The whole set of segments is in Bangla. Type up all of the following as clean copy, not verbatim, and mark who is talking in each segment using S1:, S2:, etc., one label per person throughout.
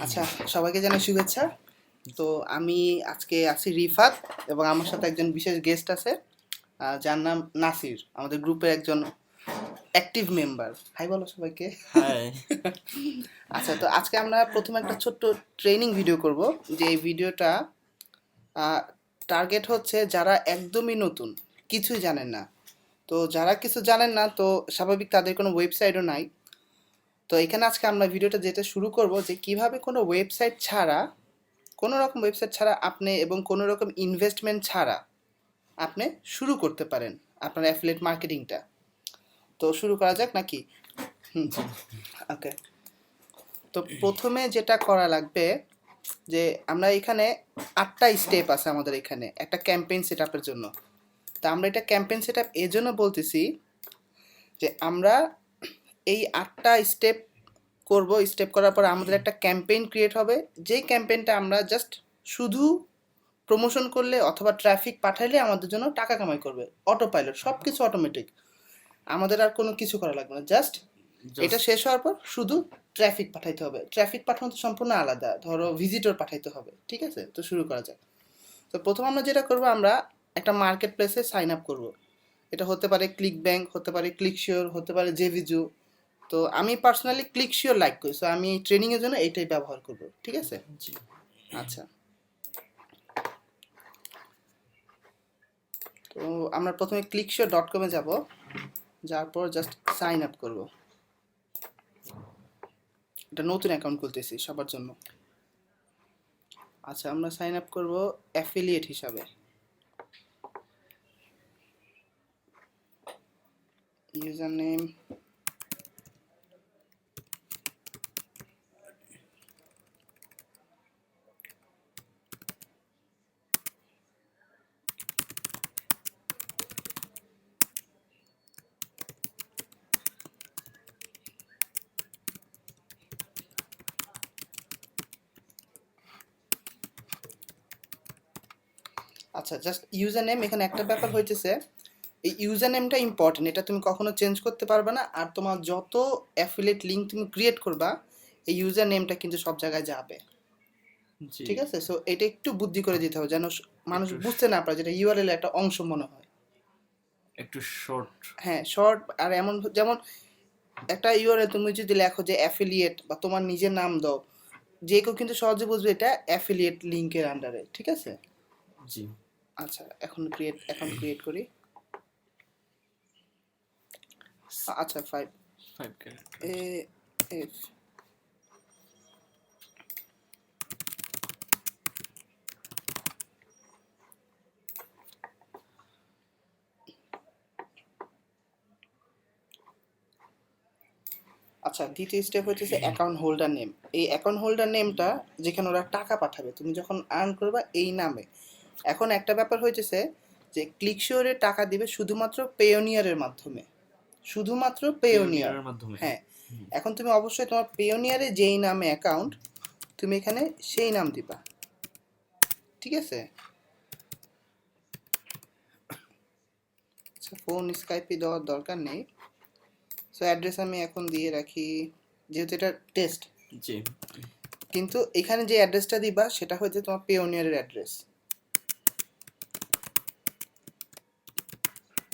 S1: আচ্ছা, সবাইকে জানাই শুভেচ্ছা। তো আমি আজকে আছি রিফাত এবং আমার সাথে একজন বিশেষ গেস্ট আছে, যার নাম নাসির, আমাদের গ্রুপের একজন অ্যাক্টিভ মেম্বার। হাই বলো সবাইকে।
S2: হাই।
S1: আচ্ছা, তো আজকে আমরা প্রথমে একটা ছোট্ট ট্রেনিং ভিডিও করব। যে এই ভিডিওটা টার্গেট হচ্ছে যারা একদমই নতুন, কিছুই জানেন না। তো যারা কিছু জানেন না, তো স্বাভাবিক তাদের কোনো ওয়েবসাইটও নাই। তো এখানে আজকে আমরা ভিডিওটা যেটা শুরু করব যে কিভাবে কোনো ওয়েবসাইট ছাড়া, কোনো রকম ওয়েবসাইট ছাড়া আপনি এবং কোনো রকম ইনভেস্টমেন্ট ছাড়া আপনি শুরু করতে পারেন আপনার অ্যাফিলিয়েট মার্কেটিংটা। তো শুরু করা যাক নাকি?
S2: জি।
S1: ওকে। তো প্রথমে যেটা করা লাগবে যে আমরা এখানে 8টা স্টেপ আছে আমাদের এখানে একটা ক্যাম্পেইন সেট আপের জন্য। তো আমরা এটা ক্যাম্পেইন সেট আপ এই জন্য বলতেছি যে আমরা এই 8টা স্টেপ করব। স্টেপ করার পর আমাদের একটা ক্যাম্পেইন ক্রিয়েট হবে, যেই ক্যাম্পেইনটা আমরা জাস্ট শুধু প্রমোশন করলে অথবা ট্রাফিক পাঠাইলে আমাদের জন্য টাকা কামাই করবে। অটো পাইলট, সব কিছু অটোমেটিক, আমাদের আর কোনো কিছু করা লাগবে না। জাস্ট এটা শেষ হওয়ার পর শুধু ট্রাফিক পাঠাইতে হবে। ট্রাফিক পাঠানো তো সম্পূর্ণ আলাদা, ধরো ভিজিটর পাঠাইতে হবে। ঠিক আছে, তো শুরু করা যাক। তো প্রথম আমরা যেটা করব, আমরা একটা মার্কেট প্লেসে সাইন আপ করবো। এটা হতে পারে ক্লিক ব্যাংক, হতে পারে ক্লিক শিওর, হতে পারে জেভিজু। তো আমি পার্সোনালি ক্লিক শিওর লাইক করি, সো আমি ট্রেনিংয়ের জন্য এইটাই ব্যবহার করব। ঠিক আছে,
S2: জি।
S1: আচ্ছা। তো আমরা প্রথমে clickshare.com এ যাব, যাওয়ার পর জাস্ট সাইন আপ করব। এটা নতুন অ্যাকাউন্ট খুলতেছি সবার জন্য। আচ্ছা, আমরা সাইন আপ করব অ্যাফিলিয়েট হিসাবে। ইউজার নেম, আচ্ছা জাস্ট ইউজার নেম। এখানে একটা ব্যাপার হইতেছে, এই ইউজার নেমটা ইম্পর্টেন্ট, এটা তুমি কখনো চেঞ্জ করতে পারবে না। আর তোমার যত অ্যাফিলিয়েট লিঙ্ক তুমি ক্রিয়েট করবা, এই ইউজার নেমটা কিন্তু সব জায়গায় যাবে।
S2: জি।
S1: ঠিক আছে, সো এটা একটু বুদ্ধি করে দিতে হবে যেন মানুষ বুঝতে না পারে যেটা ইউআরএল একটা অংশ মনে হয়।
S2: একটু শর্ট।
S1: হ্যাঁ, শর্ট। আর এমন যেমন একটা ইউআরএল তুমি যদি লেখো যে অ্যাফিলিয়েট বা তোমার নিজের নাম দাও, যে কেউ কিন্তু সহজে বুঝবে এটা অ্যাফিলিয়েট লিংকের আন্ডারে। ঠিক আছে,
S2: জি।
S1: আচ্ছা এখন অ্যাকাউন্ট ক্রিয়েট করি। আচ্ছা,
S2: 5 ক্যারেক্টার।
S1: A F. আচ্ছা, দ্বিতীয় স্টেপ হচ্ছে অ্যাকাউন্ট হোল্ডার নেম। এই অ্যাকাউন্ট হোল্ডার নেমটা যেখানে ওরা টাকা পাঠাবে, তুমি যখন আর্ন করবা এই নামে। এখন একটা ব্যাপার হইতেছে যে ক্লিকশিওরে টাকা দিবে শুধুমাত্র পেওনিয়ারের মাধ্যমে, শুধুমাত্র পেওনিয়ার।
S2: পিওনিয়ারের মাধ্যমে।
S1: হ্যাঁ, এখন তুমি অবশ্যই তোমার পেওনিয়ারে যেই নামে অ্যাকাউন্ট, তুমি এখানে সেই নাম দিবা। ঠিক আছে, আচ্ছা ফোন স্কাইপে দেওয়ার দরকার নেই। সো অ্যাড্রেস আমি এখন দিয়ে রাখি, যেহেতু এটা টেস্ট।
S2: জি।
S1: কিন্তু এখানে যে অ্যাড্রেসটা দিবা সেটা হচ্ছে তোমার পেওনিয়ারের অ্যাড্রেস।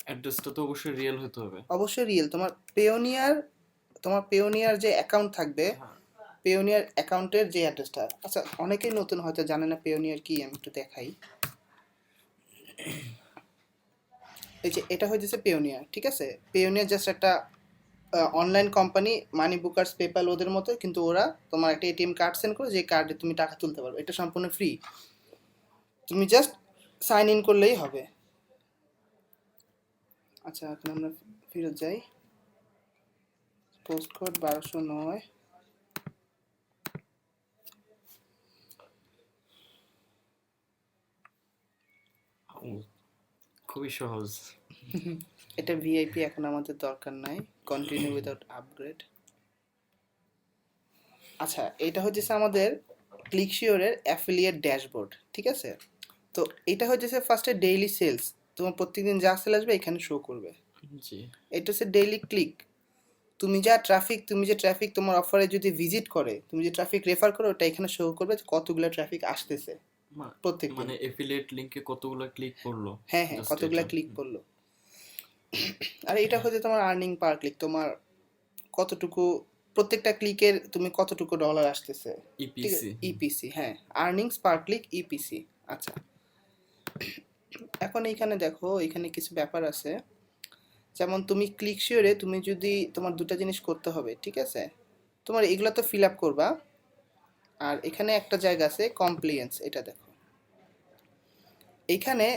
S2: অ্যাড্রেসটা তো অবশ্যই রিয়েল হতে হবে।
S1: অবশ্যই রিয়েল। তোমার পেওনিয়ার যে অ্যাকাউন্ট থাকবে,
S2: হ্যাঁ।
S1: পেওনিয়ার অ্যাকাউন্টের যে অ্যাড্রেসটা, আচ্ছা অনেকেই নতুন হয়তো জানে না পেওনিয়ার কি, আমি একটু দেখাই। এই যে এটা হচ্ছে পেওনিয়ার। ঠিক আছে, পেওনিয়ার জাস্ট একটা অনলাইন কোম্পানি, মানি বুকার্স, পেপ্যাল ওদের মতো, কিন্তু ওরা তোমার একটা এটিএম কার্ড সেন্ড করে, যে কার্ডে তুমি টাকা তুলতে পারবে। এটা সম্পূর্ণ ফ্রি, তুমি জাস্ট সাইন ইন করলেই হবে। আচ্ছা এখন আমরা ফেরত যাই। Post code 1209।
S2: ও, খুবই সহজ।
S1: এটা ভিআইপি, এখন আমাদের দরকার নাই। Continue without upgrade. আচ্ছা, এটা হচ্ছে আমাদের ক্লিকশিওরের অ্যাফিলিয়েট ড্যাশবোর্ড। ঠিক আছে, তো এটা হচ্ছে ফার্স্টে ডেইলি সেলস, তোমার প্রত্যেকদিন যা সেল আসবে এখানে শো করবে।
S2: জি।
S1: এটা হচ্ছে ডেইলি ক্লিক, তুমি যে ট্রাফিক তোমার অফারে যদি ভিজিট করে, তুমি যে ট্রাফিক রেফার করো, ওটা এখানে শো করবে যে কতগুলো ট্রাফিক আসতেছে প্রত্যেক দিন।
S2: মানে এফিলিয়েট লিংকে কতগুলো ক্লিক করলো,
S1: হ্যাঁ হ্যাঁ,
S2: জাস্ট
S1: কতগুলো
S2: এটা।
S1: ক্লিক করলো। আর এটা হচ্ছে তোমার আর্নিং পার ক্লিক, তোমার কতটুকু প্রত্যেকটা ক্লিকের তুমি কতটুকু ডলার আসতেছে। ঠিক আছে,
S2: ইপিসি।
S1: ইপিসি, হ্যাঁ, আর্নিংস পার ক্লিক ইপিসি। আচ্ছা, এখন এইখানে দেখো, এখানে কিছু ব্যাপার আছে। যেমন তুমি ক্লিক শিওরে তুমি যদি তোমার দুটা জিনিস করতে হবে, ঠিক আছে, তোমার এগুলো তো ফিল আপ করবা। আর এখানে একটা জায়গা আছে কমপ্লিয়েন্স, এটা দেখো এইখানে,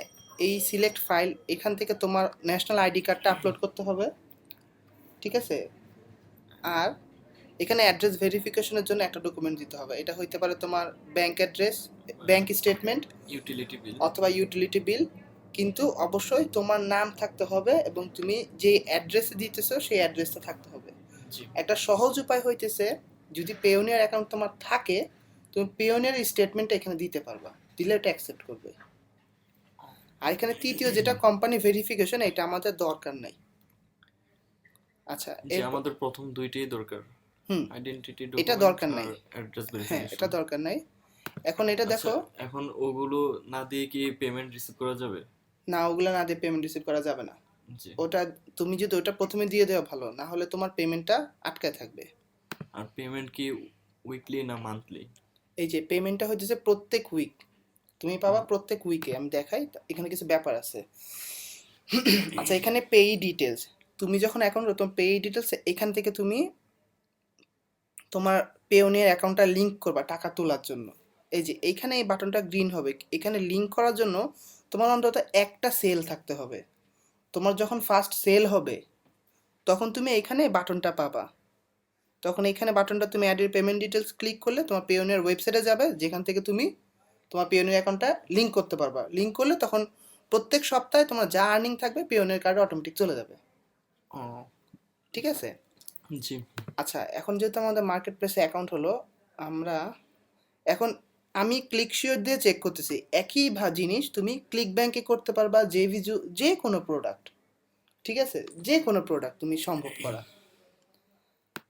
S1: এই সিলেক্ট ফাইল, এখান থেকে তোমার ন্যাশনাল আইডি কার্ডটা আপলোড করতে হবে, ঠিক আছে। আর এখানে অ্যাড্রেস ভেরিফিকেশনের জন্য একটা ডকুমেন্ট দিতে হবে, এটা হইতে পারে তোমার bank address, bank statement
S2: utility bill.
S1: অথবা ইউটিলিটি বিল। কিন্তু অবশ্যই তোমার নাম থাকতে হবে এবং তুমি যে অ্যাড্রেসে দিতেছো সেই অ্যাড্রেসটা থাকতে হবে।
S2: জি।
S1: একটা সহজ উপায় হইতেছে, যদি পেওনিয়ার অ্যাকাউন্ট তোমার থাকে, তুমি পেওনিয়ার স্টেটমেন্টটা এখানে দিতে পারবা, দিলে এটা অ্যাকসেপ্ট করবে। আর এখানে তৃতীয় যেটা কোম্পানি ভেরিফিকেশন, এটা আমাদের দরকার নাই। আচ্ছা,
S2: যে আমাদের প্রথম দুইটাই দরকার,
S1: হুম,
S2: আইডেন্টিটি
S1: এটা
S2: ডকুমেন্ট
S1: দরকার
S2: আর
S1: নাই।
S2: অ্যাড্রেস
S1: হ্যাঁ,
S2: ভেরিফিকেশন।
S1: এটা দরকার নাই। এখন এটা দেখো,
S2: আচ্ছা, এখন ওগুলো না দিয়ে কি পেমেন্ট রিসিভ করা যাবে?
S1: না, ওগুলো না দিয়ে পেমেন্ট রিসিভ করা যাবে না।
S2: জি।
S1: ওটা তুমি যদি ওটা প্রথমে দিয়ে দেওয়া ভালো, না হলে তোমার পেমেন্টটা আটকায় থাকবে।
S2: আর পেমেন্ট কি উইকলি না মান্থলি?
S1: এই যে পেমেন্টটা হচ্ছে প্রত্যেক উইক, তুমি পাবা প্রত্যেক উইকে। আমি দেখাই, এখানে কিছু ব্যাপার আছে। আচ্ছা, এখানে পেই ডিটেলস, তুমি যখন অ্যাকাউন্ট, তোমার পেই ডিটেলস, এখান থেকে তুমি তোমার পেওনিয়ার অ্যাকাউন্টটা লিংক করবা টাকা তোলার জন্য। এই যে এইখানে এই বাটনটা গ্রিন হবে, এখানে লিংক করার জন্য তোমার অন্তত একটা সেল থাকতে হবে। তোমার যখন ফার্স্ট সেল হবে, তখন তুমি এখানে বাটনটা পাবা। তখন এখানে বাটনটা তুমি অ্যাড পেমেন্ট ডিটেলস ক্লিক করলে তোমার পেওনিয়ার ওয়েবসাইটে যাবে, যেখান থেকে তুমি তোমার পেওনিয়ার অ্যাকাউন্টটা লিংক করতে পারবা। লিংক করলে তখন প্রত্যেক সপ্তাহে তোমার যা আর্নিং থাকবে পেওনিয়ার কার্ডে অটোমেটিক চলে যাবে,
S2: ও,
S1: ঠিক আছে।
S2: জি।
S1: আচ্ছা, এখন যেহেতু আমাদের মার্কেট প্লেসে অ্যাকাউন্ট হলো, আমরা এখন আমি ক্লিক শিওর দিয়ে চেক করতেছি, একই জিনিস তুমি ক্লিক ব্যাংকে করতে পারবা, জেভিজু, যে কোনো প্রোডাক্ট, ঠিক আছে, যে কোনো প্রোডাক্ট তুমি সম্ভব করা।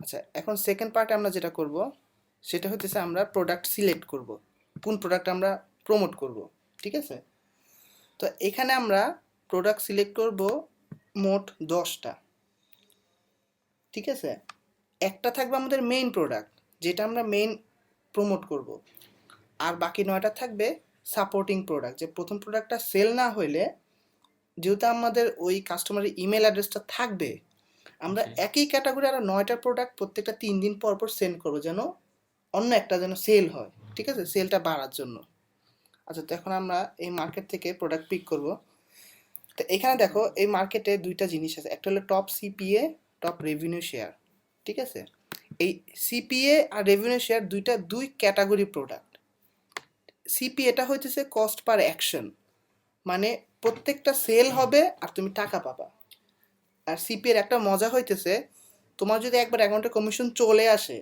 S1: আচ্ছা, এখন সেকেন্ড পার্টে আমরা যেটা করব, সেটা হচ্ছে আমরা প্রোডাক্ট সিলেক্ট করব, কোন প্রোডাক্ট আমরা প্রমোট করব, ঠিক আছে। তো এখানে আমরা প্রোডাক্ট সিলেক্ট করব মোট 10টা, ঠিক আছে। একটা থাকবে আমাদের মেইন প্রোডাক্ট, যেটা আমরা মেইন প্রমোট করব। আর বাকি 9টা থাকবে সাপোর্টিং প্রোডাক্ট, যে প্রথম প্রোডাক্টটা সেল না হইলে, যেহেতু আমাদের ওই কাস্টমারের ইমেল অ্যাড্রেসটা থাকবে, আমরা
S2: জি।
S1: একই ক্যাটাগরি আর 9টা প্রোডাক্ট প্রত্যেকটা 3 দিন পর পর সেন্ড করবো, যেন অন্য একটা যেন সেল হয়, ঠিক আছে, সেলটা বাড়ার জন্য। আচ্ছা, তো এখন আমরা এই মার্কেট থেকে প্রোডাক্ট পিক করব। তো এখানে দেখো, এই মার্কেটে দুইটা জিনিস আছে, একটা হলো top CPA, top revenue share, ঠিক আছে। এই সিপিএ আর রেভিনিউ শেয়ার দুই ক্যাটাগরি প্রোডাক্ট। সিপিএটা হইতেছে কস্ট পার অ্যাকশন, মানে প্রত্যেকটা সেল হবে আর তুমি টাকা পাবা। আর সিপি এর একটা মজা হইতেছে, তোমার যদি একবার অ্যাকাউন্টে কমিশন চলে আসে,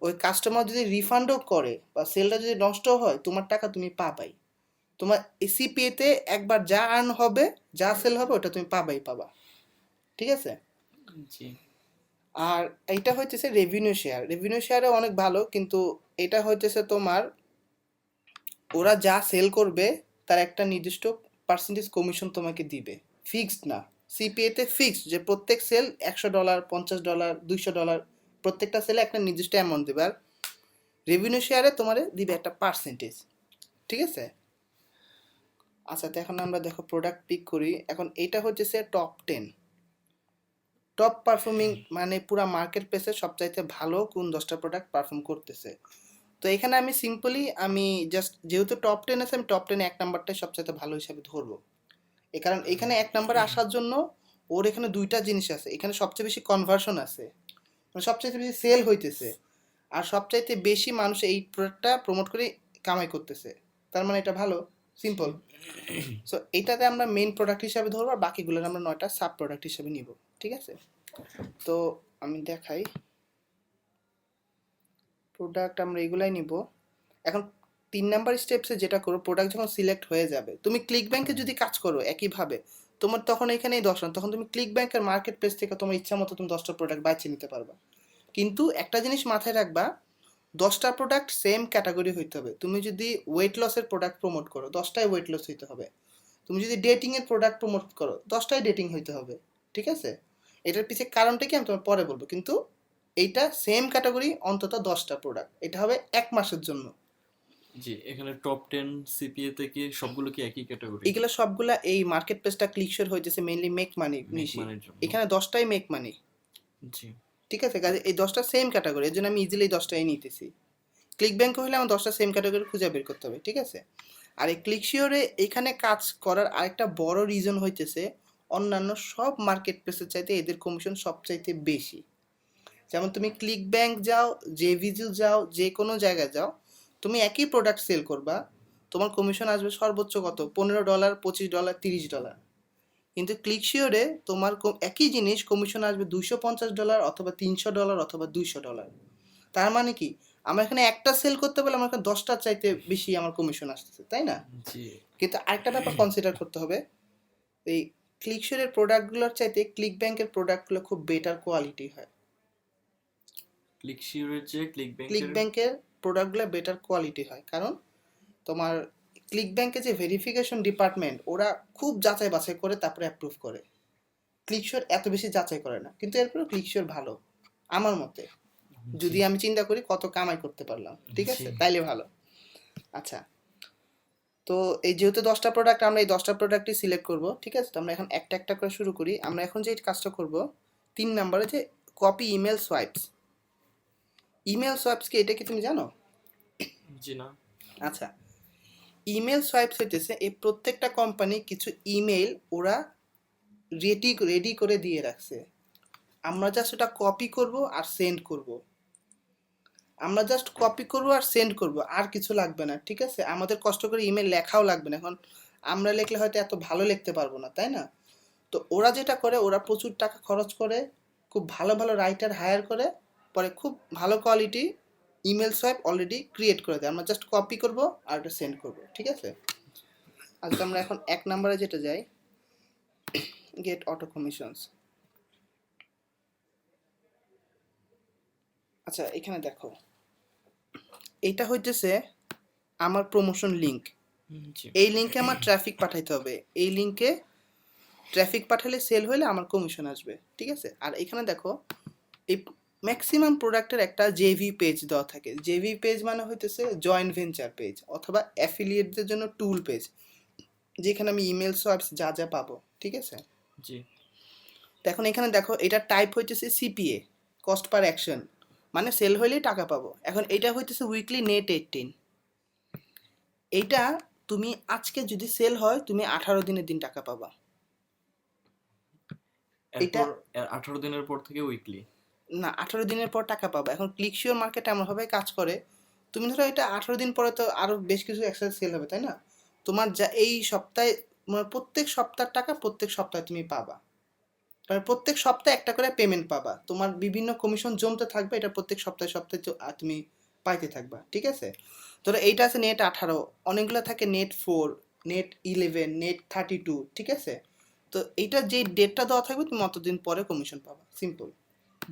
S1: ওই কাস্টমার যদি রিফান্ডও করে বা সেলটা যদি নষ্ট হয়, তোমার টাকা তুমি পাবাই। তোমার এই সিপিএ তে একবার যা আর্ন হবে, যা সেল হবে, ওটা তুমি পাবা, ঠিক আছে।
S2: জি।
S1: আর এইটা হইতেছে রেভিনিউ শেয়ার, রেভিনিউ শেয়ারে অনেক ভালো, কিন্তু এটা হইতেছে তোমার, ওরা যা সেল করবে তার একটা নির্দিষ্ট পার্সেন্টেজ কমিশন তোমাকে দিবে, ফিক্সড না। সিপিএ তে ফিক্সড, যে প্রত্যেক সেল $100, $50, $200, প্রত্যেকটা সেলে একটা নির্দিষ্ট অ্যামাউন্ট দেবে। আর রেভিনিউ শেয়ারে তোমার দিবে একটা পার্সেন্টেজ, ঠিক আছে। আচ্ছা, তো এখন আমরা দেখো প্রোডাক্ট পিক করি। এখন এটা হচ্ছে টপ 10 টপ পারফর্মিং, মানে পুরা মার্কেট প্লেসে সবচাইতে ভালো কোন 10টা প্রোডাক্ট পারফর্ম করতেছে। তো এখানে আমি সিম্পলি, আমি জাস্ট যেহেতু টপ 10 আছে, আমি টপ 10 এক নাম্বারটাই সবচাইতে ভালো হিসাবে ধরবো। এ কারণ এখানে এক নাম্বারে আসার জন্য ওর এখানে দুইটা জিনিস আছে, এখানে সবচেয়ে বেশি কনভার্সন আছে, মানে সবচাইতে বেশি সেল হইতেছে, আর সবচাইতে বেশি মানুষ এই প্রোডাক্টটা প্রমোট করে কামাই করতেছে, তার মানে এটা ভালো, সিম্পল। সো এইটাতে আমরা মেইন প্রোডাক্ট হিসাবে ধরবো, আর বাকিগুলোর আমরা 9টা সাব প্রোডাক্ট হিসাবে নিব, ঠিক আছে। তো আমি দেখাই, প্রোডাক্ট আমরা এগুলাই নিব। এখন 3 নাম্বার স্টেপসে যেটা করো, প্রোডাক্ট যখন সিলেক্ট হয়ে যাবে, তুমি ক্লিক ব্যাংকে যদি কাজ করো একইভাবে, তোমার তখন এখানেই 10 না, তখন তুমি ক্লিক ব্যাংকের মার্কেট প্লেস থেকে তোমার ইচ্ছা মতো তুমি 10টা প্রোডাক্ট বাছিয়ে নিতে পারবা। কিন্তু একটা জিনিস মাথায় রাখবা, 10টা প্রোডাক্ট সেম ক্যাটাগরি হইতে হবে। তুমি যদি ওয়েট লসের প্রোডাক্ট প্রমোট করো, 10টাই ওয়েট লস হইতে হবে। তুমি যদি ডেটিংয়ের প্রোডাক্ট প্রমোট করো, 10টাই ডেটিং হইতে হবে। ঠিক আছে? এটার পিছিয়ে কারণটা কি আমি তোমার পরে বলবো, কিন্তু এইটা সেম ক্যাটাগরি, অন্তত 10টা প্রোডাক্ট, এটা হবে 1 মাসের জন্য।
S2: জি, এখানে টপ 10 সিপিএ থেকে সবগুলো কি একই ক্যাটাগরি?
S1: এগুলো সবগুলা এই মার্কেট প্লেসটা ক্লিকশোর হইতেছে মেইনলি মেক মানি
S2: মেক
S1: নিশি।
S2: মানির জন্য।
S1: এখানে 10টাই মেক মানি।
S2: জি
S1: ঠিক আছে, কাজে এই 10টা সেম ক্যাটাগরি, এর জন্য আমি ইজিলি 10টাই নিতেছি। ক্লিক ব্যাংক হলে আমার 10টা সেম ক্যাটাগরি খুঁজে বের করতে হবে। ঠিক আছে? আর এই ক্লিকশিওরে এখানে কাজ করার আরেকটা বড় রিজন হইতেছে, অন্যান্য সব মার্কেট প্লেসের চাইতে এদের কমিশন সবচাইতে বেশি। যেমন তুমি ক্লিক ব্যাংক যাও, জেভিজু যাও, যে কোনো জায়গায় যাও, তুমি একই প্রোডাক্ট সেল করবা, তোমার কমিশন আসবে সর্বোচ্চ কত, $15, $25, $30। কিন্তু ক্লিকশিওরে তোমার একই জিনিস কমিশন আসবে $250 অথবা $300 অথবা $200। তার মানে কি, আমার এখানে একটা সেল করতে পারলে আমার এখানে 10টার চাইতে বেশি আমার কমিশন আসতেছে, তাই না?
S2: জি।
S1: কিন্তু আরেকটা ব্যাপার কনসিডার করতে হবে, এই ক্লিকশিওরের প্রোডাক্টগুলোর চাইতে ক্লিক ব্যাংকের প্রোডাক্টগুলো খুব বেটার কোয়ালিটি হয়।
S2: ক্লিকশিওরের চেয়ে ক্লিক
S1: ক্লিক
S2: ব্যাংকের।
S1: ব্যাংকের প্রোডাক্টগুলো বেটার কোয়ালিটি হয়, কারণ তোমার ক্লিক ব্যাংকে যে ভেরিফিকেশন ডিপার্টমেন্ট, ওরা খুব যাচাই বাছাই করে তারপরে অ্যাপ্রুভ করে। ক্লিকশোর এত বেশি যাচাই করে না, কিন্তু এরপরেও ক্লিকশোর ভালো আমার মতে। যদি আমি চিন্তা করি কত কামাই করতে পারলাম, ঠিক আছে,
S2: জি।
S1: তাইলে ভালো। আচ্ছা, তো এই যেহেতু 10টা প্রোডাক্ট, আমরা এই 10টা প্রোডাক্টই সিলেক্ট করব। ঠিক আছে, তো আমরা এখন একটা একটা করে শুরু করি। আমরা এখন যে কাজটা করব, 3 নম্বরে যে কপি ইমেল সোয়াইপস। ইমেল সোয়াইপস কি, এটা কি তুমি জানো?
S2: জি না।
S1: আচ্ছা, ইমেল সোয়াইপস হইতেছে এই প্রত্যেকটা কোম্পানি কিছু ইমেল ওরা রেডি করে দিয়ে রাখছে, আমরা জাস্ট ওটা কপি করব আর সেন্ড করব। আমরা জাস্ট কপি করব আর সেন্ড করব, আর কিছু লাগবে না। ঠিক আছে, আমাদের কষ্ট করে ইমেল লেখাও লাগবে না। এখন আমরা লিখলে হয়তো এত ভালো লিখতে পারবো না, তাই না? তো ওরা যেটা করে, ওরা প্রচুর টাকা খরচ করে খুব ভালো ভালো রাইটার হায়ার করে, পরে খুব ভালো quality email swipe already create করে দেয়। আমরা জাস্ট কপি করব আর ওটা সেন্ড করব। ঠিক আছে, আজকে আমরা এখন 1 নম্বরে যেটা যাই, গেট অটো কমিশনস। আচ্ছা, এখানে দেখো, এইটা হইতেছে আমার প্রমোশন লিঙ্ক।
S2: জি
S1: এই লিঙ্কে আমার ট্রাফিক পাঠাইতে হবে, এই লিঙ্কে ট্রাফিক পাঠালে সেল হলে আমার কমিশন আসবে। ঠিক আছে, আর এখানে দেখো, এই ম্যাক্সিমাম প্রোডাক্টের একটা জেভি পেজ দেওয়া থাকে। জেভি পেজ মানে হইতেছে জয়েন্ট ভেঞ্চার পেজ অথবা অ্যাফিলিয়েটদের জন্য টুল পেজ, যেখানে আমি ইমেল সোয়াইপস যা যা পাবো। ঠিক আছে,
S2: জি
S1: তো এখন এখানে দেখো, এটা টাইপ হইতেছে সিপিএ, কস্ট পার অ্যাকশন, মানে সেল হইলেই টাকা পাবো। এখন এটা হইতেছে উইকলি নেট 18। এইটা তুমি আজকে যদি সেল হয়, তুমি 18 দিনের দিন টাকা পাবা। এটা
S2: এরপর 18 দিনের পর থেকে উইকলি।
S1: না, 18 দিনের পর টাকা পাবা। এখন ক্লিকশিওর মার্কেট এমনভাবে কাজ করে, তুমি ধরো এটা 18 দিন পরে তো আরো বেশ কিছু এক্সট্রা সেল হবে, তাই না? তোমার যা এই সপ্তাহে, মানে প্রত্যেক সপ্তাহের টাকা প্রত্যেক সপ্তাহে তুমি পাবা। মানে প্রত্যেক সপ্তাহে একটা করে পেমেন্ট পাবা, তোমার বিভিন্ন কমিশন জমতে থাকবে, এটা প্রত্যেক সপ্তাহে সপ্তাহে তুমি পাইতে থাকবা। ঠিক আছে, ধরো এইটা আছে নেট 18, অনেকগুলো থাকে নেট 4, নেট 11, নেট 32। ঠিক আছে, তো এইটা যে ডেটটা দেওয়া থাকবে তুমি অতদিন পরে কমিশন পাবা, সিম্পল।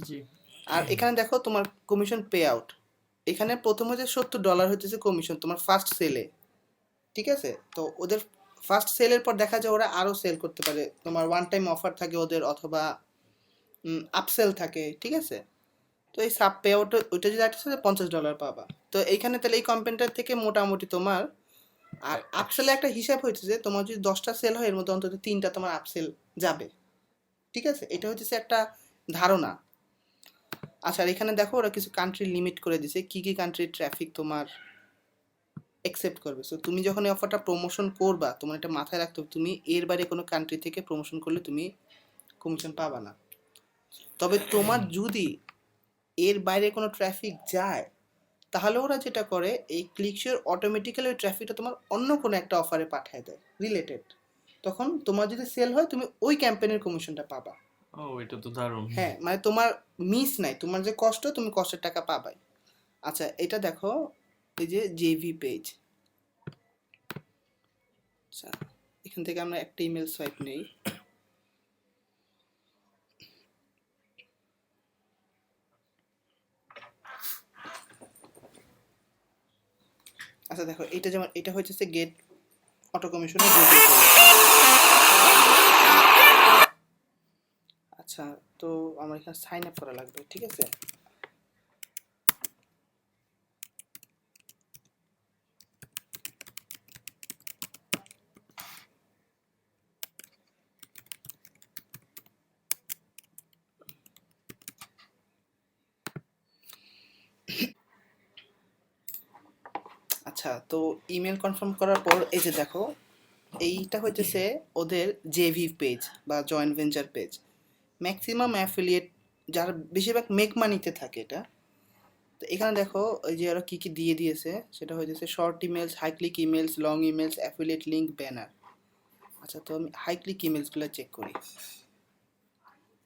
S2: জি
S1: আর এখানে দেখো তোমার কমিশন পে আউট, এখানে প্রথম হচ্ছে $70 হইতেছে কমিশন তোমার ফার্স্ট সেলে। ঠিক আছে, তো ওদের ফার্স্ট সেলের পর দেখা যায় ওরা আরও সেল করতে পারে, তোমার ওয়ান টাইম অফার থাকে ওদের, অথবা আপসেল থাকে। ঠিক আছে, তো এই সাব পে আউট ওইটা যদি আসছে $50 পাবা। তো এইখানে তাহলে এই কোম্পানিটার থেকে মোটামুটি তোমার, আর আপসেলে একটা হিসাব হইতেছে, তোমার যদি 10টা সেল হয় এর মধ্যে অন্তত 3টা তোমার আপসেল যাবে। ঠিক আছে, এটা হইতেছে একটা ধারণা। আচ্ছা, আর এখানে দেখো ওরা কিছু কান্ট্রি লিমিট করে দিছে, কি কি কান্ট্রির ট্রাফিক তোমার অ্যাকসেপ্ট করবে। সো তুমি যখন এই অফারটা প্রমোশন করবা, তোমার এটা মাথায় রাখতে হবে, তুমি এর বাইরে কোনো কান্ট্রি থেকে প্রমোশন করলে তুমি কমিশন পাবা না। তবে তোমার যদি এর বাইরে কোনো ট্রাফিক যায়, তাহলে ওরা যেটা করে, এই ক্লিকশিওর অটোমেটিক্যালি ওই ট্রাফিকটা তোমার অন্য কোনো একটা অফারে পাঠিয়ে দেয় রিলেটেড। তখন তোমার যদি সেল হয়, তুমি ওই ক্যাম্পেইনের কমিশনটা পাবা।
S2: ও, এটা তো দারুণ।
S1: হ্যাঁ, মানে তোমার মিস নাই, তোমার যে কষ্ট, তুমি কষ্টের টাকা পাবাই। আচ্ছা, এটা দেখো, এই যে জেভি পেজ। আচ্ছা, এখান থেকে আমরা একটা ইমেল সোয়াইপ নেই। আচ্ছা দেখো, এটা যেমন এটা হচ্ছে গেট অটো কমিশনের আচ্ছা, তো আমার এখানে সাইন আপ করা লাগবে, ঠিক আছে। আচ্ছা, তো ইমেল কনফার্ম করার পর এই যে দেখো, এইটা হইতেছে ওদের জেভি পেজ বা joint venture page. Maximum affiliate যারা বেশিরভাগ মেক মানিতে থাকে এটা। তো এখানে দেখো ওই যে ওরা কী কী দিয়ে দিয়েছে, সেটা হইতেছে short emails, high click emails, long emails, affiliate link, banner. আচ্ছা, তো আমি হাই ক্লিক ইমেলসগুলো চেক করি।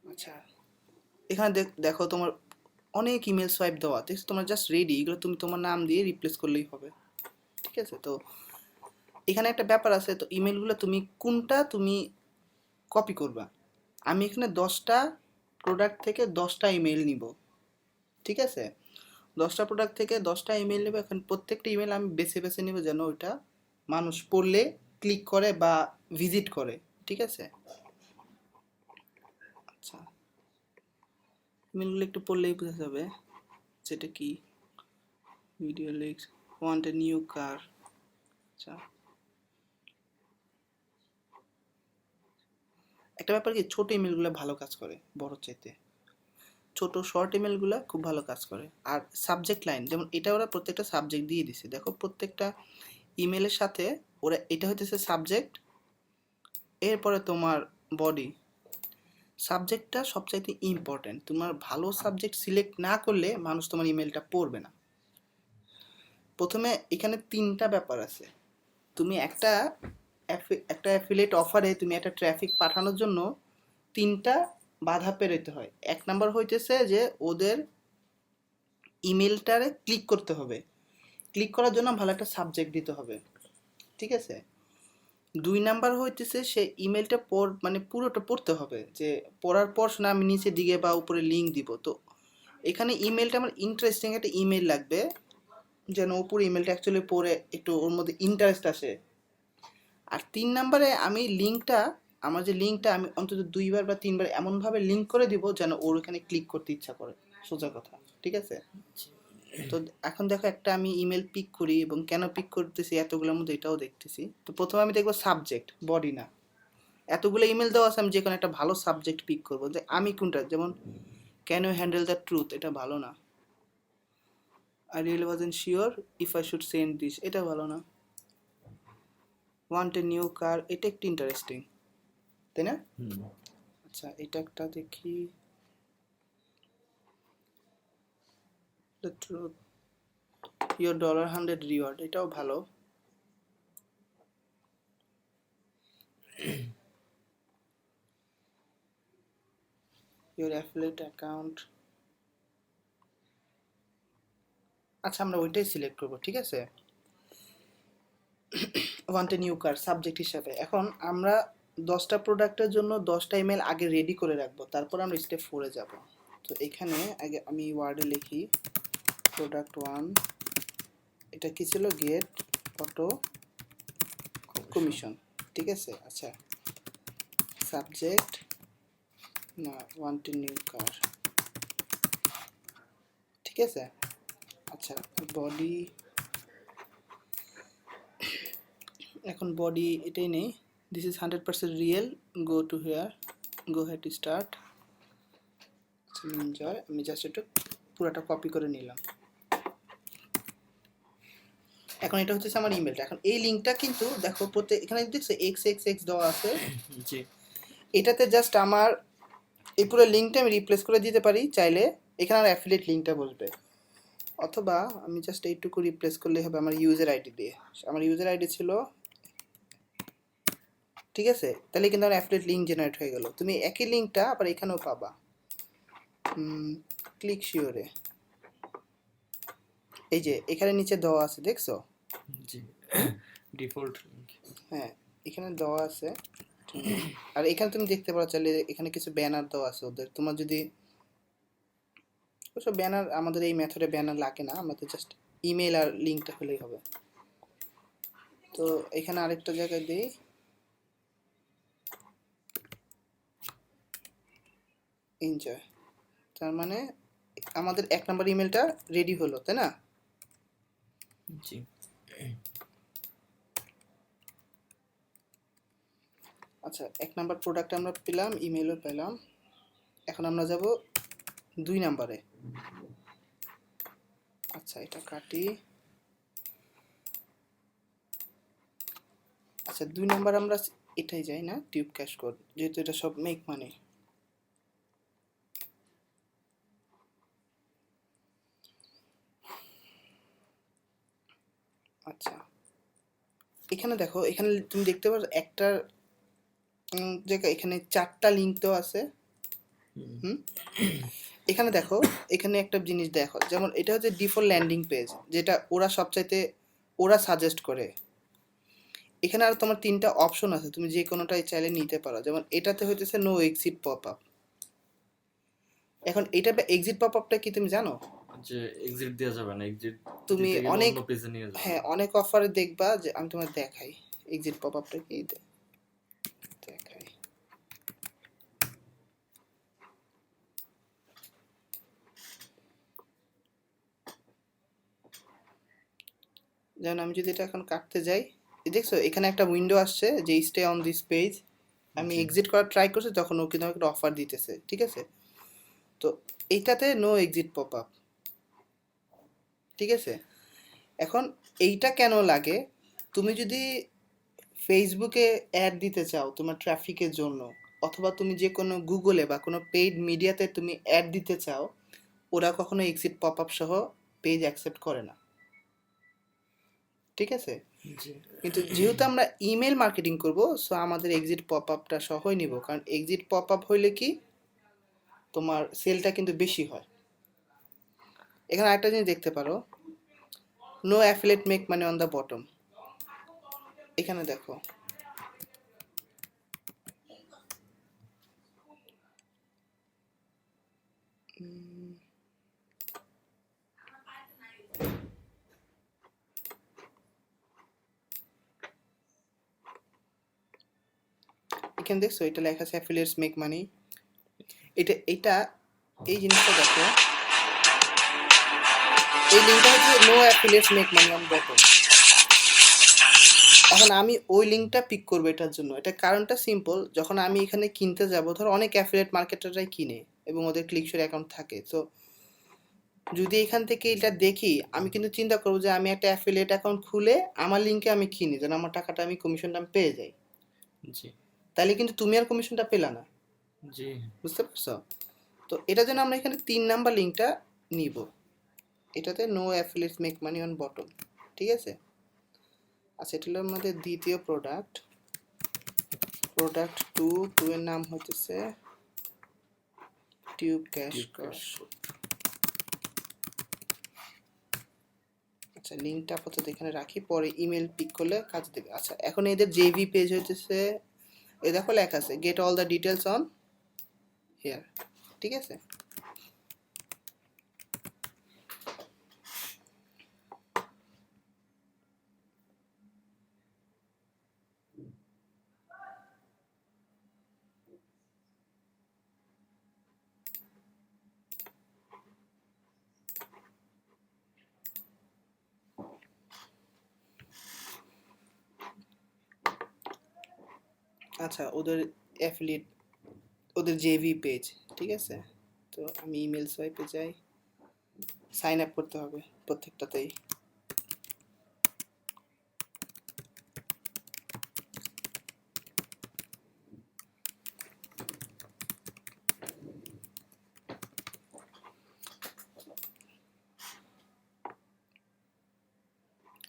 S1: আচ্ছা, এখানে দেখো তোমার অনেক ইমেল সোয়াইপ দেওয়া, ঠিক আছে, তোমার জাস্ট রেডি, এগুলো তুমি তোমার নাম দিয়ে রিপ্লেস করলেই হবে, ঠিক আছে। তো এখানে একটা ব্যাপার আছে, তো ইমেলগুলো তুমি কোনটা তুমি কপি করবা। আমি এখানে 10টা প্রোডাক্ট থেকে 10টা ইমেল নিব, ঠিক আছে। 10টা প্রোডাক্ট থেকে 10টা ইমেল নেব। এখন প্রত্যেকটা ইমেল আমি বেছে বেছে নেব যেন ওইটা মানুষ পড়লে ক্লিক করে বা ভিজিট করে, ঠিক আছে। আচ্ছা, ইমেলগুলো একটু পড়লেই বোঝা যাবে যেটা কি। Video links, want a new car. আচ্ছা, একটা ব্যাপার কি, ছোট ইমেলগুলো ভালো কাজ করে বড় চাইতে। ছোট শর্ট ইমেলগুলো খুব ভালো কাজ করে। আর সাবজেক্ট লাইন, যেমন এটা ওরা প্রত্যেকটা সাবজেক্ট দিয়ে দিছে, দেখো প্রত্যেকটা ইমেলের সাথে ওরা এটা হইতেছে সাবজেক্ট, এরপরে তোমার বডি। সাবজেক্টটা সবচাইতে ইম্পর্টেন্ট, তোমার ভালো সাবজেক্ট সিলেক্ট না করলে মানুষ তোমার ইমেলটা পড়বে না। প্রথমে এখানে 3টা ব্যাপার আছে। তুমি একটা অ্যাফিলিয়েট অফারে তুমি একটা ট্রাফিক পাঠানোর জন্য 3টা বাধা পেরোতে হয়। 1 নাম্বার হইতেছে যে ওদের ইমেলটারে ক্লিক করতে হবে, ক্লিক করার জন্য ভালো একটা সাবজেক্ট দিতে হবে, ঠিক আছে। 2 নাম্বার হইতেছে সে ইমেলটা মানে পুরোটা পড়তে হবে, যে পড়ার পর না আমি নিচে দিকে বা উপরে লিঙ্ক দিব। তো এখানে ইমেলটা আমার ইন্টারেস্টিং একটা ইমেল লাগবে, যেন উপরে ইমেলটা অ্যাকচুয়ালি পড়ে একটু ওর মধ্যে ইন্টারেস্ট আসে। আর 3 নাম্বারে আমি লিঙ্কটা, আমার যে লিঙ্কটা আমি অন্তত 2বার বা 3বার এমনভাবে লিঙ্ক করে দিব যেন ওর ওখানে ক্লিক করতে ইচ্ছা করে, সোজা কথা, ঠিক আছে। তো এখন দেখো, একটা আমি ইমেল পিক করি এবং কেন পিক করতেছি এতগুলোর মধ্যে এটাও দেখতেছি। তো প্রথমে আমি দেখবো সাবজেক্ট, বডি না। এতগুলো ইমেল দেওয়া আছে, আমি যে কোনো একটা ভালো সাবজেক্ট পিক করবো, যে আমি কোনটা, যেমন can you handle the truth, এটা ভালো না। I really wasn't sure if I should send this, এটা ভালো না। ওয়ান্ট এ নিউ কার, এটা একটু ইন্টারেস্টিং, তাই না। আচ্ছা, এটা একটা দেখি, দ্য ট্রুথ, ইয়োর $100 রিওয়ার্ড, এটাও ভালো। ইয়োর অ্যাফিলিয়েট অ্যাকাউন্ট, আচ্ছা আমরা ওইটাই সিলেক্ট করবো, ঠিক আছে। Want a new car subject হিসাবে। এখন আমরা 10টা প্রোডাক্টের জন্য 10টা ইমেল আগে রেডি করে রাখবো, তারপর আমরা স্টেপ 4-এ যাব। তো এখানে আগে আমি ওয়ার্ডে লিখি প্রোডাক্ট 1, এটা কি ছিল, গেট অটো কমিশন, ঠিক আছে। আচ্ছা, সাবজেক্ট না, ওয়ান্ট এ নিউ কার, ঠিক আছে। আচ্ছা, বডি, এখন বডি এটাই নেই, this is 100% real, go to here, go head to start, enjoy. আমি জাস্ট একটু পুরোটা কপি করে নিলাম। এখন এটা হচ্ছে আমার ইমেলটা। এখন এই লিঙ্কটা কিন্তু দেখো প্রত্যেক, এখানে দেখছো এক্স এক্স এক্স দেওয়া আছে,
S2: জি।
S1: এটাতে জাস্ট আমার এই পুরো লিঙ্কটা আমি রিপ্লেস করে দিতে পারি চাইলে, এখানে আমার অ্যাফিলিয়েট লিঙ্কটা বসবে। অথবা আমি জাস্ট এইটুকু রিপ্লেস করলেই হবে আমার ইউজার আইডি দিয়ে। আমার ইউজার আইডি ছিল, ঠিক আছে, তাহলে কিন্তু আমার অ্যাফিলিয়েট লিঙ্ক জেনারেট হয়ে গেল। তুমি একই লিঙ্কটা আবার এখানেও পাবা, ক্লিক শিওরে, এই যে এখানে নিচে দেওয়া আছে, দেখছো।
S2: জি, ডিফল্ট লিংক।
S1: হ্যাঁ, এখানে দেওয়া আছে। আর এখানে তুমি দেখতে পারো চাইলে এখানে কিছু ব্যানার দেওয়া আছে ওদের, তোমার যদি ওসব ব্যানার, আমাদের এই মেথডে ব্যানার লাগে না, আমাদের জাস্ট ইমেল আর লিঙ্কটা হলেই হবে। তো এখানে আরেকটা জায়গায় দিই এনজয়, তার মানে আমাদের 1 নম্বর ইমেলটা রেডি হলো, তাই না?
S2: জি
S1: আচ্ছা, 1 নম্বর প্রোডাক্ট আমরা পেলাম, ইমেলও পেলাম। এখন আমরা যাব 2 নম্বরে। আচ্ছা, এটা কাটি। আচ্ছা, 2 নম্বর আমরা এটাই যাই না, টিউব ক্যাশ কোড, যেহেতু এটা সব মেক মানি। আচ্ছা, এখানে দেখো, এখানে তুমি দেখতে পাচ্ছ একটা জায়গা, এখানে 4টা লিঙ্ক তো আছে। হুম, এখানে দেখো, এখানে একটা জিনিস দেখো, যেমন এটা হচ্ছে ডিফল্ট ল্যান্ডিং পেজ, যেটা ওরা সবচাইতে ওরা সাজেস্ট করে। এখানে আর তোমার 3টা অপশন আছে, তুমি যে কোনোটাই চাইলে নিতে পারো। যেমন এটাতে হইতেছে নো এক্সিট পপ আপ। এখন এটা এক্সিট পপ আপটা কি তুমি জানো?
S2: যে এক্সিট দেওয়া যাবে না, এক্সিট
S1: তুমি
S2: দিতে গেলে
S1: অনেক,
S2: অন্য পেজে নিয়ে যাবে।
S1: হ্যাঁ, অনেক অফারে দেখবা, যে আমি তোমার দেখাই এক্সিট পপ আপটা কি দেখাই। যেমন আমি যদি এটা এখন কাটতে যাই, দেখছো এখানে একটা উইন্ডো আসছে যে স্টে অন দিস পেজ। আমি
S2: জি।
S1: এক্সিট করার ট্রাই করছি, তখন ও কিন্তু আমাকে একটা অফার দিতেছে, ঠিক আছে? তো এইটাতে নো এক্সিট পপ আপ, ঠিক আছে? এখন এইটা কেন লাগে? তুমি যদি ফেসবুকে অ্যাড দিতে চাও তোমার ট্রাফিকের জন্য, অথবা তুমি যে কোনো গুগলে বা কোনো পেইড মিডিয়াতে তুমি অ্যাড দিতে চাও, ওরা কখনো এক্সিট পপ আপ সহ পেজ অ্যাকসেপ্ট করে না, ঠিক আছে?
S2: জি
S1: কিন্তু যেহেতু আমরা ইমেল মার্কেটিং করব, সো আমাদের এক্সিট পপ আপটা সহই নিব, কারণ এক্সিট পপ আপ হইলে কি তোমার সেলটা কিন্তু বেশি হয়। এখানে আরেকটা জিনিস দেখতে পারো, no affiliate make money on the bottom. এখানে দেখো, এখানে দেখছো এটা লেখা আছে অ্যাফিলিয়েটস মেক মানি। এটা এই জিনিসটা দেখো, এই লিঙ্কটা হচ্ছে no affiliates make money on bottom. এখন আমি ওই লিঙ্কটা পিক করবো এটার জন্য। এটা কারণটা সিম্পল, যখন আমি এখানে কিনতে যাব, ধর অনেক অ্যাফিলিয়েট মার্কেটাররাই কিনে এবং ওদের ক্লিকশোর অ্যাকাউন্ট থাকে। তো যদি এখান থেকে এটা দেখি, আমি কিন্তু চিন্তা করবো যে আমি একটা অ্যাফিলিয়েট অ্যাকাউন্ট খুলে আমার লিঙ্কে আমি কিনি, যেন আমার টাকাটা আমি কমিশনটা আমি পেয়ে যাই।
S2: জি
S1: তাহলে কিন্তু তুমি আর কমিশনটা পেলা না,
S2: জি
S1: বুঝতে পারছো? তো এটার জন্য আমরা এখানে 3 নাম্বার লিঙ্কটা নিব, এটাতে no affiliates make money on bottom, ঠিক আছে? আচ্ছা, এটা হলো আমাদের দ্বিতীয় প্রোডাক্ট, প্রোডাক্ট 2 এর নাম হতেছে tube cash
S2: tube
S1: code.
S2: Cash.
S1: আচ্ছা, লিঙ্কটা আপাতত এখানে রাখি, পরে ইমেল পিক করলে কাজ দেবে। আচ্ছা, এখন এদের জেভি পেজ হইতেছে, এই দেখো লেখা আছে gate all the details on here, ঠিক আছে? আচ্ছা, ওদের অ্যাফিলিয়েট, ওদের জেভি পেজ, ঠিক আছে? তো আমি ইমেল সোয়াইপে যাই, সাইন আপ করতে হবে প্রত্যেকটাতেই।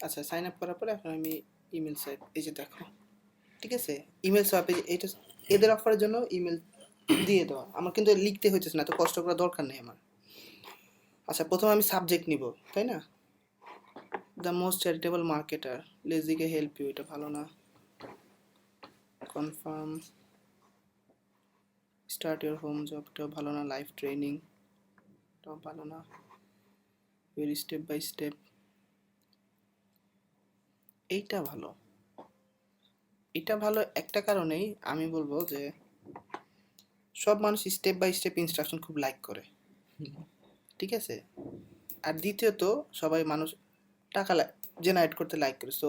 S1: আচ্ছা, সাইন আপ করার পরে এখন আমি ইমেল সোয়াইপ, এই যে দেখো, ঠিক আছে? ইমেল সোয়াইপে এটা এদের অফারের জন্য ইমেল দিয়ে দেওয়া, আমার কিন্তু লিখতে হইতেছে না, তো কষ্ট করার দরকার নেই আমার। আচ্ছা, প্রথমে আমি সাবজেক্ট নিব, তাই না? দ্য মোস্ট চ্যারিটেবল মার্কেটার, লেজিকে হেল্প ইউ, এটা ভালো না। Confirm, start your home job, এটাও ভালো না। লাইফ ট্রেনিং, এটাও ভালো না। ভেরি স্টেপ বাই স্টেপ, এইটা ভালো। এটা ভালো একটা কারণেই আমি বলবো যে সব মানুষ স্টেপ বাই স্টেপ ইনস্ট্রাকশন খুব লাইক করে, ঠিক আছে। আর দ্বিতীয়ত সবাই মানুষ টাকা জেনারেট করতে লাইক করে। সো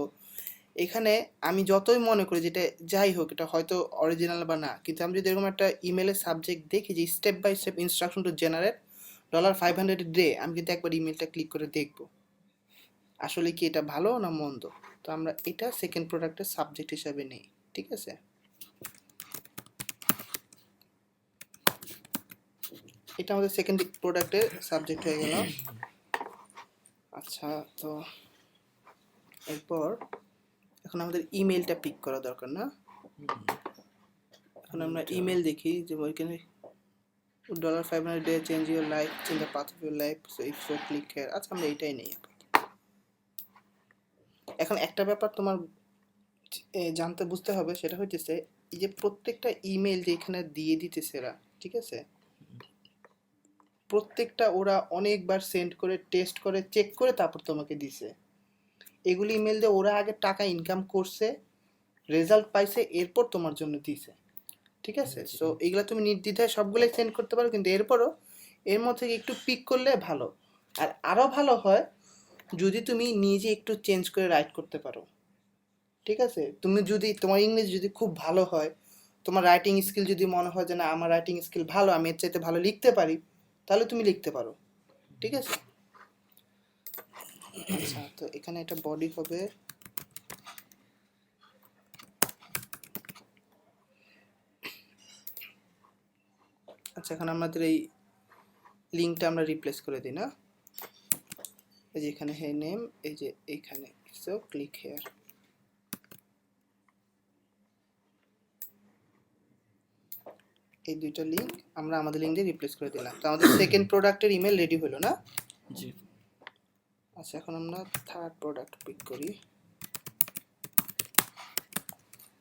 S1: এখানে আমি যতই মনে করি যেটা যাই হোক এটা হয়তো অরিজিনাল বা না, কিন্তু আমি যদি এরকম একটা ইমেলের সাবজেক্ট দেখি যে step by step instruction to generate $500 day, আমি কিন্তু একবার ইমেলটা ক্লিক করে দেখবো আসলে কি এটা ভালো না মন্দ। তো আমরা এটা সেকেন্ড প্রোডাক্টের সাবজেক্ট হিসাবে নেই, ঠিক আছে। এটা আমাদের সেকেন্ড প্রোডাক্টের সাবজেক্ট হয়ে গেল। আচ্ছা, তো এরপর এখন আমাদের ইমেলটা পিক করা দরকার না। এখন আমরা ইমেল দেখি যে ওইখানে $500 day change your life, change the path of your life, so if so click here. আচ্ছা, আমরা এটাই নেই। এখন একটা ব্যাপার তোমার জানতে বুঝতে হবে, সেটা হইতেছে এই যে প্রত্যেকটা ইমেল যে এখানে দিয়ে দিতেছে এরা, ঠিক আছে, প্রত্যেকটা ওরা অনেকবার সেন্ড করে টেস্ট করে চেক করে তারপর তোমাকে দিছে। এগুলি ইমেল দিয়ে ওরা আগে টাকা ইনকাম করছে, রেজাল্ট পাইছে, এরপর তোমার জন্য দিছে, ঠিক আছে। সো এগুলো তুমি নির্দ্বিধায় সবগুলোই সেন্ড করতে পারো, কিন্তু এরপরও এর মধ্যে একটু পিক করলে ভালো। আর আরও ভালো হয় যদি তুমি নিজে একটু চেঞ্জ করে রাইট করতে পারো, ঠিক আছে। তুমি যদি তোমার ইংলিশ যদি খুব ভালো হয়, তোমার রাইটিং স্কিল যদি মনে হয় যে না আমার রাইটিং স্কিল ভালো, আমি এর চাইতে ভালো লিখতে পারি, তাহলে তুমি লিখতে পারো, ঠিক আছে। আচ্ছা, তো এখানে একটা বডি হবে। আচ্ছা, এখন আমাদের এই লিঙ্কটা আমরা রিপ্লেস করে দিই না, এই যে এখানে হে নেম, এই যে এইখানে সো ক্লিক হেয়ার। এই দুইটা লিঙ্ক আমরা আমাদের লিঙ্ক দিয়ে রিপ্লেস করে দিলাম। তো আমাদের সেকেন্ড প্রোডাক্টের ইমেল রেডি হলো না।
S2: জি।
S1: আচ্ছা, এখন আমরা থার্ড প্রোডাক্ট পিক করি।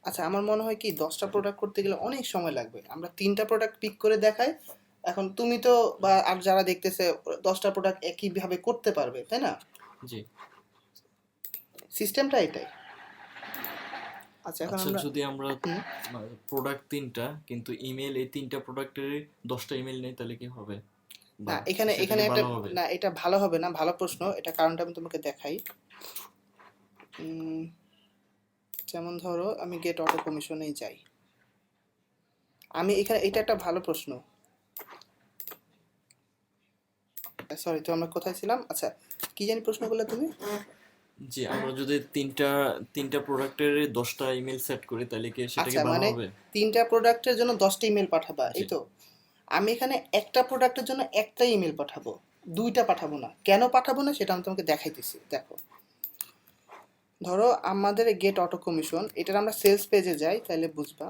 S1: আচ্ছা, আমার মনে হয় কি 10টা প্রোডাক্ট করতে গেলে অনেক সময় লাগবে, আমরা 3টা প্রোডাক্ট পিক করে দেখাই। এখন তুমি তো বা আর যারা দেখতেছে 10টা প্রোডাক্ট একইভাবে করতে পারবে, তাই না?
S2: জি।
S1: সিস্টেমটা এটাই। আচ্ছা, এখন
S2: আচ্ছা,
S1: আমরা
S2: যদি আমরা প্রোডাক্ট 3টা কিন্তু ইমেল এই 3টা প্রোডাক্টের 10টা ইমেল নেই তাহলে কি হবে?
S1: না,
S2: বা
S1: এখানে
S2: সেটা
S1: এখানে
S2: কি
S1: একটা
S2: ভালো হবে?
S1: না, এটা ভালো হবে না। ভালো প্রশ্ন, এটা কারণটা আমি তোমাকে দেখাই। যেমন ধরো আমি গেট অটো কমিশনেই যাই, আমি এখানে, এটা একটা ভালো প্রশ্ন। সরি, তো আমরা কোথায় ছিলাম? আচ্ছা, কি জানি প্রশ্ন করলে তুমি?
S2: জি, আমরা যদি তিনটা প্রোডাক্টের 10টা ইমেল সেট করি তাহলে কি সেটা কি
S1: আচ্ছা,
S2: ভালো
S1: মানে
S2: হবে?
S1: 3টা প্রোডাক্টের জন্য 10টা ইমেল পাঠাবা,
S2: জি।
S1: এই তো। আমি এখানে একটা প্রোডাক্টের জন্য একটাই ইমেল পাঠাবো, 2টা পাঠাবো না। কেন পাঠাবো না সেটা আমি তোমাকে দেখাইতেছি। দেখো, ধরো আমাদের গেট অটো কমিশন, এটার আমরা সেলস পেজে যাই, তাহলে বুঝবা।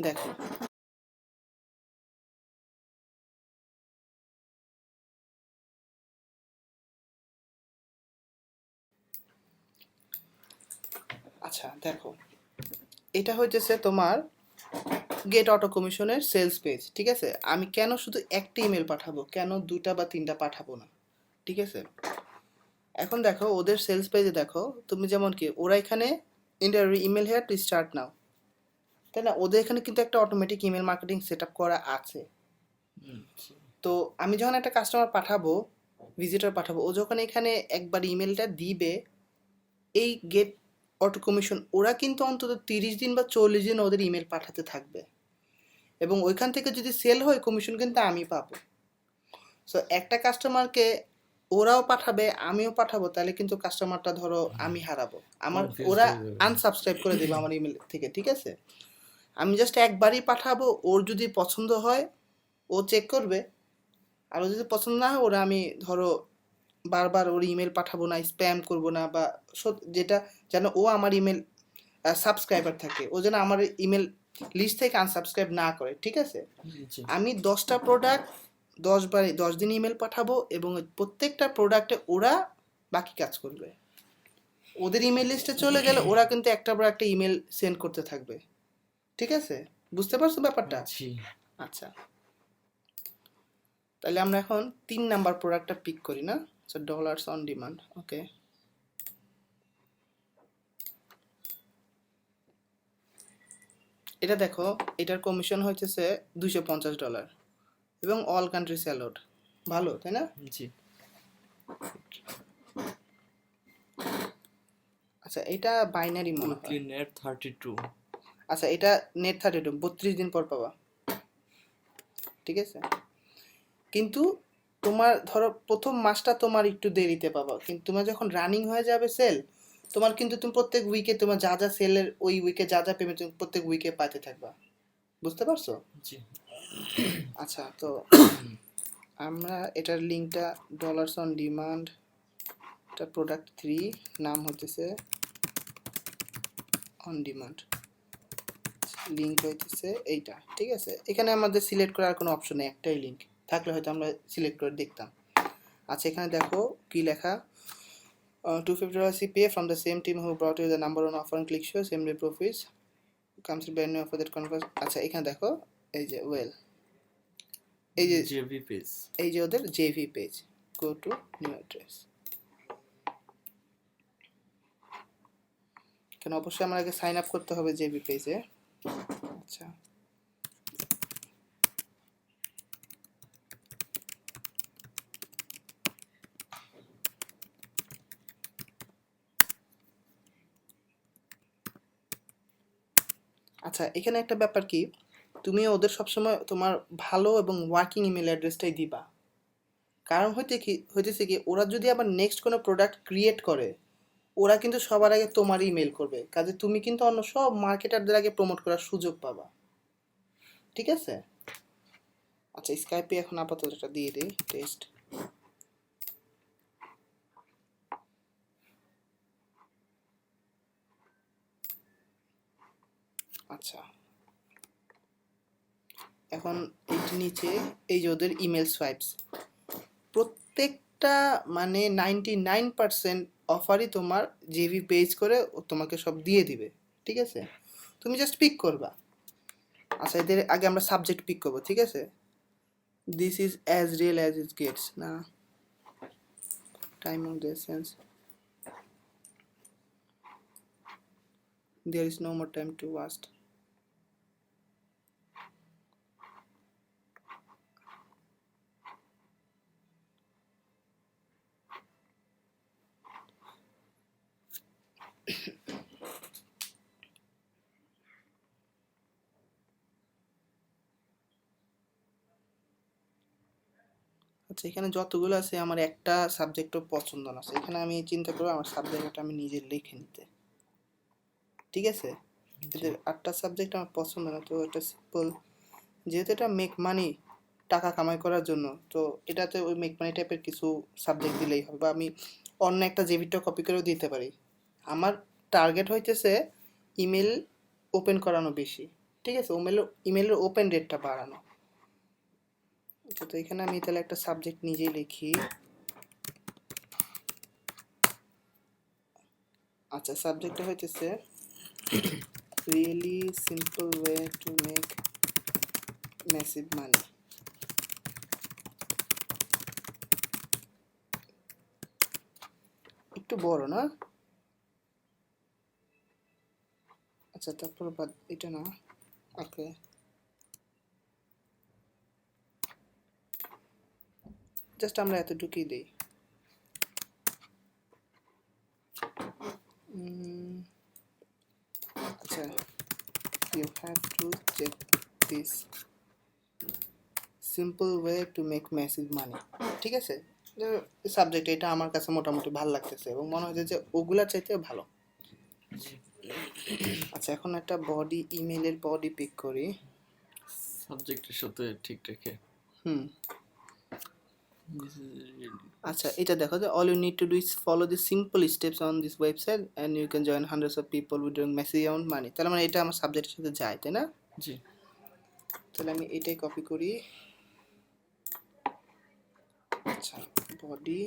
S1: দেখো, আচ্ছা দেখো, এটা হইতেছে তোমার গেট অটো কমিশনের সেলস পেজ, ঠিক আছে। আমি কেন শুধু একটা ইমেল পাঠাবো, কেন 2টা বা 3টা পাঠাবো না, ঠিক আছে। এখন দেখো ওদের সেলস পেজে দেখো, তুমি যেমন কি ওরা এখানে interview email hair to start now, তাই না? ওদের এখানে কিন্তু একটা automatic email marketing set up করা আছে। তো আমি যখন একটা কাস্টমার পাঠাবো, ভিজিটর পাঠাবো, ও যখন এখানে একবার ইমেলটা দিবে, এই গেট অটো কমিশন ওরা কিন্তু অন্তত 30 দিন বা 40 দিন ওদের ইমেল পাঠাতে থাকবে, এবং ওইখান থেকে যদি সেল হয় কমিশন কিন্তু আমি পাবো। সো একটা কাস্টমারকে ওরাও পাঠাবে, আমিও পাঠাবো, তাহলে কিন্তু কাস্টমারটা ধরো আমি হারাবো, আমার
S2: কনফিউজড
S1: ওরা
S2: হয়ে যাবে।
S1: আনসাবস্ক্রাইব করে দেবে আমার ইমেল থেকে, ঠিক আছে। আমি জাস্ট একবারই পাঠাবো, ওর যদি পছন্দ হয় ও চেক করবে, আর ও যদি পছন্দ না হয় ওরা, আমি ধরো বারবার ওর ইমেল পাঠাবো না, স্প্যাম করব না, বা যেটা যেন ও আমার ইমেল সাবস্ক্রাইবার থাকে, ও যেন আমার ইমেল লিস্ট থেকে আনসাবস্ক্রাইব না করে, ঠিক আছে।
S2: জি।
S1: আমি 10টা প্রোডাক্ট 10 দিন ইমেল পাঠাবো, এবং প্রত্যেকটা প্রোডাক্টে ওরা বাকি কাজ করবে। ওদের ইমেল লিস্টে চলে গেলে ওরা কিন্তু একটা পর একটা ইমেল সেন্ড করতে থাকবে, ঠিক আছে। বুঝতে পারছো ব্যাপারটা?
S2: জি।
S1: আচ্ছা, তাহলে আমরা এখন 3 নাম্বার প্রোডাক্টটা পিক করি না, আচ্ছা ডলার্স অন ডিমান্ড। ওকে, এটা দেখো, এটার কমিশন হইতেছে $250 এবং অল কান্ট্রি স্যালোড, ভালো তাই না?
S2: জি
S1: আচ্ছা এটা বাইনারি মনে হয়।
S2: Weekly net 32।
S1: আচ্ছা এটা নেট 32 32 দিন পর পাবা, ঠিক আছে। কিন্তু তোমার ধরো প্রথম মাসটা তোমার একটু দেরিতে পাবা, কিন্তু তোমার যখন রানিং হয়ে যাবে সেল, তোমার কিন্তু তুমি প্রত্যেক উইকে তোমার যা যা সেলের ওই উইকে যা যা পেমেন্ট তুমি প্রত্যেক উইকে পাইতে থাকবা, বুঝতে পারছো?
S2: জি
S1: আচ্ছা তো আমরা এটার লিঙ্কটা ডলার্স অন ডিমান্ড, এটা প্রোডাক্ট 3, নাম হতেছে অন ডিমান্ড, লিঙ্ক হইতেছে এইটা, ঠিক আছে। এখানে আমাদের সিলেক্ট করার কোনো অপশন নেই, একটাই লিঙ্ক থাকলে হয়তো আমরা সিলেক্ট করে দেখতাম। আচ্ছা এখানে দেখো কি লেখা, $250 CPA from the same team who brought you the number one offer and click show same day profits comes with brand new offer that converts। আচ্ছা এখানে দেখো এই যে ওয়েল, এই যে
S2: জেভি পেজ।
S1: এই যে ওদের JV page, go to new address. কেন অবশ্যই আমার আগে সাইন আপ করতে হবে জেভি পেজে। আচ্ছা আচ্ছা এখানে একটা ব্যাপার কি, তুমি ওদের সবসময় তোমার ভালো এবং ওয়ার্কিং ইমেল অ্যাড্রেসটাই দিবা। কারণ হইতেছে কি ওরা যদি আবার নেক্সট কোনো প্রোডাক্ট ক্রিয়েট করে, ওরা কিন্তু সবার আগে তোমার ইমেল করবে, কাজে তুমি কিন্তু অন্য সব মার্কেটারদের আগে প্রমোট করার সুযোগ পাবা, ঠিক আছে। আচ্ছা স্কাইপে এখন আপাতত এটা দিয়ে দিই টেস্ট। আচ্ছা এখন এইটি নিচে এই যে ওদের ইমেল সোয়াইপস, প্রত্যেকটা মানে 99% অফারই তোমার জেভি পেজ করে ও তোমাকে সব দিয়ে দিবে, ঠিক আছে। তুমি জাস্ট পিক করবা। আচ্ছা এদের আগে আমরা সাবজেক্ট পিক করবো, ঠিক আছে। This is as real as it gets, না time of the essence, there is no more time to waste. আচ্ছা এখানে যতগুলো আছে আমার একটা সাবজেক্টও পছন্দ না, এখানে আমি চিন্তা করবো আমার সাবজেক্টটা আমি নিজে লিখে নিতে, ঠিক আছে। এদের 8টা সাবজেক্ট আমার পছন্দ না, তো এটা সিম্পল, যেহেতু এটা মেক মানি টাকা কামাই করার জন্য, তো এটাতে ওই মেক মানি টাইপের কিছু সাবজেক্ট দিলেই হবে, বা আমি অন্য একটা জেবিটা কপি করেও দিতে পারি। আমার টার্গেট হইতেছে ইমেল ওপেন করানো বেশি, ঠিক আছে, ইমেলের ওপেন রেটটা বাড়ানো। আচ্ছা তো এখানে আমি তাহলে একটা সাবজেক্ট নিজেই লিখি। আচ্ছা সাবজেক্টটা হইতেছে really simple way to make massive money. একটু বড় না? আচ্ছা তারপর বাদ এটা না, ওকে জাস্ট আমরা এতটুকুই দিই। আচ্ছা you have to check this simple way to make massive money, ঠিক আছে। সাবজেক্ট এটা আমার কাছে মোটামুটি ভালো লাগতেছে এবং মনে হচ্ছে যে ওগুলার চাইতে ভালো। আচ্ছা এখন একটা বডি, ইমেলের বডি পিক করি
S2: সাবজেক্টের সাথে ঠিক রেখে।
S1: হুম
S2: This is really
S1: আচ্ছা এটা দেখো যে all you need to do is follow the simple steps on this website and you can join hundreds of people withdrawing massive amount money. তাহলে মানে এটা আমার সাবজেক্টের সাথে যায় তাই না?
S2: জি
S1: তাহলে আমি এটাই কপি করি। আচ্ছা বডি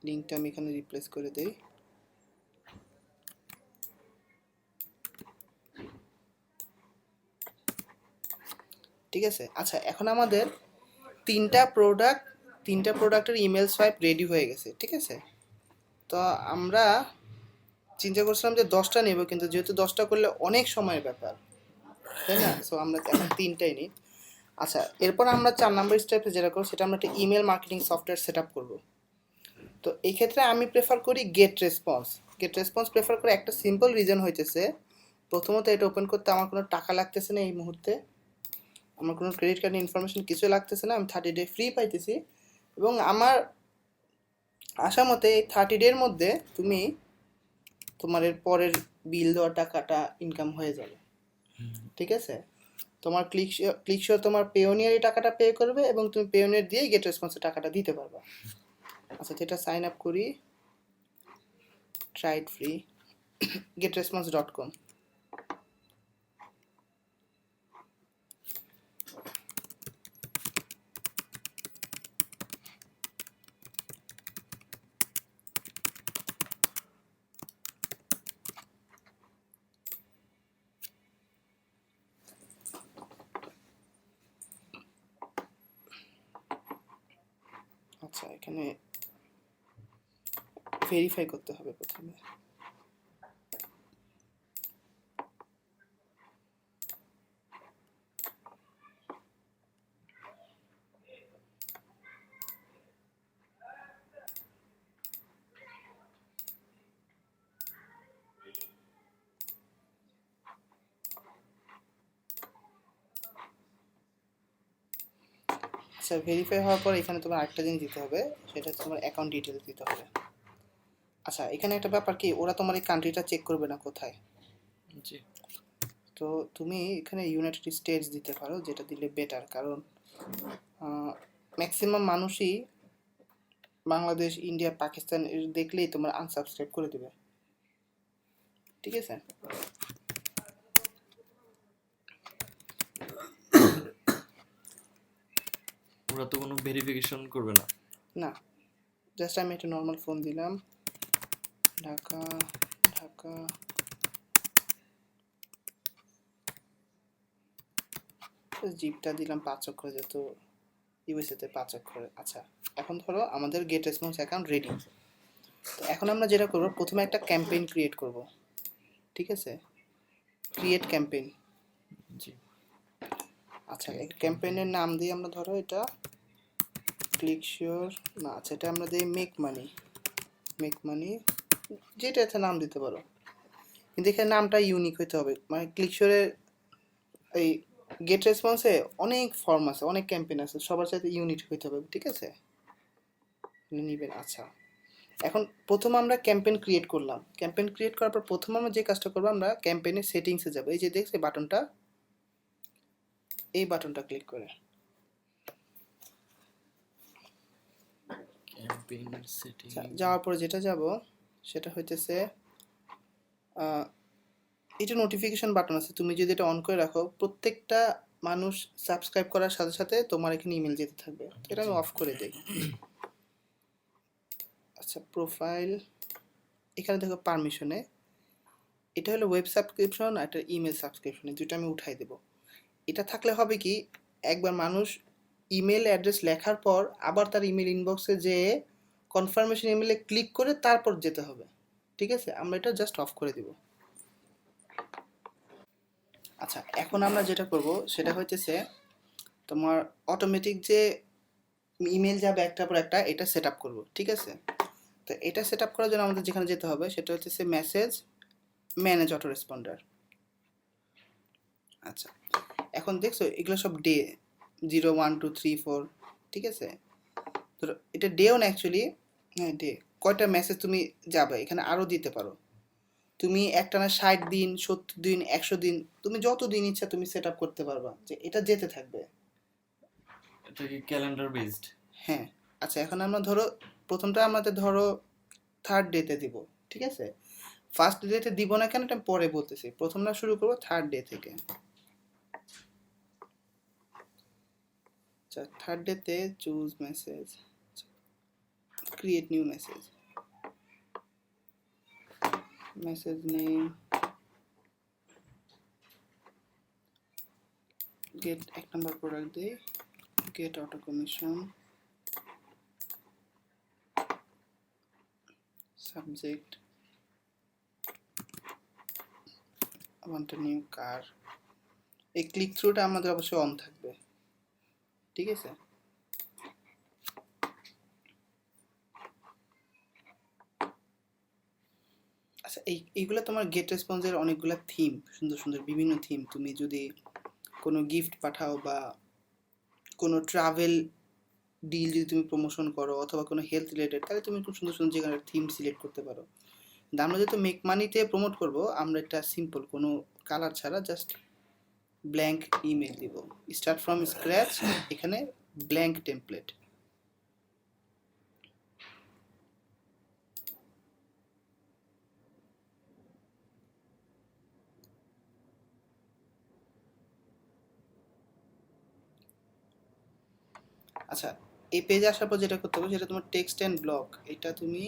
S1: লিঙ্কটা আমি এখানে রিপ্লেস করে দেই। ঠিক আছে। আচ্ছা এখন আমাদের তিনটা প্রোডাক্টের ইমেল সোয়াইপ রেডি হয়ে গেছে, ঠিক আছে। তো আমরা চিন্তা করছিলাম যে 10টা নেব, কিন্তু যেহেতু 10টা করলে অনেক সময়ের ব্যাপার, তাই না? সো আমরা এখন 3টাই নিই। আচ্ছা, এরপর আমরা 4 নম্বর স্টেপে যেটা করবো সেটা আমরা একটা email marketing software set up করবো। তো এই ক্ষেত্রে আমি প্রেফার করি গেট রেসপন্স প্রেফার করে একটা সিম্পল রিজন হইতেছে, প্রথমত এটা ওপেন করতে আমার কোনো টাকা লাগতেছে না এই মুহূর্তে, আমার কোনো ক্রেডিট কার্ড ইনফরমেশন কিছু লাগতেছে না, আমি 30 ডে ফ্রি পাইতেছি, এবং আমার আশা মতে এই 30 ডের মধ্যে তুমি তোমার এর পরের বিল দেওয়ার টাকাটা ইনকাম হয়ে যাবে, ঠিক আছে। তোমার ক্লিকশো তোমার পেওনিয়ার এই টাকাটা পে করবে এবং তুমি পেওনিয়ার দিয়ে গেট রেসপন্সের টাকাটা দিতে পারবে। আচ্ছা, তো এটা সাইন আপ করি, ট্রাই ইট ফ্রি, getresponse.com। আচ্ছা, এখানে ভেরিফাই করতে হবে প্রথমে। আচ্ছা, ভেরিফাই হওয়ার পর এখানে তোমার আরেকটা জিনিস দিতে হবে, সেটা হচ্ছে তোমার অ্যাকাউন্ট ডিটেলস দিতে হবে। আচ্ছা, এখানে একটা ব্যাপার কি, ওরা তোমার এই কান্ট্রিটা চেক করবে না কোথায়,
S2: জি।
S1: তো তুমি এখানে ইউনাইটেড স্টেটস দিতে পারো, যেটা দিলে বেটার, কারণ ম্যাক্সিমাম মানুষই বাংলাদেশ, ইন্ডিয়া, পাকিস্তান এর দেখলেই তোমার আনসাবস্ক্রাইব করে দেবে, ঠিক আছে।
S2: ওরা তো কোনো ভেরিফিকেশন করবে না।
S1: না, জাস্ট আমি একটা নর্মাল ফোন দিলাম, ঢাকা ঢাকা, জিপটা দিলাম 5 অক্ষর, যেহেতু ইউএসএতে 5 অক্ষর। আচ্ছা, এখন ধরো আমাদের গেট রেসপন্স অ্যাকাউন্ট রেডি। তো এখন আমরা যেটা করব, প্রথমে একটা ক্যাম্পেইন ক্রিয়েট করব, ঠিক আছে। Create campaign.
S2: জি।
S1: আচ্ছা, এই ক্যাম্পেইনের নাম দিই আমরা, ধরো এটা ক্লিক শিওর না, আচ্ছা এটা আমরা দিই মেক মানি, যেটা একটা নাম দিতে পারো, কিন্তু এখানে নামটা ইউনিক হতে হবে। মানে ক্লিক শিওরের এই গেট রেসপন্সে অনেক ফর্ম আছে, অনেক ক্যাম্পেইন আছে, সবার সাথে ইউনিক হতে হবে, ঠিক আছে, নিবেন। আচ্ছা, এখন প্রথম আমরা ক্যাম্পেইন ক্রিয়েট করলাম, ক্যাম্পেইন ক্রিয়েট করার পর প্রথম আমরা যে কাজটা করবো, আমরা ক্যাম্পেইনের সেটিংসে যাব, এই যে দেখছি বাটনটা, এই বাটনটা ক্লিক করে
S2: ক্যাম্পেইন সেটিং।
S1: যাওয়ার পরে যেটা যাব সেটা হইতেছে এটা নোটিফিকেশন বাটন আছে, তুমি যদি এটা অন করে রাখো, প্রত্যেকটা মানুষ সাবস্ক্রাইব করার সাথে সাথে তোমার এখানে ইমেল যেতে থাকবে, এটা আমি অফ করে দিই। আচ্ছা, প্রোফাইল, এখানে দেখো পারমিশনে, এটা হলো ওয়েব সাবস্ক্রিপশন আর এটা ইমেল সাবস্ক্রিপশন, এই দুটো আমি উঠাই দেব। এটা থাকলে হবে কি, একবার মানুষ ইমেল অ্যাড্রেস লেখার পর আবার তার ইমেল ইনবক্সে যেয়ে কনফার্মেশন ইমেলে ক্লিক করে তারপর যেতে হবে, ঠিক আছে। আমরা এটা জাস্ট অফ করে দিব। আচ্ছা, এখন আমরা যেটা করব সেটা হইতেছে তোমার অটোমেটিক যে ইমেল যাবে একটার পর একটা, এটা সেট আপ করবো, ঠিক আছে। তো এটা সেট আপ করার জন্য আমাদের যেখানে যেতে হবে সেটা হচ্ছে মেসেজ ম্যানেজ অটো রেসপন্ডার। আচ্ছা, এখন দেখছো এগুলো সব ডে 0, 1, 2, 3, 4, ঠিক আছে। তো এটা ডেও না অ্যাকচুয়ালি, হ্যাঁ ডে, কয়টা মেসেজ তুমি যাবে এখানে আরও দিতে পারো, তুমি একটানা 60 দিন, 70 দিন, 100 দিন, তুমি যত দিন ইচ্ছা তুমি সেট আপ করতে পারবা যে এটা যেতে থাকবে।
S2: এটা কি ক্যালেন্ডার বেসড?
S1: হ্যাঁ। আচ্ছা, এখন আমরা ধরো প্রথমটা আমাদের ধরো 3rd ডেতে দিব, ঠিক আছে। ফার্স্ট ডেতে দিব না কেন এটা আমি পরে বলতেছি, প্রথমটা শুরু করবো 3rd ডে থেকে। আচ্ছা, 3rd ডেতে choose message, create new message, message name get 1 নম্বর প্রোডাক্ট দিই, get auto commission, subject I want a new car. এই ক্লিক থ্রুটা আমাদের অবশ্যই অন থাকবে, ঠিক আছে? আচ্ছা, এইগুলো তোমার গেট রেসপন্সের অনেকগুলো থিম, সুন্দর সুন্দর বিভিন্ন থিম। তুমি যদি কোনো গিফট পাঠাও বা কোনো ট্রাভেল ডিল যদি তুমি প্রমোশন করো অথবা কোনো হেলথ রিলেটেড, তাহলে তুমি খুব সুন্দর সুন্দর জায়গার থিম সিলেক্ট করতে পারো। আমরা যেহেতু মেক মানিতে প্রমোট করব, আমরা একটা সিম্পল কোনো কালার ছাড়া জাস্ট ব্ল্যাঙ্ক ইমেল দিব। স্টার্ট ফ্রম স্ক্র্যাচ, এখানে ব্ল্যাঙ্ক টেমপ্লেট। আচ্ছা, এই পেজে আসার পর যেটা করতে হবে সেটা তোমার টেক্সট অ্যান্ড ব্লক, এটা তুমি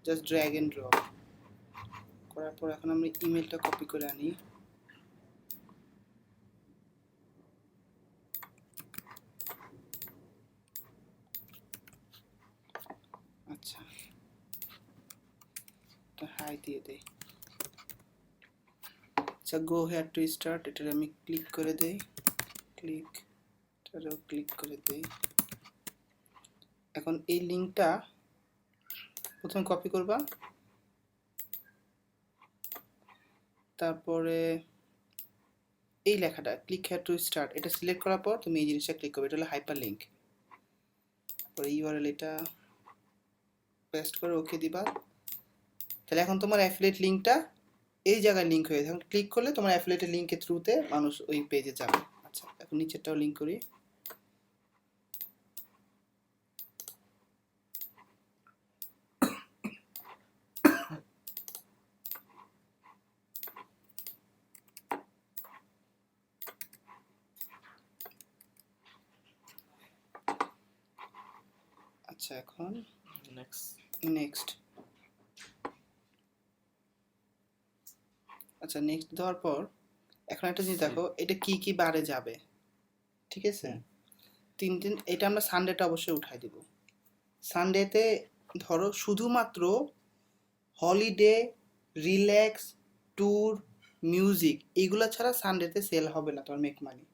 S1: জাস্ট ড্র্যাগ অ্যান্ড ড্রপ করার পর এখন আমরা ইমেলটা কপি করে আনি। আচ্ছা, এটা হাই দিয়ে দেই। আচ্ছা, গো হেয়ার টু স্টার্ট, এটার আমি ক্লিক করে দেই, ক্লিক, এটারও ক্লিক করে দেই। এখন এই লিঙ্কটা প্রথমে কপি করবা, তারপরে এই লেখাটা ক্লিক হেয়ার টু স্টার্ট, এটা সিলেক্ট করার পর তুমি এই জিনিসটা ক্লিক করবে, এটা হলো হাইপার লিঙ্ক। পরে ইউআরএল এটা পেস্ট করে ওকে দিবা। তাহলে এখন তোমার অ্যাফিলিয়েট লিঙ্কটা এই জায়গায় লিঙ্ক হয়ে এখন ক্লিক করলে তোমার অ্যাফিলিয়েটের লিঙ্কের থ্রুতে মানুষ ওই পেজে যাবে। আচ্ছা, এখন নিচেরটাও লিঙ্ক করি। আচ্ছা, এখন নেক্সট। আচ্ছা, নেক্সট দেওয়ার পর এখন একটা জিনিস দেখো, এটা কি কি বারে যাবে, ঠিক আছে? 3 দিন, এটা আমরা সানডেটা অবশ্যই উঠাই দিব। সানডেতে ধরো শুধুমাত্র হলিডে, রিল্যাক্স, ট্যুর, মিউজিক এইগুলো ছাড়া সানডেতে সেল হবে না তোমার মেক মানি,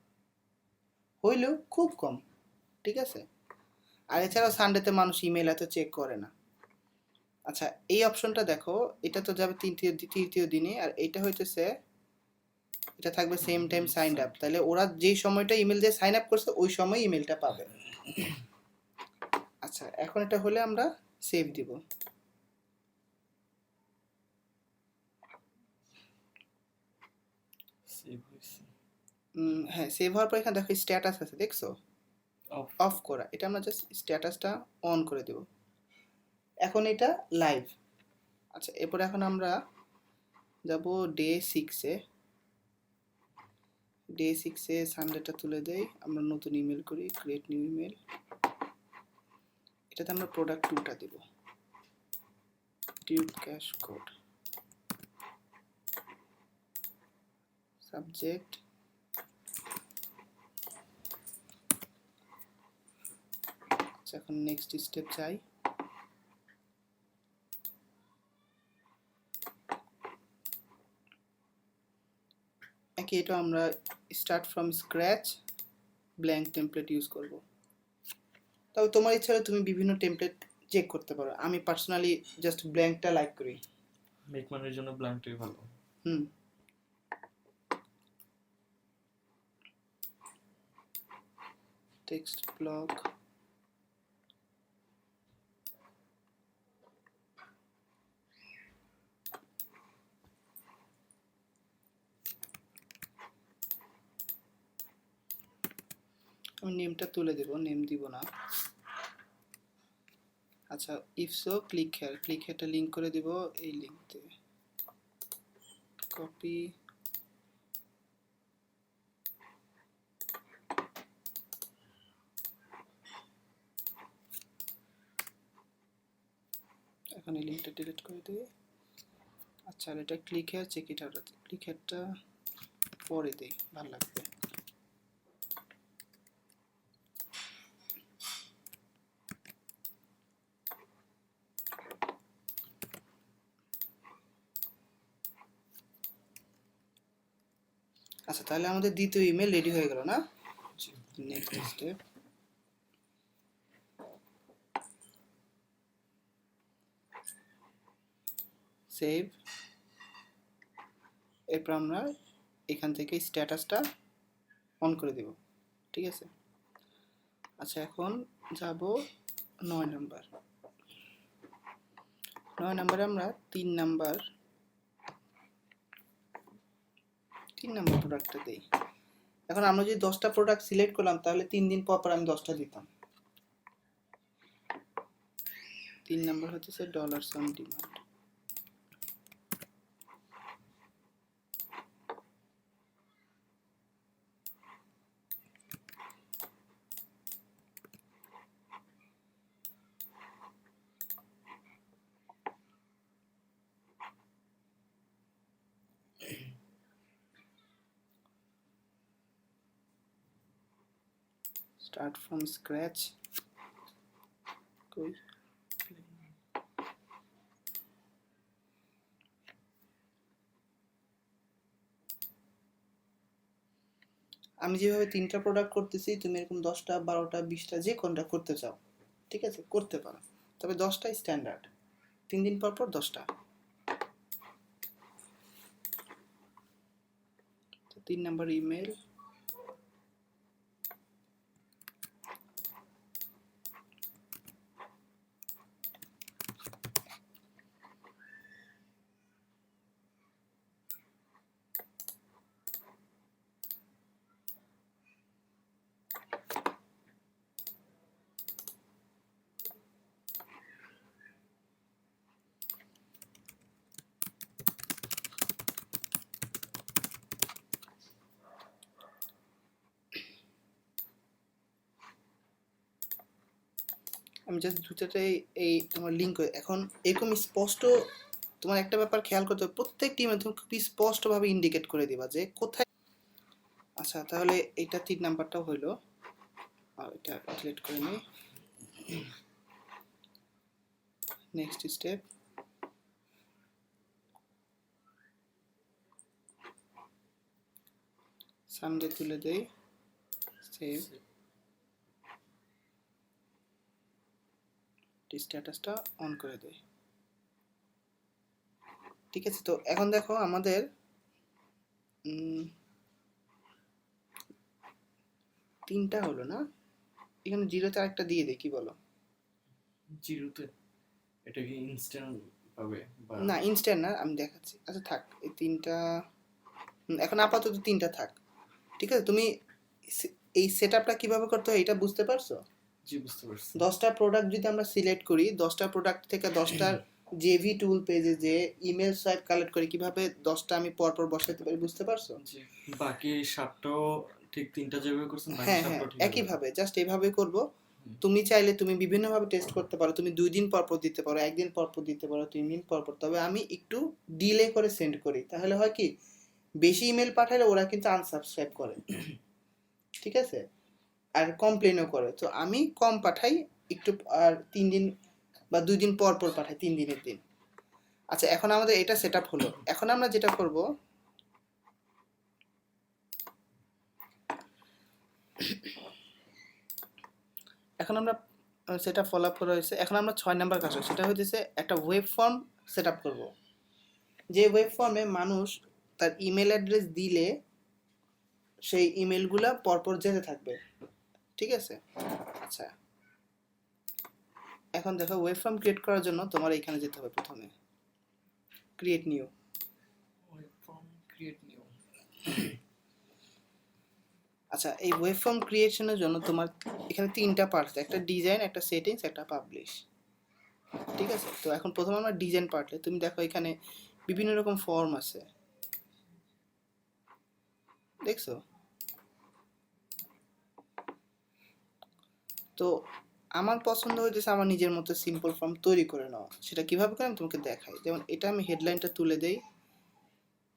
S1: হইলেও খুব কম, ঠিক আছে? আর এছাড়াও সানডেতে মানুষ ইমেল এত চেক করে না। আচ্ছা, এই অপশনটা দেখো, এটা তো যাবে তৃতীয় দিনে, আর এইটা হইতেছে, এটা থাকবে সেম টাইম সাইন আপ। তাহলে ওরা যেই সময়টা ইমেল দিয়ে সাইন আপ করছে ওই সময় ইমেলটা পাবে। আচ্ছা, এখন এটা হলে আমরা সেভ দিব। হ্যাঁ, সেভ হওয়ার পর এখানে দেখো স্ট্যাটাস আছে, দেখছো? অফ করা, এটা আমরা জাস্ট স্ট্যাটাসটা অন করে দেব। এখন এটা লাইভ। আচ্ছা, এরপর এখন আমরা যাব ডে 6-এ। ডে 6-এ সানডেটা তুলে দেই, আমরা নতুন ইমেল করি, ক্রিয়েট নিউ ইমেল। এটাতে আমরা প্রোডাক্ট 2টা দেব, টিউব ক্যাশ কোড, সাবজেক্ট এখন নেক্সট স্টেপ চাই। একই, এটা আমরা start from scratch blank template use করব। তবে তোমার ইচ্ছা হলে তুমি বিভিন্ন টেমপ্লেট চেক করতে পারো, আমি পার্সোনালি জাস্ট ব্ল্যাঙ্কটা লাইক করি।
S2: মেক মানির জন্য ব্ল্যাঙ্কটাই ভালো।
S1: টেক্সট ব্লক, আমি নেমটা তুলে দেব, নেম দিব না। আচ্ছা, if so click here, click হেয়ারটা লিঙ্ক করে দিব এই লিঙ্কতে, কপি, এখন এই লিঙ্কটা ডিলিট করে দিই। আচ্ছা, আর এটা click here check it out, click হেয়ারটা পরে দেই, ভালো লাগবে। আচ্ছা, তাহলে আমাদের দ্বিতীয় ইমেল রেডি হয়ে গেল না?
S2: জি।
S1: Next step, save. এরপর আমরা এখান থেকে স্ট্যাটাসটা অন করে দেব, ঠিক আছে? আচ্ছা, এখন যাব 9 নাম্বার। 9 নাম্বারে আমরা 3 নাম্বার প্রোডাক্টটা দিই। এখন আমরা যদি 10টা প্রোডাক্ট সিলেক্ট করলাম তাহলে 3 দিন পর পর আমি 10টা দিতাম। 3 নাম্বার হচ্ছে dollar some demand. Start from scratch. কই আমি যেভাবে 3টা প্রোডাক্ট করতেছি, তুমি এরকম 10টা 12টা 20টা যে কোনটা করতে চাও, ঠিক আছে, করতে পারো। তবে 10টাই স্ট্যান্ডার্ড, 3 দিন পর পর 10টা। 3 নাম্বার ইমেল, আমি জাস্ট দুটাটাই এই তোমার লিঙ্ক। এখন এরকম স্পষ্ট তোমার একটা ব্যাপার খেয়াল করতে হবে, প্রত্যেকটি ইমেল তুমি খুব স্পষ্টভাবে ইন্ডিকেট করে দিবা যে কোথায়। আচ্ছা, তাহলে এটা 3 নাম্বারটাও হইলো, আর এটা ডিলিট করে নিই। নেক্সট স্টেপ, সামনে তুলে দেই, সেভ। স্ট্যাটাসটা অন করে দেই, ঠিক আছে? তো এখন দেখো আমাদের 3টা হলো না? এখানে 0তে আরেকটা দিয়ে দেই, কি বলো?
S2: জিরোতে এটা কি ইনস্ট্যান্ট পাবে বা
S1: না, ইনস্ট্যান্ট না, আমি দেখাচ্ছি। আচ্ছা থাক, এই 3টা এখন আপাতত 3টা থাক, ঠিক আছে? তুমি এই সেটআপটা কিভাবে করতে হয় এটা বুঝতে পারছো?
S2: জি, বুঝতে পারছি।
S1: 10টা প্রোডাক্ট যদি আমরা সিলেক্ট করি, 10টা প্রোডাক্ট থেকে 10টার জেভি টুল পেজে যে ইমেল সোয়াইপ কালেক্ট করে কিভাবে 10টা আমি পরপর বসাতে পারি, বুঝতে পারছো?
S2: জি, বাকি 7টাও ঠিক 3টা যেভাবে করছেন বাকি
S1: হ্যাঁ, হ্যাঁ,
S2: 7টাও ঠিক হবে।
S1: একইভাবে, জাস্ট এইভাবে করব।
S2: হুম।
S1: তুমি চাইলে তুমি বিভিন্নভাবে টেস্ট করতে পারো, তুমি 2 দিন পর পর দিতে পারো, 1 দিন পর পর দিতে পারো, 3 দিন পর পর। তবে আমি একটু ডিলে করে সেন্ড করি, তাহলে হয় কি, বেশি ইমেল পাঠালে ওরা কিন্তু আনসাবস্ক্রাইব করে, ঠিক আছে, আর কমপ্লেনও করে। তো আমি কম পাঠাই একটু, আর 3 দিন বা 2 দিন পর পর পাঠাই, 3 দিনের দিন। আচ্ছা, এখন আমাদের এটা সেটআপ হলো। এখন আমরা যেটা করব, এখন আমরা সেটা ফলো আপ করা হয়েছে। এখন আমরা 6 নাম্বার কাজ, সেটা হচ্ছে একটা ওয়েব ফর্ম সেটআপ করব। যে ওয়েব ফর্মে মানুষ তার ইমেল অ্যাড্রেস দিলে সেই ইমেলগুলা পরপর যেতে থাকবে, ঠিক আছে? আচ্ছা, এখন দেখো, ওয়েব ফর্ম ক্রিয়েট করার জন্য তোমার এখানে যেতে হবে, প্রথমে create new.
S2: Web form create new.
S1: আচ্ছা, এই ওয়েব ফর্ম ক্রিয়েশনের জন্য তোমার এখানে 3টা পার্ট আছে, একটা ডিজাইন, একটা সেটিংস, একটা পাবলিশ, ঠিক আছে? তো এখন প্রথমে আমরা ডিজাইন পার্টে, তুমি দেখো এখানে বিভিন্ন রকম ফর্ম আছে, দেখছো? তো আমার পছন্দ হয়েছে আমার নিজের মতো সিম্পল ফর্ম তৈরি করে নেওয়া। সেটা কিভাবে করে আমি তোমাকে দেখাই। যেমন এটা আমি হেডলাইনটা তুলে দেই,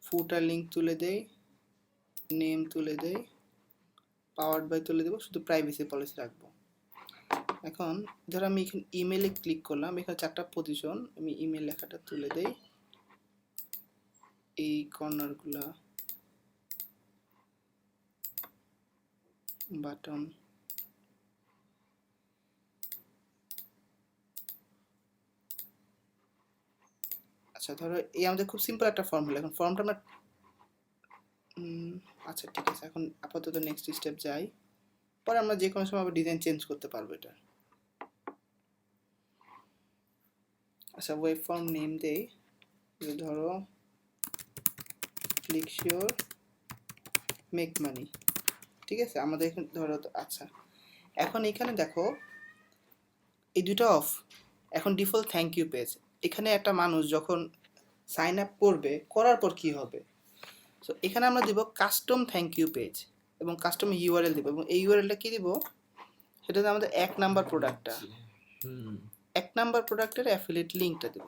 S1: ফুটার লিঙ্ক তুলে দেই, নেম তুলে দেই, পাওয়ার্ড বাই তুলে দেবো, শুধু প্রাইভেসি পলিসি রাখবো। এখন ধরো আমি এখানে ইমেলে ক্লিক করলাম, এখানে 4টা পজিশন, আমি ইমেল লেখাটা তুলে দেই, এই কর্নারগুলা বাটন। আচ্ছা ধরো এই আমাদের খুব সিম্পল একটা ফর্ম হলো, এখন ফর্মটা আমরা আচ্ছা ঠিক আছে, এখন আপাতত নেক্সট স্টেপ যাই, পরে আমরা যে কোনো সময় ডিজাইন চেঞ্জ করতে পারবো এটা। আচ্ছা ওয়েব ফর্ম নেম দেই, ধরো ক্লিক শিওর মেক মানি, ঠিক আছে আমাদের এখানে ধরো। আচ্ছা এখন এখানে দেখো এই দুটো অফ, এখন ডিফল্ট থ্যাংক ইউ পেজ। এখানে একটা মানুষ যখন সাইন আপ করবে, করার পর কি হবে, সো এখানে আমরা দিব কাস্টম থ্যাংক ইউ পেজ এবং কাস্টম ইউআরএল দিব, এবং এই ইউআরএলটা কি দিব, সেটা আমাদের 1 নাম্বার প্রোডাক্টটা, 1 নাম্বার প্রোডাক্টের অ্যাফিলিয়েট লিঙ্কটা দেব।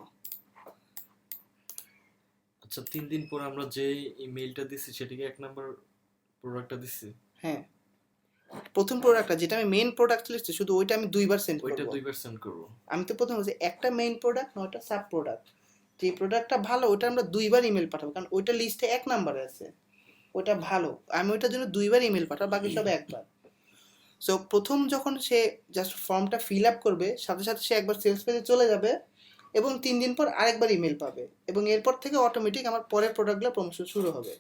S2: আচ্ছা 3 দিন পর আমরা যে ইমেইলটা দিছি সেটাকে 1 নাম্বার প্রোডাক্টটা দিছি।
S1: হ্যাঁ প্রথম প্রোডাক্টটা যেটা আমি মেইন প্রোডাক্ট লিস্টে, শুধু ওইটা আমি 2বার সেন্ড করব।
S2: ওইটা 2বার সেন্ড করব।
S1: আমি তো প্রথম বলছি একটা মেইন প্রোডাক্ট নয়টা সাব প্রোডাক্ট, যে প্রোডাক্টটা ভালো ওটা আমরা 2বার ইমেল পাঠাবো, কারণ ওইটা লিস্টে 1 নাম্বারে আছে, ওটা ভালো, আমি ওইটার জন্য 2বার ইমেল পাঠাবো, বাকি সব একবার। সো প্রথম যখন সে জাস্ট ফর্মটা ফিল আপ করবে, সাথে সাথে সে একবার সেলস পেজে চলে যাবে এবং 3 দিন পর আরেকবার ইমেল পাবে, এবং এরপর থেকে অটোমেটিক আমার পরের প্রোডাক্টগুলো প্রমোশন শুরু হবে।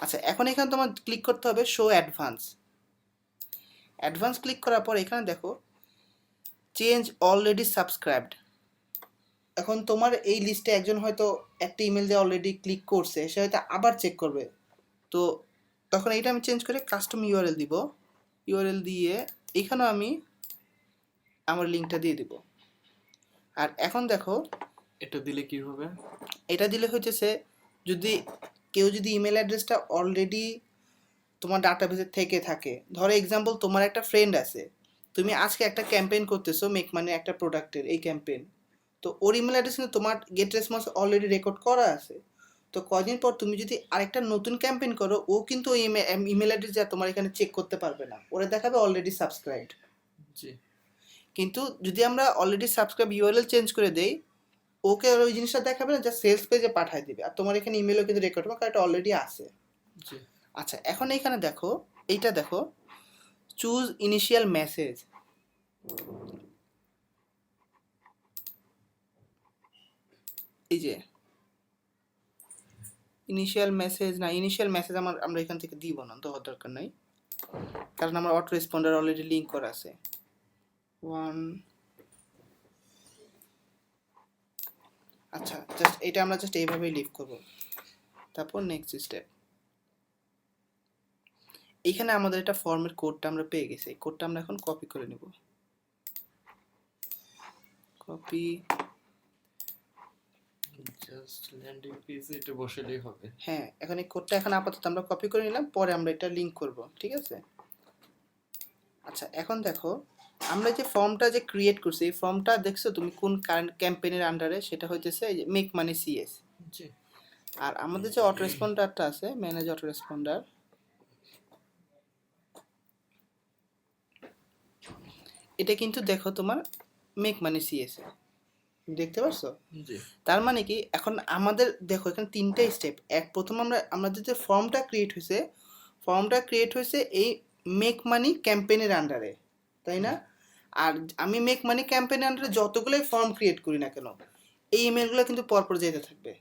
S1: আচ্ছা এখন এখানে তোমার ক্লিক করতে হবে শো অ্যাডভান্স। অ্যাডভান্স ক্লিক করার পর এখানে দেখো চেঞ্জ অলরেডি সাবস্ক্রাইবড। এখন তোমার এই লিস্টে একজন হয়তো একটা ইমেল দিয়ে অলরেডি ক্লিক করছে, সে হয়তো আবার চেক করবে, তো তখন এইটা আমি চেঞ্জ করে কাস্টম ইউআরএল দিব। ইউআরএল দিয়ে এখানেও আমি আমার লিঙ্কটা দিয়ে দিব। আর এখন দেখো
S2: এটা দিলে কি হবে,
S1: এটা দিলে হইতেছে যদি কেউ যদি ইমেল অ্যাড্রেসটা অলরেডি তোমার ডাটাবেসে থেকে থাকে, ধরো এক্সাম্পল তোমার একটা ফ্রেন্ড আছে, তুমি আজকে একটা ক্যাম্পেইন করতেছো মেক মানি একটা প্রোডাক্টের এই ক্যাম্পেইন, তো ওর ইমেল অ্যাড্রেস কিন্তু তোমার গেট রেসপন্স অলরেডি রেকর্ড করা আছে, তো কদিন পর তুমি যদি আরেকটা নতুন ক্যাম্পেইন করো, ও কিন্তু ওই ইমেল অ্যাড্রেস যা তোমার এখানে চেক করতে পারবে না, ওরা দেখাবে অলরেডি সাবস্ক্রাইবড।
S2: জি
S1: কিন্তু যদি আমরা অলরেডি সাবস্ক্রাইব ইউআরএল চেঞ্জ করে দেই, ওকে ওই জিনিসটা দেখাবে না, যা সেলস পেজে পাঠিয়ে দিবে, আর তোমার এখানে ইমেলও কিন্তু রেকর্ড হবে কারণ এটা অলরেডি আছে।
S2: জি
S1: আচ্ছা এখন এইখানে দেখো এইটা দেখো চুজ ইনিশিয়াল মেসেজ, এই যে ইনিশিয়াল মেসেজ না, ইনিশিয়াল মেসেজ আমরা এখান থেকে দিব না, দেওয়ার দরকার নাই, কারণ আমার অটো রেসপন্ডার অলরেডি লিঙ্ক করা আছে। আচ্ছা জাস্ট এটা আমরা জাস্ট এইভাবেই লিভ করব। তারপর নেক্সট স্টেপ, এইখানে আমাদের এটা ফর্মের কোডটা আমরা পেয়ে গেছি, এই কোডটা আমরা এখন কপি করে নেব। কপি,
S2: জাস্ট ল্যান্ডিং পেজে এটা বসালেই হবে।
S1: হ্যাঁ এখন এই কোডটা এখন আপাতত আমরা কপি করে নিলাম, পরে আমরা এটা লিংক করব, ঠিক আছে। আচ্ছা এখন দেখো আমরা যে ফর্মটা যে ক্রিয়েট করছি, এই ফর্মটা দেখছো তুমি কোন ক্যাম্পেইনের আন্ডারে, সেটা হইতেছে এই যে মেক মানি সিএস।
S2: জি
S1: আর আমাদের যে অটো রেসপন্ডারটা আছে, ম্যানেজ অটো রেসপন্ডার, এটা কিন্তু দেখো তোমার মেক মানি সিএস দেখতে পাচ্ছো।
S2: জি
S1: তার মানে কি এখন আমাদের দেখো এখানে 3টা স্টেপ, প্রথম আমাদের যে ফর্মটা ক্রিয়েট হয়েছে এই মেক মানি ক্যাম্পেইনের আন্ডারে, তাই না। আর আমি মেক মানি ক্যাম্পেইনের আন্ডারে যতগুলোই ফর্ম ক্রিয়েট করি না কেন, এই ইমেলগুলো কিন্তু পরপর যেতে থাকবে,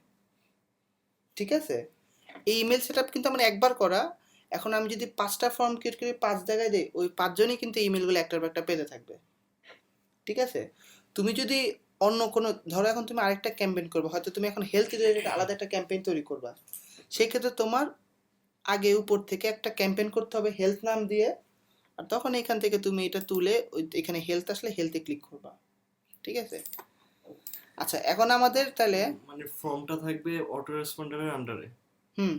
S1: ঠিক আছে। এই ইমেল সেটআপ কিন্তু আমার একবার করা, এখন আমি যদি 5টা ফর্ম ক্রিয়েট করি 5 জায়গায় দিই, ওই 5 জনই কিন্তু ইমেলগুলো একটার পর একটা পেতে থাকবে, ঠিক আছে। তুমি যদি অন্য কোনো ধরো এখন তুমি আরেকটা ক্যাম্পেইন করবে, হয়তো তুমি এখন হেলথ রিলেটেড আলাদা একটা ক্যাম্পেইন তৈরি করবা, সেই ক্ষেত্রে তোমার আগে উপর থেকে একটা ক্যাম্পেইন করতে হবে হেলথ নাম দিয়ে, আর তখন এখান থেকে তুমি এটা তুলে ওই এখানে হেলথ আসলে হেলথে ক্লিক করবা, ঠিক আছে। আচ্ছা এখন আমাদের তাহলে
S2: মানে ফর্মটা থাকবে অটো রেসপন্ডারের আন্ডারে।
S1: হুম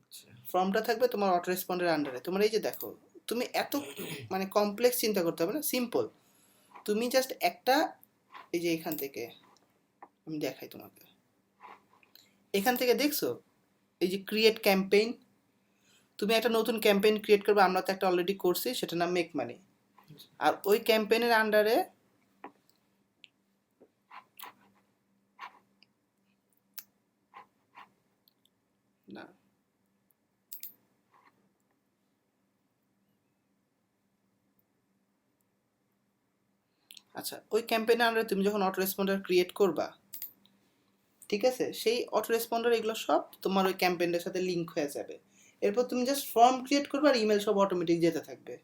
S2: আচ্ছা
S1: ফর্মটা থাকবে তোমার অটো রেসপন্ডের আন্ডারে। তোমার এই যে দেখো তুমি এত মানে কমপ্লেক্স চিন্তা করতে হবে না, সিম্পল, তুমি জাস্ট একটা এই যে এখান থেকে আমি দেখাই তোমাকে, এখান থেকে দেখছো এই যে ক্রিয়েট ক্যাম্পেইন, তুমি একটা নতুন ক্যাম্পেইন ক্রিয়েট করবে, আমরা তো একটা অলরেডি করছি সেটা নাম মেক মানি, আর ওই ক্যাম্পেইনের আন্ডারে না আচ্ছা, ওই ক্যাম্পেইনের আন্ডারে তুমি যখন অটো রেসপন্ডার ক্রিয়েট করবা, ঠিক আছে, সেই অটো রেসপন্ডার এগুলো সব তোমার ওই ক্যাম্পেইনের সাথে লিঙ্ক হয়ে যাবে। এরপর তুমি জাস্ট ফর্ম ক্রিয়েট করবে আর ইমেল সব অটোমেটিক যেতে থাকবে।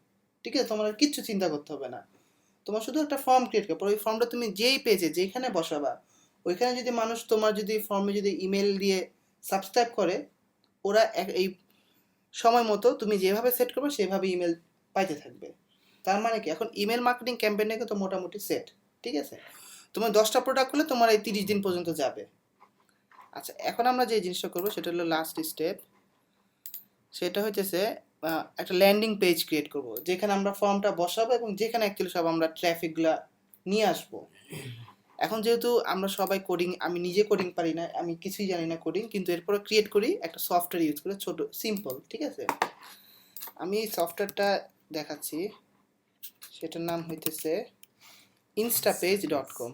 S1: ঠিক আছে, তোমার আর কিচ্ছু চিন্তা করতে হবে না। তোমার শুধু একটা ফর্ম ক্রিয়েট করবে, ওই ফর্মটা তুমি যেই পেজে যেখানে বসাবা, ওইখানে যদি মানুষ তোমার যদি ফর্মে যদি ইমেল দিয়ে সাবস্ক্রাইব করে, ওরা এই সময় মতো তুমি যেভাবে সেট করবে সেভাবে ইমেল পাইতে থাকবে। তার মানে কি, এখন ইমেল মার্কেটিং ক্যাম্পেইনে কিন্তু মোটামুটি সেট। ঠিক আছে, তোমার 10টা প্রোডাক্ট করলে তোমার এই 30 দিন পর্যন্ত যাবে। আচ্ছা, এখন আমরা যে জিনিসটা করবো সেটা হলো লাস্ট স্টেপ। সেটা হইতেছে একটা ল্যান্ডিং পেজ ক্রিয়েট করব, যেখানে আমরা ফর্মটা বসাবো এবং যেখানে অ্যাকচুয়ালি সব আমরা ট্রাফিকগুলা নিয়ে আসবো। এখন যেহেতু আমরা সবাই কোডিং, আমি নিজে কোডিং পারি না, আমি কিছুই জানি না কোডিং, কিন্তু এরপরে ক্রিয়েট করি একটা সফটওয়্যার ইউজ করে, ছোট সিম্পল। ঠিক আছে, আমি এই সফটওয়্যারটা দেখাচ্ছি, সেটার নাম হইতেছে instapage.com।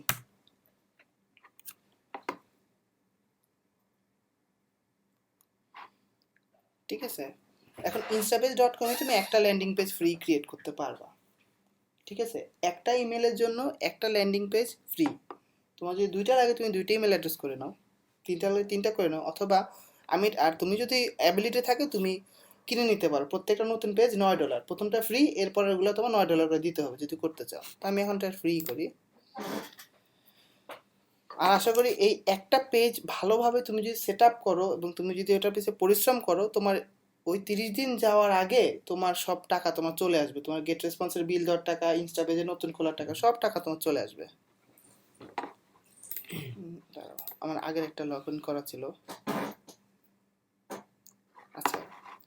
S1: ঠিক আছে, এখন instapage.com-এ তুমি একটা ল্যান্ডিং পেজ ফ্রি ক্রিয়েট করতে পারবা। ঠিক আছে, একটা ইমেলের জন্য একটা ল্যান্ডিং পেজ ফ্রি। তোমার যদি দুইটার আগে তুমি দুইটা ইমেল অ্যাড্রেস করে নাও, তিনটার আগে তিনটা করে নাও, অথবা তুমি যদি অ্যাবিলিটি থাকে তুমি কিনে নিতে পারো প্রত্যেকটা নতুন পেজ $9, প্রথমটা ফ্রি, এরপর ওগুলো তোমার $9 করে দিতে হবে যদি করতে চাও। তো আমি এখনটা ফ্রি করি। আর আশা করি এই একটা পেজ ভালোভাবে তুমি যদি সেট আপ করো এবং তুমি যদি ওটার পিছনে পরিশ্রম করো, তোমার ওই 30 দিন যাওয়ার আগে তোমার সব টাকা তোমার চলে আসবে। তোমার গেট রেসপন্সের বিল দেওয়ার টাকা, ইনস্টা পেজে নতুন খোলার টাকা, সব টাকা তোমার চলে আসবে। দাঁড়াও, আমার আগের একটা লগ ইন করা ছিল। আচ্ছা,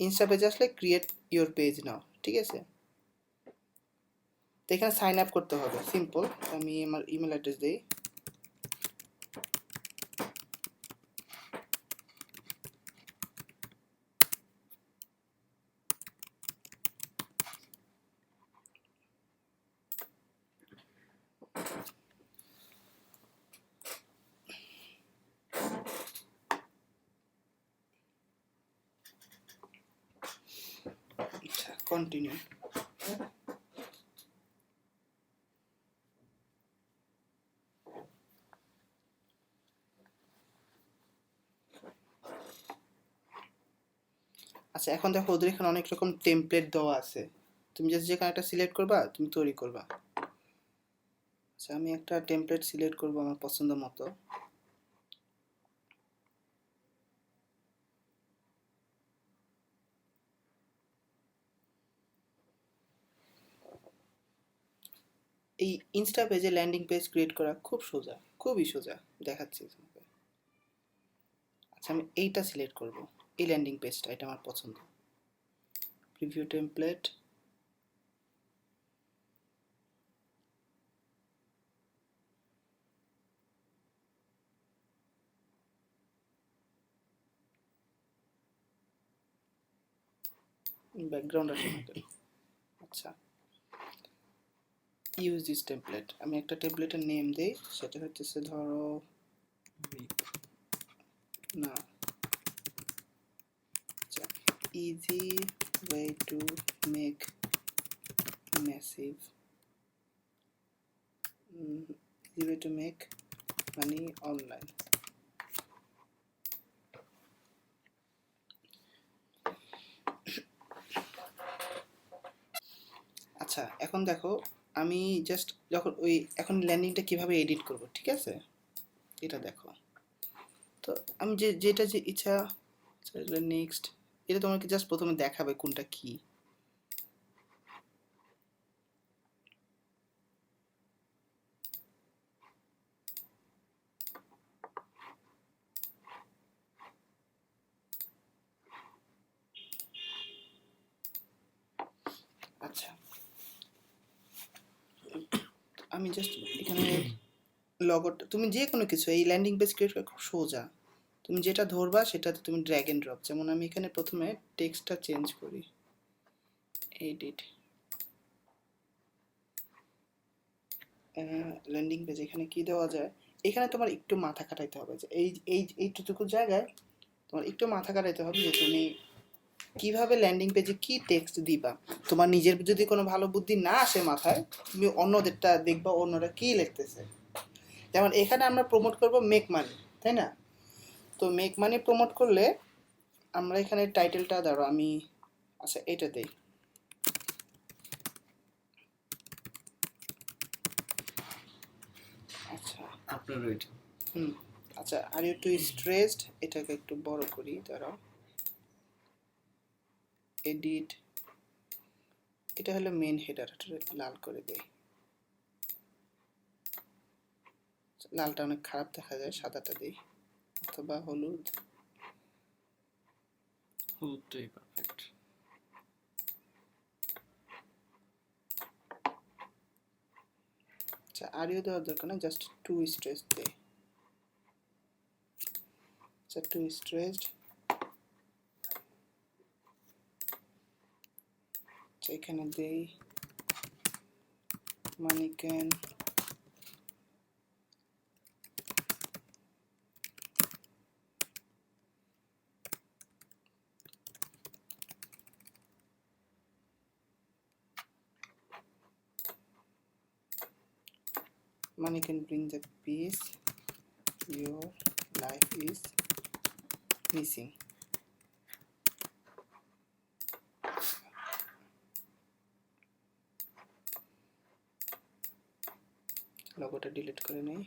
S1: ইনস্টা পেজে আসলে ক্রিয়েট ইউর পেজ নাও। ঠিক আছে, তো এখানে সাইন আপ করতে হবে, সিম্পল। আমি আমার ইমেল অ্যাড্রেস দিই। আচ্ছা, কন্টিনিউ। আচ্ছা, এখন দেখো ওদের এখানে অনেক রকম টেমপ্লেট দেওয়া আছে, তুমি জাস্ট যেখানে একটা সিলেক্ট করবা, তুমি তৈরি করবা। আচ্ছা, আমি একটা টেমপ্লেট সিলেক্ট করবো আমার পছন্দ মতো। এই ইনস্টা পেজে ল্যান্ডিং পেজ ক্রিয়েট করা খুব সোজা, খুবই সোজা, দেখাচ্ছি তোমাকে। আচ্ছা, আমি এইটা সিলেক্ট করব, এই ল্যান্ডিং পেজটা, এটা আমার পছন্দ। প্রিভিউ টেমপ্লেট, ব্যাকগ্রাউন্ড আসে না কেন? আচ্ছা, ইউজ দিস টেমপ্লেট, আমি একটা টেমপ্লেটের নেম দেই, সেটা হচ্ছে ধরো না, আচ্ছা, easy way to make massive easy way to make money online। আচ্ছা, এখন দেখো আমি জাস্ট যখন ওই এখন ল্যান্ডিংটা কিভাবে এডিট করব, ঠিক আছে, এটা দেখো। তো আমি যেটা যে ইচ্ছা, নেক্সট, এটা তোমাকে জাস্ট প্রথমে দেখাবে কোনটা কি। আচ্ছা, আমি জাস্ট এখানে লগোটা, তুমি যে কোনো কিছু, এই ল্যান্ডিং পেজ ক্রিয়েট করা খুব সোজা। তুমি যেটা ধরবা সেটাতে তুমি ড্র্যাগ এন্ড ড্রপ, যেমন আমি এখানে প্রথমে টেক্সটটা চেঞ্জ করি, এডিট ল্যান্ডিং পেজ, এখানে কি দেওয়া যায়, এখানে তোমার একটু মাথা খাটাইতে হবে, যে এইটুকু জায়গায় তোমার একটু মাথা খাটাইতে হবে, যে তুমি কিভাবে ল্যান্ডিং পেজে কি টেক্সট দিবা। তোমার নিজের যদি কোনো ভালো বুদ্ধি না আসে মাথায়, তুমি অন্যদেরটা দেখবা অন্যরা কি লিখতেছে। যেমন এখানে আমরা প্রমোট করব মেক মানি, তাই না? তো মেক মানি প্রমোট করলে আমরা এখানে টাইটেলটা ধরো আমি, আচ্ছা এটা দেই, আচ্ছা
S2: আপনার ওইটা
S1: আচ্ছা আর ইউ টু স্ট্রেসড, এটাকে একটু বড় করি, ধরো এডিট, এটা হলো মেন হেডার, লাল করে দেই, লালটা অনেক খারাপ দেখা যায়, সাদাটা দেই, অথবা হলুদ,
S2: হলুদটাই পারফেক্ট।
S1: আচ্ছা আর ইউ দেওয়ার দরকার না, জাস্ট টু স্ট্রেস দেই, আচ্ছা টু স্ট্রেসড, আচ্ছা এখানে দেই মানিকেন money can bring the peace your life is missing. লোগোটা ডিলিট করে নেই,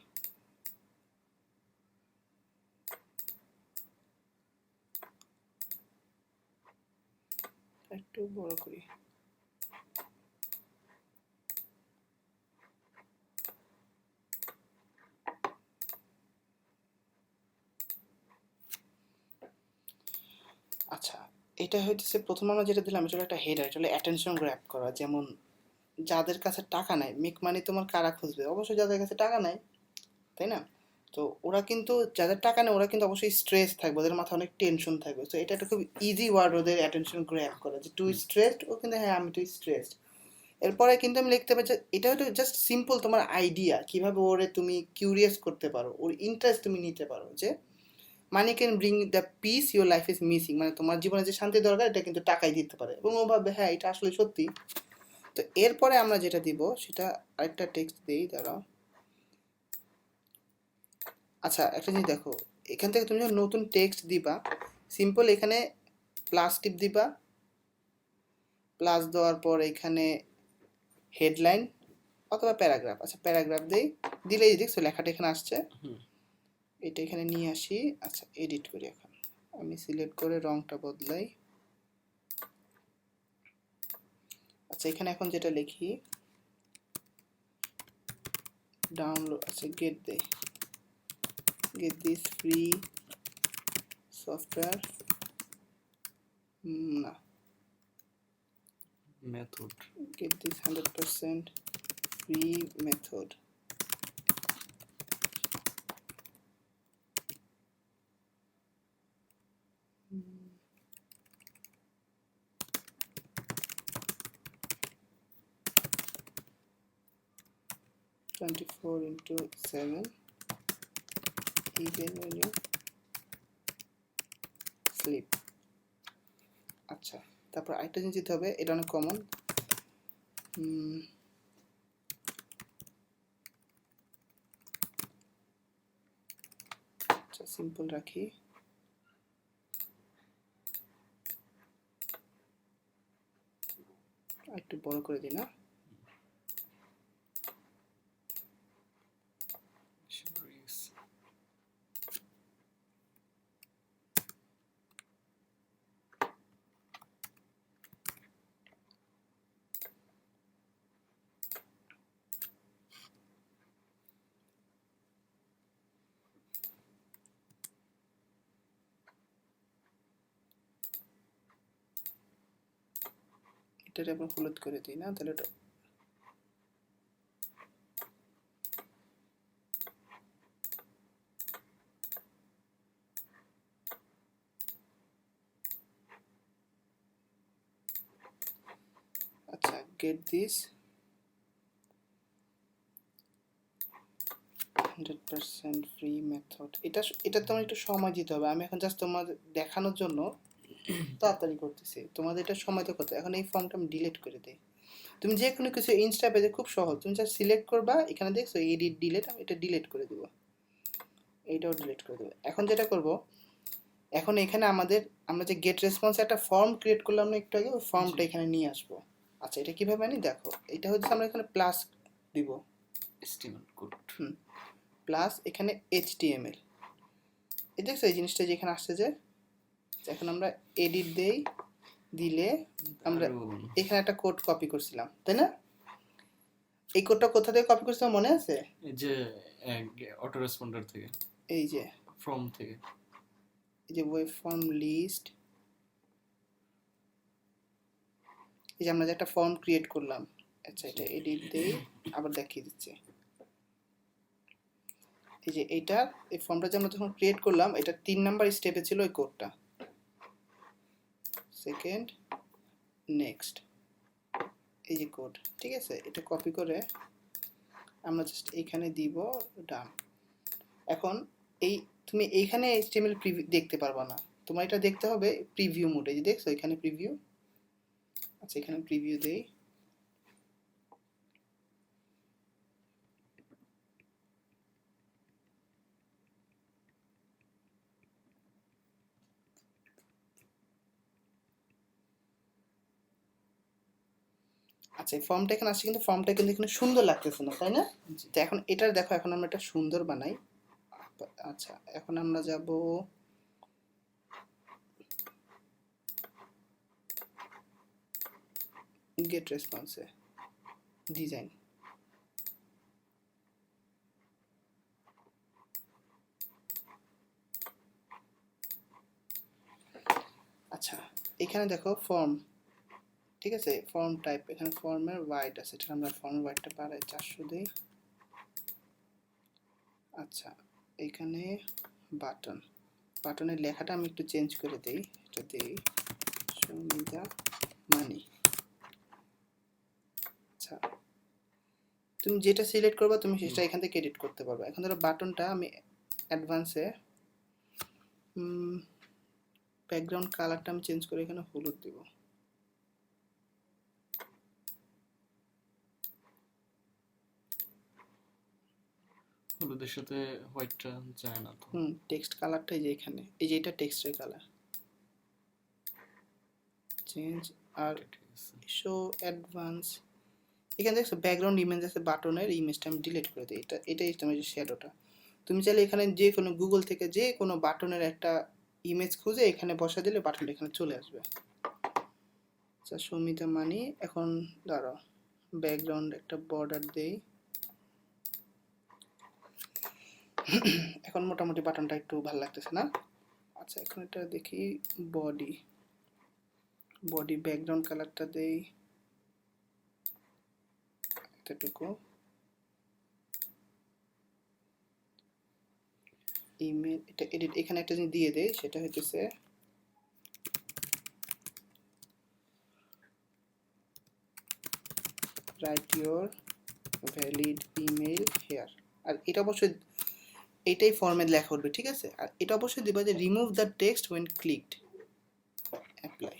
S1: একটু বড় করি, আচ্ছা এটা হইতেছে প্রথম আমরা যেটা দিলাম, এটা হলো একটা হেডার, এটা হলো অ্যাটেনশন গ্র্যাব করা। যেমন যাদের কাছে টাকা নাই, মেক মানি তোমার কারা খুঁজবে, অবশ্যই যাদের কাছে টাকা নাই, তাই না? তো ওরা কিন্তু, যাদের টাকা নেই ওরা কিন্তু অবশ্যই স্ট্রেস থাকবে, ওদের মাথায় অনেক টেনশন থাকবে। তো এটা একটা খুব ইজি ওয়ার্ড ওদের অ্যাটেনশন গ্র্যাব করা, যে টু স্ট্রেসড, ও কিন্তু হ্যাঁ আমি টু স্ট্রেসড। এরপরে কিন্তু আমি লিখতে পারি যে এটা হয়তো জাস্ট সিম্পল তোমার আইডিয়া, কিভাবে ওরে তুমি কিউরিয়াস করতে পারো, ওর ইন্টারেস্ট তুমি নিতে পারো, যে money can bring the piece your life is missing, মানে তোমার জীবনে যে শান্তি দরকার এটা কিন্তু টাকাই দিতে পারে, এবং ও ভাববে হ্যাঁ এটা আসলে সত্যি। তো এরপরে আমরা যেটা দিব সেটা আরেকটা টেক্সট দিই, দাঁড়াও। আচ্ছা একটা জিনিস দেখো, এখান থেকে তুমি যখন নতুন টেক্সট দিবা, সিম্পল এখানে প্লাস টিপ দিবা, প্লাস দেওয়ার পর এখানে হেডলাইন অথবা প্যারাগ্রাফ, আচ্ছা প্যারাগ্রাফ দেই, দিলেই দেখছো লেখাটা এখানে আসছে। এটা এখানে নিয়ে আসি, আচ্ছা এডিট করি, এখন আমি সিলেক্ট করে রংটা বদলাই। আচ্ছা এখানে এখন যেটা লিখি, ডাউনলোড, আচ্ছা গেট দেই, গেট দিস ফ্রি সফটওয়্যার, না
S2: method,
S1: get this 100% free method. Mm. 24/7 even when you sleep. আচ্ছা তারপর আরেকটা জিনিস দিতে হবে, এটা অনেক কমন, আচ্ছা সিম্পল রাখি, একটু বড় করে দিই না, এটারে আবার হলুদ করে দিই না, তাহলে এটা আচ্ছা get this 100% ফ্রি মেথড, এটা তোমার একটু সময় দিতে হবে। আমি এখন জাস্ট তোমার দেখানোর জন্য তাড়াতাড়ি করতেছি, তোমাদের এটা সময় তো কত। এখন এই ফর্মটা আমি ডিলিট করে দিই। তুমি যে কোনো কিছু ইনস্টা পেজে খুব সহজ, তুমি জাস্ট সিলেক্ট করবা, এখানে দেখছো এডিট ডিলিট, আমি এটা ডিলিট করে দেবো, এইটাও ডিলিট করে দেবো। এখন যেটা করব, এখন এখানে আমরা যে গেট রেসপন্সে একটা ফর্ম ক্রিয়েট করলাম না একটু আগে, ওই ফর্মটা এখানে নিয়ে আসবো। আচ্ছা, এটা কিভাবে আনি দেখো, এটা হচ্ছে আমরা এখানে প্লাস দিব,
S2: HTML কোড।
S1: প্লাস এখানে HTML, এই দেখছো এই জিনিসটা যেখানে আসছে যে, এখন আমরা এডিট দেই, দিলে আমরা এখানে একটা কোড কপি করছিলাম তাই না? এই কোডটা কোথা থেকে কপি করছিলাম মনে আছে?
S2: এই যে অটো রেসপন্ডার থেকে,
S1: এই যে
S2: ফর্ম থেকে।
S1: এই যে ওয়েব ফর্ম লিস্ট, এই যে আমরা যে একটা ফর্ম ক্রিয়েট করলাম। আচ্ছা, এটা এডিট দেই, আবার দেখিয়ে দিচ্ছি। এই যে এইটা, এই ফর্মটা যে আমরা যখন ক্রিয়েট করলাম, এটা 3 নাম্বার স্টেপে ছিল ওই কোডটা। সেকেন্ড, নেক্সট, এই যে কোড, ঠিক আছে? এটা কপি করে আমরা জাস্ট এইখানে দিব, ডান। এখন তুমি এইখানে HTML প্রিভিউ দেখতে পারবা না, তোমার এটা দেখতে হবে প্রিভিউ মোডে। যে দেখছো এখানে প্রিভিউ, আচ্ছা এখানে প্রিভিউ দেই। আচ্ছা, এই ফর্মটা এখানে আসছে, কিন্তু ফর্মটা কিন্তু এখানে সুন্দর লাগতেছে না তাই না? তো এখন এটা দেখো, এখন আমরা এটা সুন্দর বানাই। আচ্ছা, এখন আমরা যাব গেট রেসপন্সে, ডিজাইন। আচ্ছা, এখানে দেখো ফর্ম, ঠিক আছে? ফর্ম টাইপ, এখানে ফর্মের ওয়াইড আছে, এটা আমরা ফর্মের ওয়াইডটা বাড়াই 400 দিই। আচ্ছা, এখানে বাটন, বাটনের লেখাটা আমি একটু চেঞ্জ করে দিই, এটা দিই সুমিতা মানি। আচ্ছা, তুমি যেটা সিলেক্ট করবে তুমি সেটা এখান থেকে এডিট করতে পারবে। এখন ধরো বাটনটা আমি অ্যাডভান্সে ব্যাকগ্রাউন্ড কালারটা আমি চেঞ্জ করে এখানে হলুদ দিব।
S2: হলুদের সাথে হোয়াইটটা যায় না তো।
S1: টেক্সট কালারটা এই যে এখানে, এই যে এটা টেক্সটের কালার, চেঞ্জ আর শো অ্যাডভান্স। এখানে দেখছো ব্যাকগ্রাউন্ড ইমেজ আছে, বাটনের ইমেজটা আমি ডিলিট করে দিই। এটাই তোমার যে শ্যাডোটা। তুমি চাইলে এখানে যে কোনো গুগল থেকে যে কোনো বাটনের একটা ইমেজ খুঁজে এখানে বসা দিলে বাটনটা এখানে চলে আসবে। আচ্ছা, সুমিতা মানি। এখন দাঁড়াও, ব্যাকগ্রাউন্ড একটা বর্ডার দেই। এখন মোটামুটি বাটনটা একটু ভালো লাগতেছে না? আচ্ছা, এখন এটা দেখি বডি, বডি ব্যাকগ্রাউন্ড কালারটা দেই এতটুকু। ইমেল, এটা এডিট, এখানে একটা জিনিস দিয়ে দেই, সেটা হচ্ছে right your valid email here. আর এটা অবশ্যই এটাই ফর্মে লেখা উঠবে, ঠিক আছে? আর এটা অবশ্যই দিবা যে remove the text when clicked, apply.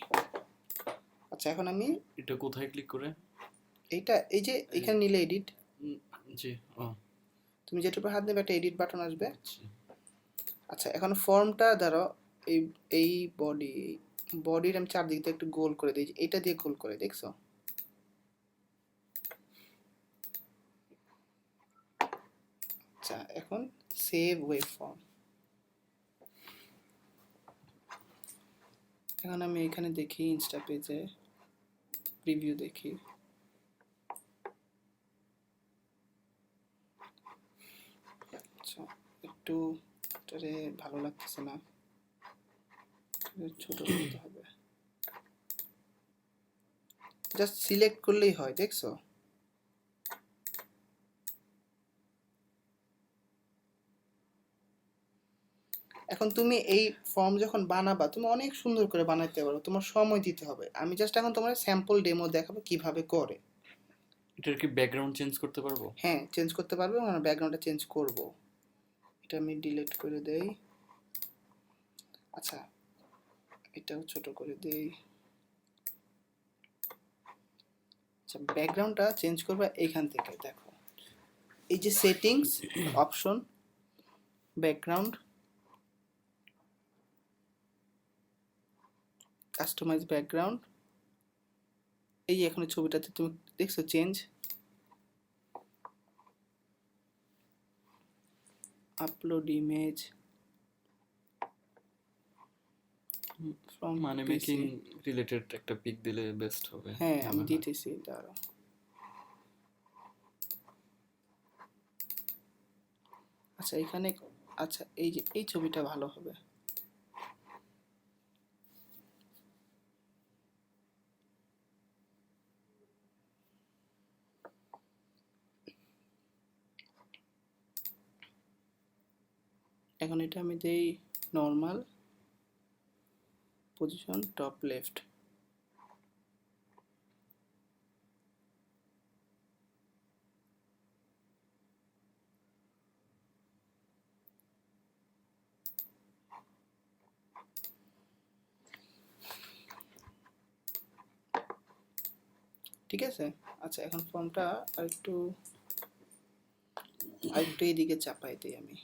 S1: আচ্ছা, এখন আমি
S2: এটা কোথায় ক্লিক করে?
S1: এইটা এই যে এখানে নিলে এডিট,
S2: জি,
S1: তুমি যেটার উপর হাত দেবে একটা এডিট বাটন আসবে। আচ্ছা, এখন ফর্মটা ধরো এই এই বডির আমি চারদিক দিয়ে একটু গোল করে দিই, এটা দিয়ে গোল করে, দেখছো? আচ্ছা, এখন সেভ ওয়েব ফর্ম। এখন আমি এখানে দেখি ইনস্টা পেজে প্রিভিউ দেখি। আচ্ছা, একটু এটারে ভালো লাগতেছে না, ছোট করতে হবে। জাস্ট সিলেক্ট করলেই হয়, দেখছো? এখন তুমি এই ফর্ম যখন বানাবা তুমি অনেক সুন্দর করে বানাইতে পারো, তোমার সময় দিতে হবে। আমি জাস্ট এখন তোমার স্যাম্পল ডেমো দেখাবো কিভাবে করে।
S2: এটার কি ব্যাকগ্রাউন্ড চেঞ্জ করতে পারবো?
S1: হ্যাঁ, চেঞ্জ করতে পারবে, মানে ব্যাকগ্রাউন্ডটা চেঞ্জ করব। এটা আমি ডিলিট করে দেই। আচ্ছা, এটাও ছোট করে দেই। আচ্ছা, ব্যাকগ্রাউন্ডটা চেঞ্জ করবা এইখান থেকে। দেখো এই যে settings option, background, customize background, এই যে এখন ছবিটাতে তুমি দেখছো চেঞ্জ, আপলোড ইমেজ ফ্রম
S2: মানে মেকিং রিলেটেড একটা পিক দিলে বেস্ট হবে।
S1: হ্যাঁ আমি
S2: মনে হয়।
S1: দিতেছি, দাঁড়াও। আচ্ছা এখানে, আচ্ছা এই যে এই ছবিটা ভালো হবে। এখন এটা আমি দেই নর্মাল পজিশন টপ লেফট। ঠিক আছে। আচ্ছা এখন ফর্মটা আরেকটু এইদিকে চাপাই দিই আমি।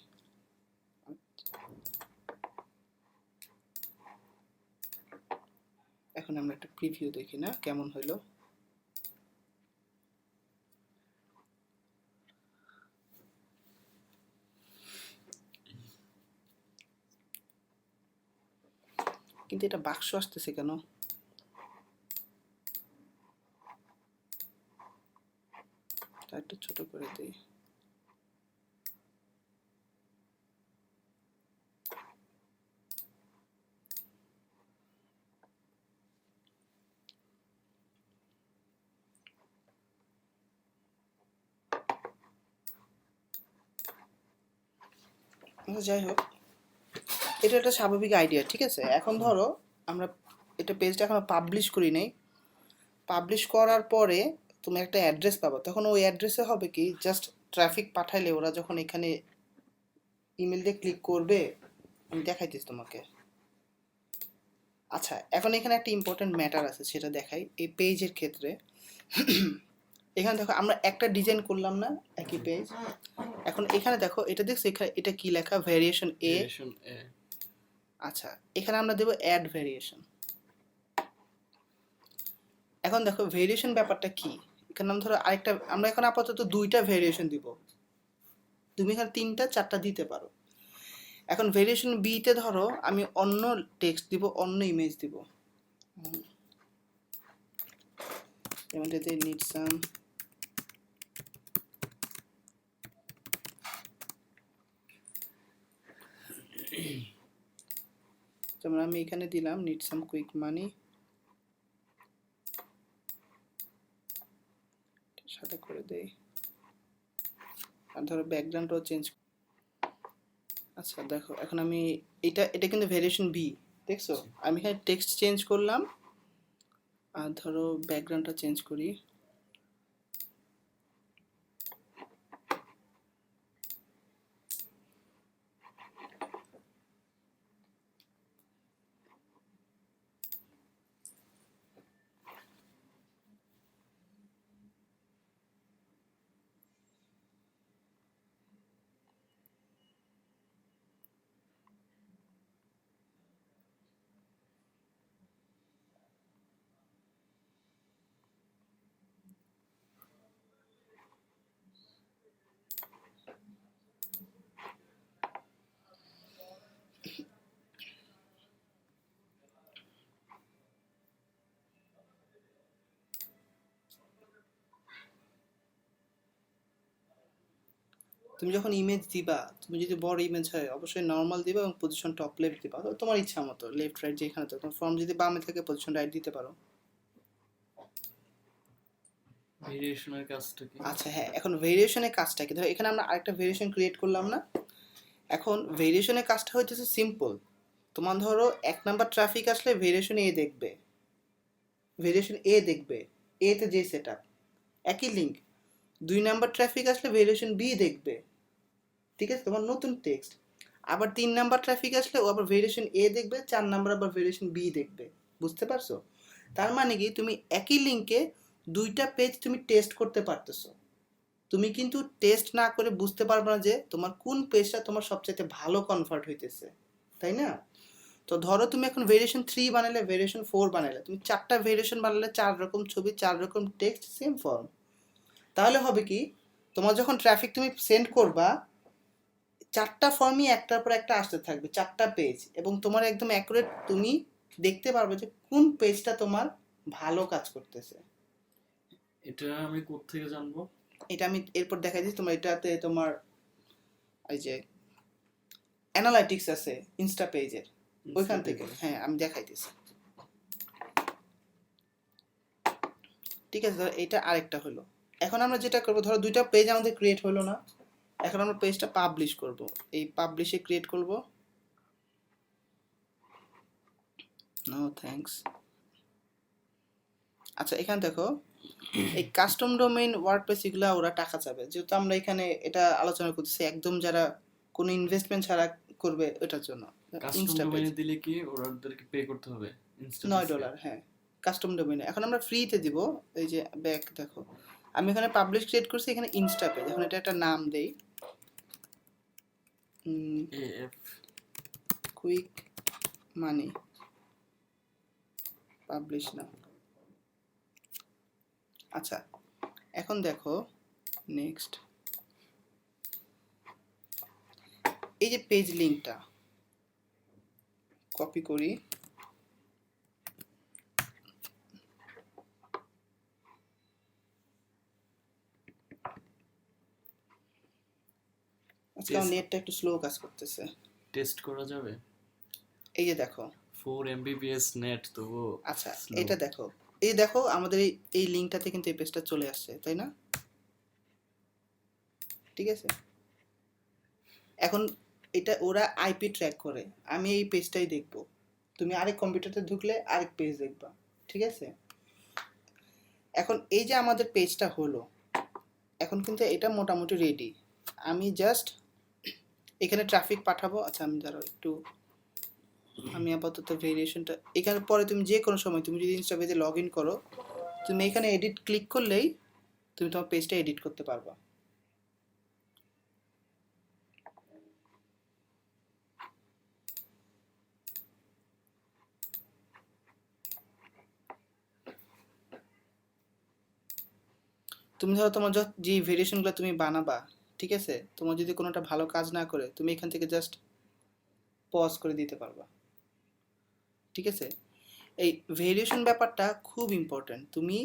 S1: এখন আমরা একটা প্রিভিউ দেখি না কেমন হইলো। কিন্তু এটা বাক্স আসতেছে কেন? একটু ছোট করে দিই। আচ্ছা যাই হোক, এটা একটা স্বাভাবিক আইডিয়া, ঠিক আছে। এখন ধরো আমরা এটা পেজটা এখনো পাবলিশ করি নাই। পাবলিশ করার পরে তুমি একটা অ্যাড্রেস পাবো, তখন ওই অ্যাড্রেসে হবে কি, জাস্ট ট্রাফিক পাঠাইলে ওরা যখন এখানে ইমেল দিয়ে ক্লিক করবে, আমি দেখাইতেছি তোমাকে। আচ্ছা এখন এখানে একটা ইম্পর্টেন্ট ম্যাটার আছে, সেটা দেখাই। এই পেজের ক্ষেত্রে এখানে দেখো আমরা একটা ডিজাইন করলাম না একই পেজ। এখন এখানে দেখো, এটা দেখছো এখানে এটা কি লেখা, ভেরিয়েশন এ। আচ্ছা এখানে আমরা দেবো অ্যাড ভেরিয়েশন। এখন দেখো ভেরিয়েশন ব্যাপারটা কি, এখানে আমরা ধরো আরেকটা, আমরা এখন আপাতত দুইটা ভেরিয়েশন দিব, তুমি এখানে তিনটা চারটা দিতে পারো। এখন ভেরিয়েশন বি তে ধরো আমি অন্য টেক্সট দিব, অন্য ইমেজ দিব, যেমন এতে নিড সাম, যেমন আমি এখানে দিলাম নিড সাম কুইক মানি, সাথে করে দেই। আর ধরো ব্যাকগ্রাউন্ডটাও চেঞ্জ। আচ্ছা দেখো এখন আমি এটা কিন্তু ভেরিয়েশন বি, দেখছো আমি এখানে টেক্সট চেঞ্জ করলাম, আর ধরো ব্যাকগ্রাউন্ডটা চেঞ্জ করি। তুমি যখন ইমেজ দিবা, তুমি যদি বড় ইমেজ হয় অবশ্যই নর্মাল দিবা এবং পজিশন টপ লেফট দিবা, অথবা তোমার ইচ্ছা মতো লেফট রাইট যেখানে তো। তোমার ফর্ম যদি বামে থাকে পজিশন রাইট দিতে পারো।
S2: ভেরিয়েশনের কাজটা কি?
S1: আচ্ছা হ্যাঁ, এখন ভেরিয়েশনের কাজটা কি, ধরো এখানে আমরা আরেকটা ভেরিয়েশন ক্রিয়েট করলাম না। এখন ভেরিয়েশনের কাজটা হইতেছে সিম্পল। তোমার ধরো এক নাম্বার ট্রাফিক আসলে ভেরিয়েশন এ দেখবে, ভেরিয়েশন এ দেখবে, এ তে যে সেট আপ একই লিঙ্ক। দুই নাম্বার ট্রাফিক আসলে ভেরিয়েশন বি দেখবে, ঠিক আছে, তোমার নতুন টেক্সট। আবার 3 নাম্বার ট্রাফিক আসলে ও আবার ভেরিয়েশন এ দেখবে, 4 নাম্বার আবার ভেরিয়েশন বি দেখবে। বুঝতে পারছো? তার মানে কি তুমি একই লিঙ্কে 2টা পেজ তুমি টেস্ট করতে পারতেছো। তুমি কিন্তু টেস্ট না করে বুঝতে পারবে না যে তোমার কোন পেজটা তোমার সবচেয়ে ভালো কনভার্ট হইতেছে, তাই না? তো ধরো তুমি এখন ভেরিয়েশন 3 বানালে, ভেরিয়েশন 4 বানালে, তুমি 4টা ভেরিয়েশন বানালে 4 রকম ছবি, 4 রকম টেক্সট, সেম ফর্ম। তাহলে হবে কি, তোমার যখন ট্রাফিক তুমি সেন্ড করবা, 4টা ফর্মই একটার পর একটা আসতে থাকবে, 4টা পেজ, এবং তোমার একদম অ্যাকুরেট তুমি দেখতে পারবে যে কোন পেজটা তোমার ভালো কাজ করতেছে।
S2: এটা আমি কোত্থেকে জানবো?
S1: এটা আমি এরপর দেখাই দিচ্ছি। তোমার এটাতে তোমার এই যে অ্যানালাইটিক্স আছে ইনস্টা পেজের, ওইখান থেকে, হ্যাঁ আমি দেখাইতেছি। ঠিক আছে, ধরো এটা আরেকটা হলো। এখন আমরা যেটা করবো, ধরো 2টা পেজ আমাদের ক্রিয়েট হলো না, এখন আমরা পেজটা পাবলিশ করব। এই পাবলিশে ক্রিয়েট করব। No thanks. আচ্ছা এখানে দেখো, এই কাস্টম ডোমেইন ওয়ার্ডপ্রেস এগুলা ওরা টাকা চাবে, যেহেতু আমরা এখানে এটা আলোচনা করতেছি একদম যারা কোনো ইনভেস্টমেন্ট ছাড়া করবে ওটার জন্য।
S2: কাস্টম
S1: ইনস্টা পেজ
S2: ডোমেইনে দিলে কি ওদেরকে পে করতে হবে?
S1: $9, হ্যাঁ কাস্টম ডোমেইনে। এখন আমরা ফ্রিতে দিব। এই যে ব্যাক দেখো, আমি এখানে পাবলিশ ক্রিয়েট করছি, এখানে ইনস্টা পেজ। এখন এটা একটা নাম দেই,
S2: এএফ
S1: কুইক মানি পাবলিশ না। আচ্ছা এখন দেখো নেক্সট, এই যে পেজ লিঙ্কটা কপি করি, আজকে আমার নেটটা একটু স্লো কাজ করতেছে।
S2: টেস্ট করা যাবে?
S1: এই যে দেখো
S2: 4 Mbps নেট তো।
S1: আচ্ছা এটা দেখো, এই দেখো আমাদের এই লিঙ্কটাতে কিন্তু এই পেজটা চলে আসছে, তাই না? ঠিক আছে, এখন এটা ওরা আইপি ট্র্যাক করে, আমি এই পেজটাই দেখব, তুমি আরেক কম্পিউটারে ঢুকলে আরেক পেজ দেখবা। ঠিক আছে, এখন এই যে আমাদের পেজটা হলো, এখন কিন্তু এটা মোটামুটি রেডি। আমি জাস্ট এখানে ট্রাফিক পাঠাবো। আচ্ছা আমি ধরো একটু, আমি আপাতত ভেরিয়েশনটা এখানে, পরে তুমি যে কোনো সময় তুমি যদি ইনস্টা পেজে লগ ইন করো, তুমি এখানে এডিট ক্লিক করলেই তুমি তোমার পেজটা এডিট করতে পারবা। তুমি ধরো তোমার যে ভেরিয়েশনগুলো তুমি বানাবা, ঠিক আছে, তোমার যদি কোনোটা ভালো কাজ না করে, তুমি এখান থেকে জাস্ট পজ করে দিতে পারবা। ঠিক আছে, এই ভেরিয়েশন ব্যাপারটা খুব ইম্পর্ট্যান্ট। তুমি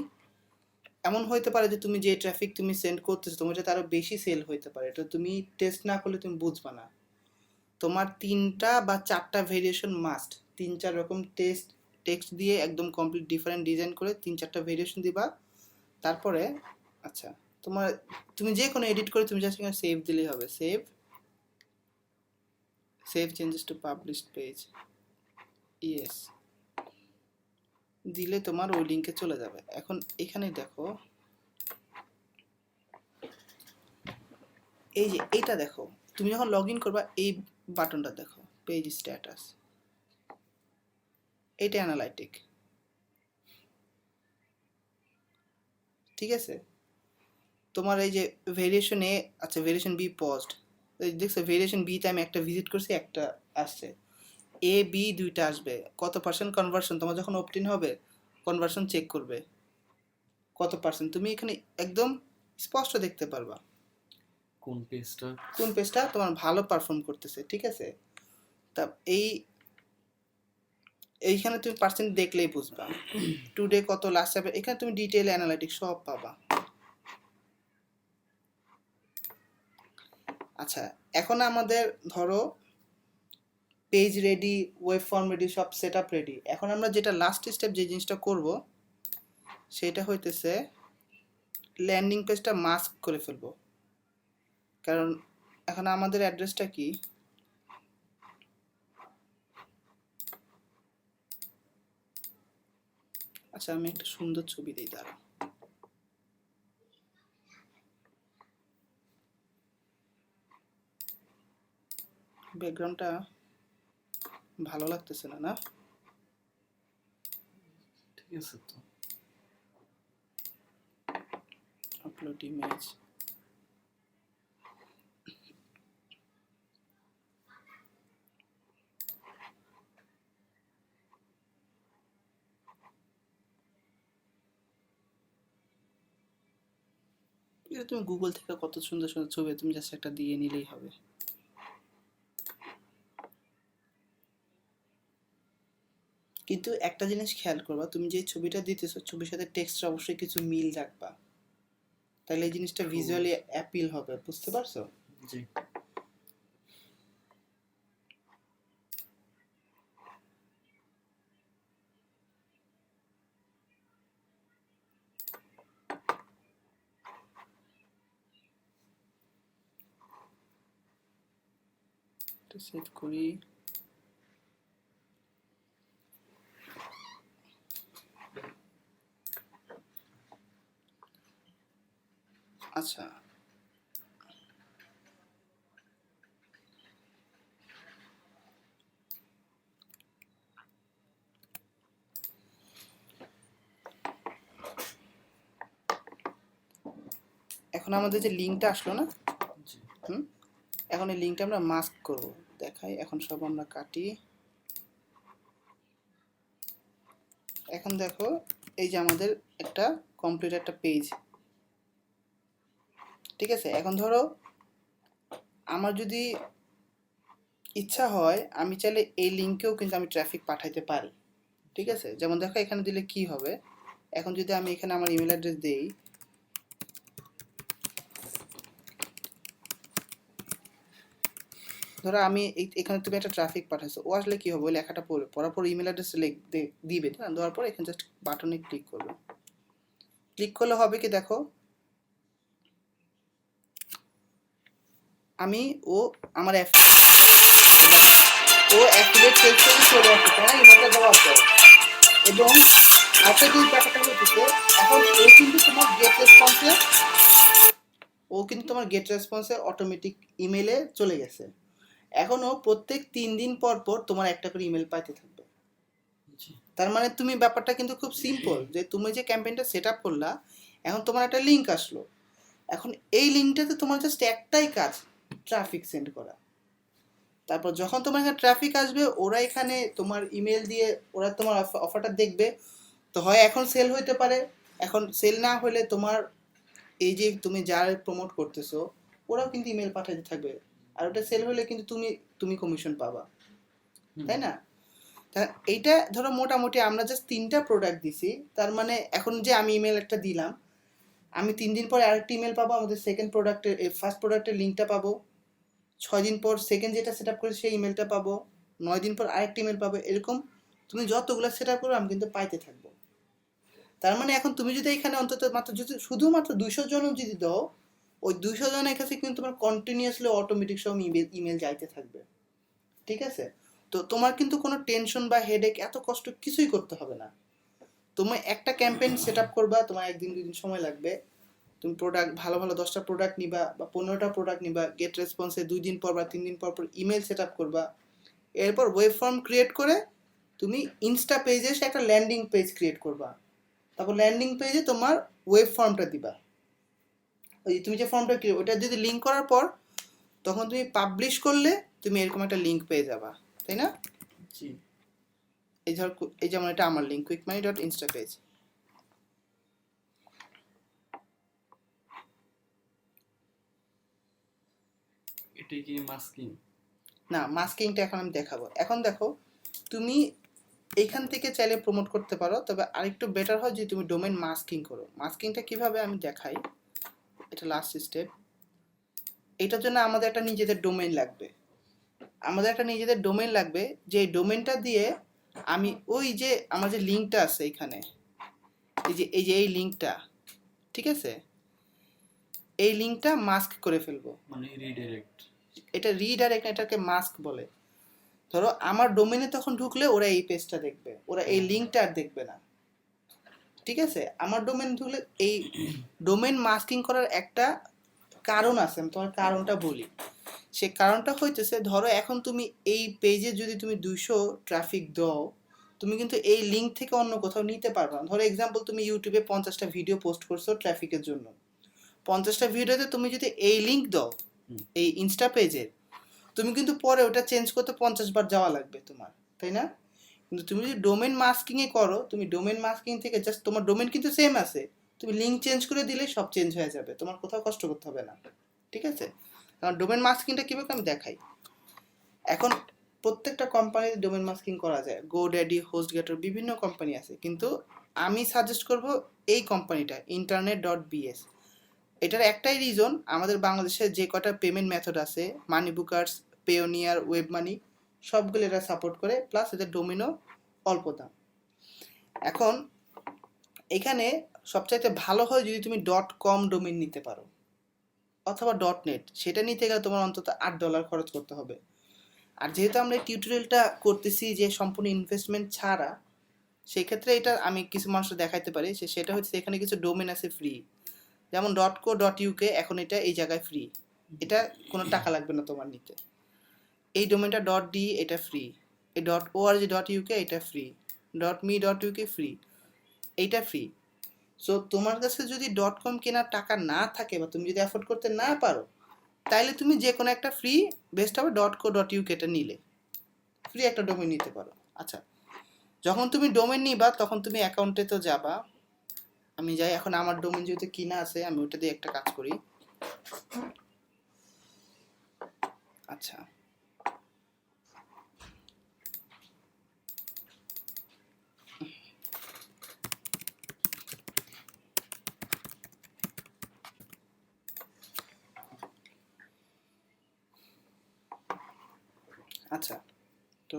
S1: এমন হইতে পারে যে তুমি যে ট্রাফিক তুমি সেন্ড করতেছো তোমার যাতে আরো বেশি সেল হইতে পারে, এটা তুমি টেস্ট না করলে তুমি বুঝবা না। তোমার 3টা বা 4টা ভেরিয়েশন মাস্ট, 3-4 রকম টেক্সট দিয়ে একদম কমপ্লিট ডিফারেন্ট ডিজাইন করে 3-4টা ভেরিয়েশন দিবা। তারপরে আচ্ছা তোমার, তুমি যে কোনো এডিট করে তুমি জাস্ট এখানে সেভ দিলেই হবে। Save changes to published page, yes দিলে তোমার ওই লিঙ্কে চলে যাবে। এখন এখানে দেখো, এই যে এইটা দেখো, তুমি যখন লগ ইন করবা এই বাটনটা দেখো, পেজ স্ট্যাটাস, এইটা অ্যানালাইটিক। ঠিক আছে, তোমার এই যে ভেরিয়েশন এ, আচ্ছা ভেরিয়েশন বি পজড, দেখছো ভেরিয়েশন বিতে আমি একটা ভিজিট করছি, একটা আসছে, এ বি দুইটা আসবে। কত পার্সেন্ট কনভার্সন, তোমার যখন ওপেন হবে কনভার্সন চেক করবে কত পার্সেন্ট, তুমি এখানে একদম স্পষ্ট দেখতে পারবা কোন পেজটা তোমার ভালো পারফর্ম করতেছে। ঠিক আছে, তা এইখানে তুমি পার্সেন্ট দেখলেই বুঝবা টুডে কত, লাস্ট যাবে, এখানে তুমি ডিটেইল অ্যানালাইটিক্স সব পাবা। আচ্ছা এখন আমাদের ধরো page ready, web form ready, সব সেট আপ রেডি। এখন আমরা যেটা লাস্ট স্টেপ যে জিনিসটা করব সেটা হইতেছে ল্যান্ডিং পেজটা মাস্ক করে ফেলবো। কারণ এখন আমাদের অ্যাড্রেসটা কি, আচ্ছা আমি একটা সুন্দর ছবি দিই, দাঁড়া, ব্যাকগ্রাউন্ডটা ভালো লাগতেছে না, না?
S2: ঠিক আছে তো।
S1: Upload image. এটা তুমি গুগল থেকে কত সুন্দর সুন্দর ছবি তুমি জাস্ট একটা দিয়ে নিলেই হবে। কিন্তু একটা জিনিস খেয়াল করবা, তুমি যে ছবিটা দিতেছো ছবির সাথে টেক্সট অবশ্যই কিছু মিল রাখবা, তাহলে এই জিনিসটা ভিজুয়ালি অ্যাপিল হবে, বুঝতে পারছো?
S2: জি।
S1: সেভ করি। আচ্ছা, এখন আমাদের যে লিঙ্কটা আসলো না,
S2: জি।
S1: এখন এই লিঙ্কটা আমরা মাস্ক করব। দেখাই, এখন সব আমরা কাটি। এখন দেখো, এই যে আমাদের একটা কমপ্লিট একটা পেজ, ঠিক আছে? এখন ধরো আমার যদি ইচ্ছা হয়, আমি চাইলে এই লিঙ্কেও কিন্তু আমি ট্রাফিক পাঠাইতে পারি, ঠিক আছে? যেমন দেখো এখানে দিলে কি হবে, এখন যদি আমি এখানে আমার ইমেল অ্যাড্রেস দেই, ধরো আমি এখানে তুমি একটা ট্রাফিক পাঠাইছো, ও আসলে কি হবে, ওই লেখাটা পড়বে, পড়ার পর ইমেল অ্যাড্রেস দিবে না, দেওয়ার পর এখানে জাস্ট বাটনে ক্লিক করবে। ক্লিক করলে হবে কি দেখো, আমি ও আমার ও অ্যাফিলিয়েট সেলস থেকে চলে আসছে, তাই না, ইমেলটা দেওয়ার পর। এবং আরেকটা যে ব্যাপারটা হচ্ছে, এখন ও কিন্তু তোমার গেট রেসপন্সে অটোমেটিক ইমেলে চলে গেছে। এখন ও প্রত্যেক 3 দিন পর পর তোমার একটা করে ইমেল পাইতে থাকবে।
S2: জি।
S1: তার মানে তুমি ব্যাপারটা কিন্তু খুব সিম্পল, যে তুমি যে ক্যাম্পেইনটা সেট আপ করলা, এখন তোমার একটা লিঙ্ক আসলো, এখন এই লিঙ্কটাতে তোমার জাস্ট একটাই কাজ, ট্রাফিক সেন্ড করা। তারপর যখন তোমার এখানে ট্রাফিক আসবে, ওরা এখানে তোমার ইমেল দিয়ে ওরা তোমার অফারটা দেখবে, তো হয় এখন সেল হইতে পারে, এখন সেল না হলে তোমার এই যে তুমি যার প্রমোট করতেছো ওরাও কিন্তু ইমেল পাঠাতে থাকবে, আর ওটা সেল হলে কিন্তু তুমি তুমি কমিশন পাবা, তাই না? তা এইটা ধরো মোটামুটি আমরা জাস্ট 3টা প্রোডাক্ট দিছি, তার মানে এখন যে আমি ইমেল একটা দিলাম, আমি 3 দিন পরে আরেকটা ইমেল পাবো, আমাদের সেকেন্ড প্রোডাক্টের ফার্স্ট প্রোডাক্টের লিঙ্কটা পাবো, 6 দিন পর সেকেন্ড যেটা সেট আপ করে সেই ইমেলটা পাবো, 9 দিন পর আরেকটা ইমেল পাবো, এরকম তুমি যতগুলো সেট আপ করো আমি কিন্তু পাইতে থাকবো। তার মানে এখন তুমি যদি এখানে অন্তত মাত্র যদি শুধুমাত্র 200 জনও যদি দাও, ওই 200 জনের কাছে কিন্তু তোমার কন্টিনিউয়াসলি অটোমেটিক সব ইমেল যাইতে থাকবে, ঠিক আছে? তো তোমার কিন্তু কোনো টেনশন বা হেডেক এত কষ্ট কিছুই করতে হবে না। তুমি একটা ক্যাম্পেইন সেট আপ করবা, তোমার 1 দিন 2 দিন সময় লাগবে, তুমি প্রোডাক্ট ভালো ভালো 10টা প্রোডাক্ট নিবা বা 15টা প্রোডাক্ট নিবা, গেট রেসপন্সে 2 দিন পর বা 3 দিন পর পর ইমেল সেট আপ করবা, এরপর ওয়েব ফর্ম ক্রিয়েট করে তুমি ইনস্টা পেজে একটা ল্যান্ডিং পেজ ক্রিয়েট করবা, তারপর ল্যান্ডিং পেজে তোমার ওয়েব ফর্মটা দিবা, ওই তুমি যে ফর্মটা ক্রিয়েট ওটা যদি লিঙ্ক করার পর তখন তুমি পাবলিশ করলে তুমি এরকম একটা লিঙ্ক পেয়ে যাবা, তাই না?
S2: জি।
S1: এই ধর, এই যেমন এটা আমার লিঙ্ক quickmoney.insta পেজ।
S2: এটাই কি মাস্কিং?
S1: না, মাস্কিংটা এখন আমি দেখাবো। এখন দেখো, তুমি এইখান থেকে চাইলে প্রমোট করতে পারো, তবে আরেকটু বেটার হয় যদি তুমি ডোমেন মাস্কিং করো। মাস্কিংটা কিভাবে আমি দেখাই, এটা লাস্ট স্টেপ। এটার জন্য আমাদের একটা নিজেদের ডোমেইন লাগবে, যে ডোমেইনটা দিয়ে আমি ওই যে আমার যে লিঙ্কটা আছে এখানে, এই লিঙ্কটা, ঠিক আছে, এই লিঙ্কটা মাস্ক করে ফেলবো,
S2: মানে রিডাইরেক্ট।
S1: এটা রিডাইরেক্ট, এটাকে মাস্ক বলে। ধরো আমার ডোমেইনে তখন ঢুকলে ওরা এই পেজটা দেখবে, ওরা এই লিঙ্কটা আর দেখবে না, ঠিক আছে? আমার ডোমেইন ঢুকলে এই ডোমেইন মাস্কিং করার একটা কারণ আছে, আমি তোমার কারণটা বলি। সে কারণটা হইতেছে, ধরো এখন তুমি এই পেজে যদি তুমি 200 ট্রাফিক দাও, তুমি কিন্তু এই লিঙ্ক থেকে অন্য কোথাও নিতে পারবে না। ধরো এক্সাম্পল, তুমি ইউটিউবে 50টা ভিডিও পোস্ট করছো ট্রাফিকের জন্য, 50টা ভিডিওতে তুমি যদি এই লিঙ্ক দাও এই ইনস্টা পেজের, তুমি কিন্তু পরে ওটা চেঞ্জ করতে 50 বার যাওয়া লাগবে তোমার, তাই না? কিন্তু তুমি যদি ডোমেন মাস্কিংয়ে করো, তুমি ডোমেন মাস্কিং থেকে জাস্ট তোমার ডোমেন কিন্তু সেম আছে, তুমি লিঙ্ক চেঞ্জ করে দিলেই সব চেঞ্জ হয়ে যাবে, তোমার কোথাও কষ্ট করতে হবে না। ঠিক আছে? কারণ ডোমেন মাস্কিংটা কীভাবে আমি দেখাই। এখন প্রত্যেকটা কোম্পানিতে ডোমেন মাস্কিং করা যায়, গোড্যাডি, হোস্টগেটার, বিভিন্ন কোম্পানি আছে, কিন্তু আমি সাজেস্ট করব এই কোম্পানিটা internet.bs। এটার একটাই রিজন, আমাদের বাংলাদেশে যে কটা পেমেন্ট মেথড আছে, মানি বুকার্স, পেওনিয়ার, ওয়েব মানি, সবগুলো এরা সাপোর্ট করে, প্লাস এদের ডোমেনও অল্প দাম। এখন এখানে সবচাইতে ভালো হয় যদি তুমি .com ডোমেন নিতে পারো অথবা .net। সেটা নিতে গেলে তোমার অন্তত $8 খরচ করতে হবে। আর যেহেতু আমরা এই টিউটোরিয়ালটা করতেছি যে সম্পূর্ণ ইনভেস্টমেন্ট ছাড়া, সেই ক্ষেত্রে এটা আমি কিছু মানুষকে দেখাইতে পারি, সেটা হচ্ছে এখানে কিছু ডোমেন আছে ফ্রি, যেমন .co.uk, এখন এটা এই জায়গায় ফ্রি, এটা কোনো টাকা লাগবে না তোমার নিতে। এই ডোমেনটা .de, এটা ফ্রি। এই .org.uk, এটা ফ্রি। .me.uk ফ্রি, এইটা ফ্রি। সো তোমার কাছে যদি .com কেনার টাকা না থাকে বা তুমি যদি অ্যাফোর্ড করতে না পারো, তাইলে তুমি যে কোনো একটা ফ্রি, বেস্ট হবে .co.uk এটা নিলে, ফ্রি একটা ডোমেন নিতে পারো। আচ্ছা, যখন তুমি ডোমেন নিবা তখন তুমি অ্যাকাউন্টে তো যাবা, আমি যাই। এখন আমার ডোমেন যেহেতু কিনা আছে, আমি ওটা দিয়ে একটা কাজ করি। আচ্ছা, আচ্ছা, তো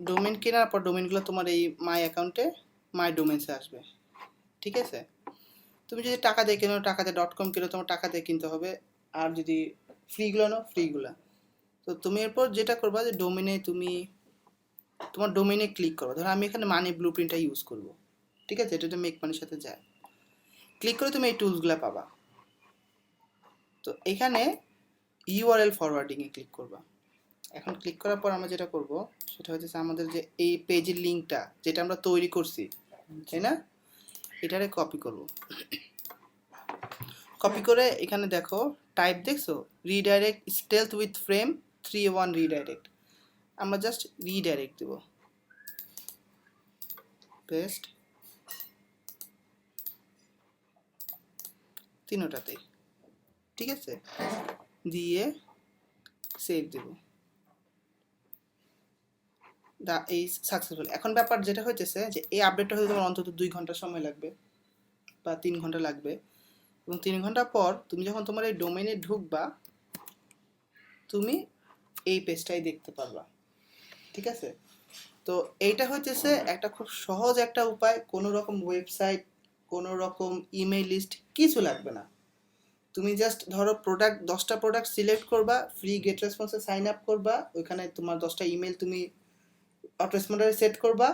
S1: ডোমেন কেনার পর ডোমেনগুলো তোমার এই মাই অ্যাকাউন্টে, মাই ডোমেন্সে আসবে। ঠিক আছে? তুমি যদি টাকা দিয়ে কেনো, টাকাতে .com কেনো, তোমার টাকা দিয়ে কিনতে হবে। আর যদি ফ্রিগুলো নাও, ফ্রিগুলো। তো তুমি এরপর যেটা করবা, যে ডোমেনে তুমি তোমার ডোমেনে ক্লিক করো। ধরো আমি এখানে মানি ব্লু প্রিন্টটা ইউজ করবো। ঠিক আছে? এটা মেক মানির সাথে যায়। ক্লিক করে তুমি এই টুলসগুলো পাবা। তো এখানে ইউআরএল ফরওয়ার্ডিংয়ে ক্লিক করবা। এখন ক্লিক করার পর আমরা যেটা করব সেটা হচ্ছে আমাদের যে এই পেজের লিঙ্কটা যেটা আমরা তৈরি করছি, তাই না, এটারে কপি করব। কপি করে এখানে দেখো টাইপ দেখছো, redirect stealth with frame 3.1 redirect, আমরা জাস্ট রিডাইরেক্ট দেব, পেস্ট, তিনোটাতেই। ঠিক আছে? দিয়ে সেভ দেব। এই সাকসেসফুল। এখন ব্যাপার যেটা হইতেছে যে এই আপডেটটা হতে তোমার অন্তত 2 ঘন্টা সময় লাগবে বা 3 ঘন্টা লাগবে, এবং 3 ঘন্টা পর তুমি যখন তোমার এই ডোমেনে ঢুকবা, তুমি এই পেজটাই দেখতে পারবা। ঠিক আছে? তো এইটা হইতেছে একটা খুব সহজ একটা উপায়, কোনো রকম ওয়েবসাইট, কোনো রকম ইমেইল লিস্ট কিছু লাগবে না। তুমি জাস্ট ধরো প্রোডাক্ট 10টা প্রোডাক্ট সিলেক্ট করবা, ফ্রি গেট রেসপন্সে সাইন আপ করবা, ওইখানে তোমার 10টা ইমেল তুমি অটো রেসপন্ডারে সেট করবা,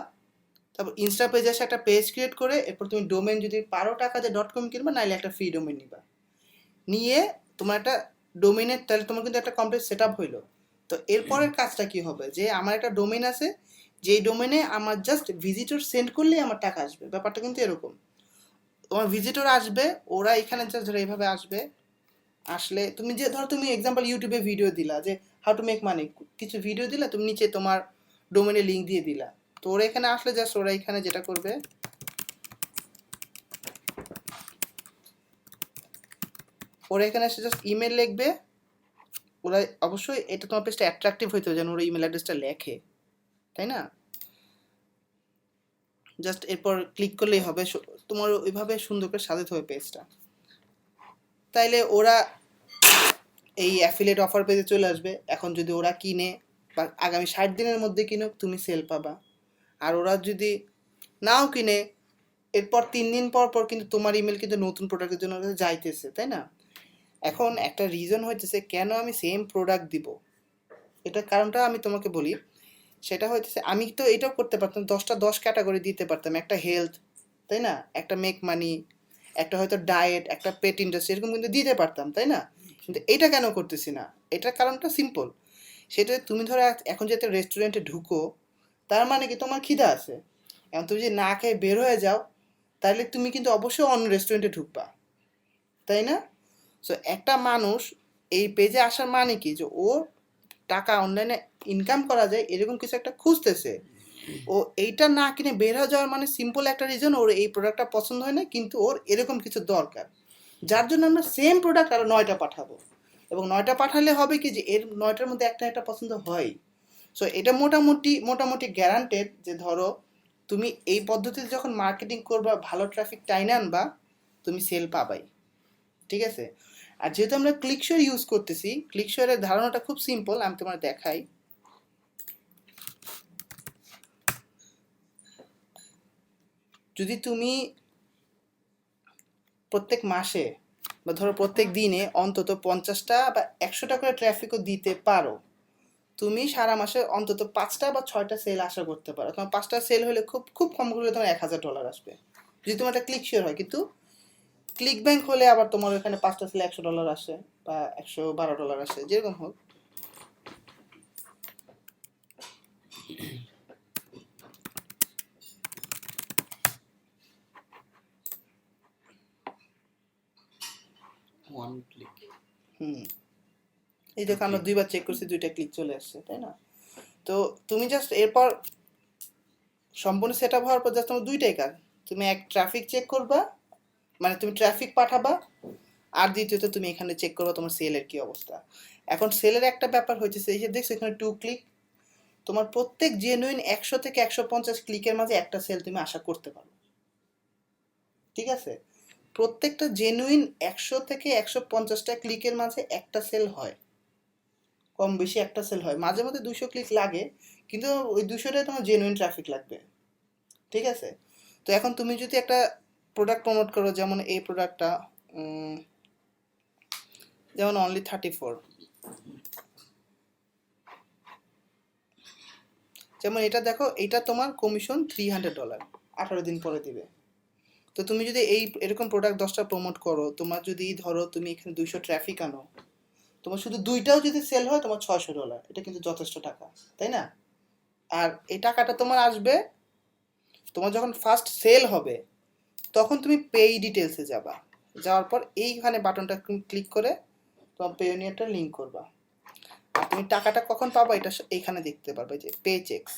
S1: তারপর ইনস্টা পেজে এসে একটা পেজ ক্রিয়েট করে, এরপর তুমি ডোমেন যদি পারো টাকা দিয়ে .com কিনবা, নাইলে একটা ফ্রি ডোমেন নিবা, নিয়ে তোমার একটা ডোমেনের, তাহলে তোমার কিন্তু একটা কমপ্লিট সেট আপ হইলো। তো এরপরের কাজটা কি হবে, যে আমার একটা ডোমেন আছে, যেই ডোমেনে আমার জাস্ট ভিজিটর সেন্ড করলেই আমার টাকা আসবে। ব্যাপারটা কিন্তু এরকম, তোমার ভিজিটর আসবে, ওরা এখানে জাস্ট ধরো এইভাবে আসবে, আসলে তুমি যে ধরো তুমি এক্সাম্পল ইউটিউবে ভিডিও দিলা যে হাউ টু মেক মানি, কিছু ভিডিও দিলা, তুমি নিচে তোমার ডোমেনে লিঙ্ক দিয়ে দিলা, তো ওরা এখানে আসলে জাস্ট ওরা এখানে যেটা করবে, ওরা এখানে এসে জাস্ট ইমেল লিখবে। ওরা অবশ্যই এটা তোমার পেজটা অ্যাট্রাকটিভ হইতে হবে যেন ওরা ইমেল অ্যাড্রেসটা লেখে, তাই না? জাস্ট এরপর ক্লিক করলেই হবে, তোমার ওইভাবে সুন্দর করে সাজাতে হবে পেজটা, তাইলে ওরা এই অ্যাফিলিয়েট অফার পেজে চলে আসবে। এখন যদি ওরা কিনে বা আগামী 60 দিনের মধ্যে কিনুক, তুমি সেল পাবা। আর ওরা যদি নাও কিনে, এরপর 3 দিন পর পর কিন্তু তোমার ইমেল কিন্তু নতুন প্রোডাক্টের জন্য যাইতেছে, তাই না? এখন একটা রিজন হইতেছে কেন আমি সেম প্রোডাক্ট দিব, এটা কারণটা আমি তোমাকে বলি। সেটা হইতেছে আমি তো এটাও করতে পারতাম, 10টা 10 ক্যাটাগরি দিতে পারতাম, একটা হেলথ, তাই না, একটা মেক মানি, একটা হয়তো ডায়েট, একটা পেট ইন্ডাস্ট্রি, এরকম কিন্তু দিতে পারতাম, তাই না? কিন্তু এটা কেন করতেছি না? এটার কারণটা সিম্পল। সেটা তুমি ধরো এখন যদি রেস্টুরেন্টে ঢুকো, তার মানে কি তোমার খিদা আছে। এখন তুমি যদি না খেয়ে বের হয়ে যাও, তাহলে তুমি কিন্তু অবশ্যই অন্য রেস্টুরেন্টে ঢুকবা, তাই না? সো একটা মানুষ এই পেজে আসার মানে কি, যে ওর টাকা অনলাইনে ইনকাম করা যায় এরকম কিছু একটা খুঁজতেছে। ও এইটা না কিনে বের হয়ে যাওয়ার মানে সিম্পল একটা রিজন, ওর এই প্রোডাক্টটা পছন্দ হয় না, কিন্তু ওর এরকম কিছু দরকার, যার জন্য আমরা সেম প্রোডাক্ট আরও 9টা পাঠাবো। এবং 9টা পাঠালে হবে কি, যে এর 9টার মধ্যে একটা পছন্দ হয়। সো এটা মোটামুটি মোটামুটি গ্যারান্টেড যে ধরো তুমি এই পদ্ধতিতে যখন মার্কেটিং করবা, ভালো ট্রাফিক টাইনে আনবা, তুমি সেল পাবাই। ঠিক আছে? আর যেহেতু আমরা ক্লিকশোর ইউজ করতেছি, ক্লিকশোরের ধারণাটা খুব সিম্পল, আমি তোমার দেখাই। যদি তুমি প্রত্যেক মাসে বা ধরো প্রত্যেক দিনে অন্তত 50টা বা 100টা করে ট্রাফিকও দিতে পারো, তুমি সারা মাসে অন্তত 5টা বা 6টা সেল আশা করতে পারো। তোমার 5টা সেল হলে খুব খুব কম করে তোমার $1000 আসবে, যদি তোমার একটা ক্লিক শেয়ার হয়। কিন্তু ক্লিক ব্যাংক হলে আবার তোমার ওখানে 5টা সেলে $100 আসে বা $112 আসে, যেরকম হোক।
S2: One click.
S1: হুম, এই দেখো আমরা 2বার চেক করছি, 2টা ক্লিক চলে আসছে, তাই না? তো তুমি জাস্ট এরপর সম্পূর্ণ সেট আপ হওয়ার পর জাস্ট তোমার 2টাই কাজ। তুমি এক ট্রাফিক চেক করবা, মানে তুমি ট্রাফিক পাঠাবা, আর দ্বিতীয়ত তুমি এখানে চেক করবা তোমার সেলের কি অবস্থা। এখন সেলের একটা ব্যাপার হচ্ছে, এই যে দেখছো এখানে 2 ক্লিক, তোমার প্রত্যেক জেনুইন 100 থেকে 150 ক্লিকের মাঝে একটা সেল তুমি আশা করতে পারো। ঠিক আছে? প্রত্যেকটা জেনুইন 100 থেকে 150টা ক্লিকের মাঝে একটা সেল হয়, কম বেশি একটা সেল হয়। মাঝে মধ্যে 200 ক্লিক লাগে, কিন্তু ওই 200টাই তোমার জেনুইন ট্রাফিক লাগবে। ঠিক আছে? তো এখন তুমি যদি একটা প্রোডাক্ট প্রমোট করো, যেমন এই প্রোডাক্টটা, যেমন অনলি 34, যেমন এটা দেখো, এটা তোমার কমিশন $300, 18 দিন পরে দিবে। তো তুমি যদি এরকম প্রোডাক্ট 10টা প্রমোট করো, তোমার যদি ধরো তুমি এখানে 200 ট্রাফিক আনো, তোমার শুধু 2টাও যদি সেল হয় তোমার $600, এটা কিন্তু যথেষ্ট টাকা, তাই না? আর এই টাকাটা তোমার আসবে তোমার যখন ফার্স্ট সেল হবে, তখন তুমি পেই ডিটেলসে যাবা, যাওয়ার পর এইখানে বাটনটা ক্লিক করে তোমার পেওনিয়ারটা লিঙ্ক করবা। আর তুমি টাকাটা কখন পাবা এটা এইখানে দেখতে পারবে, যে পে চেকস।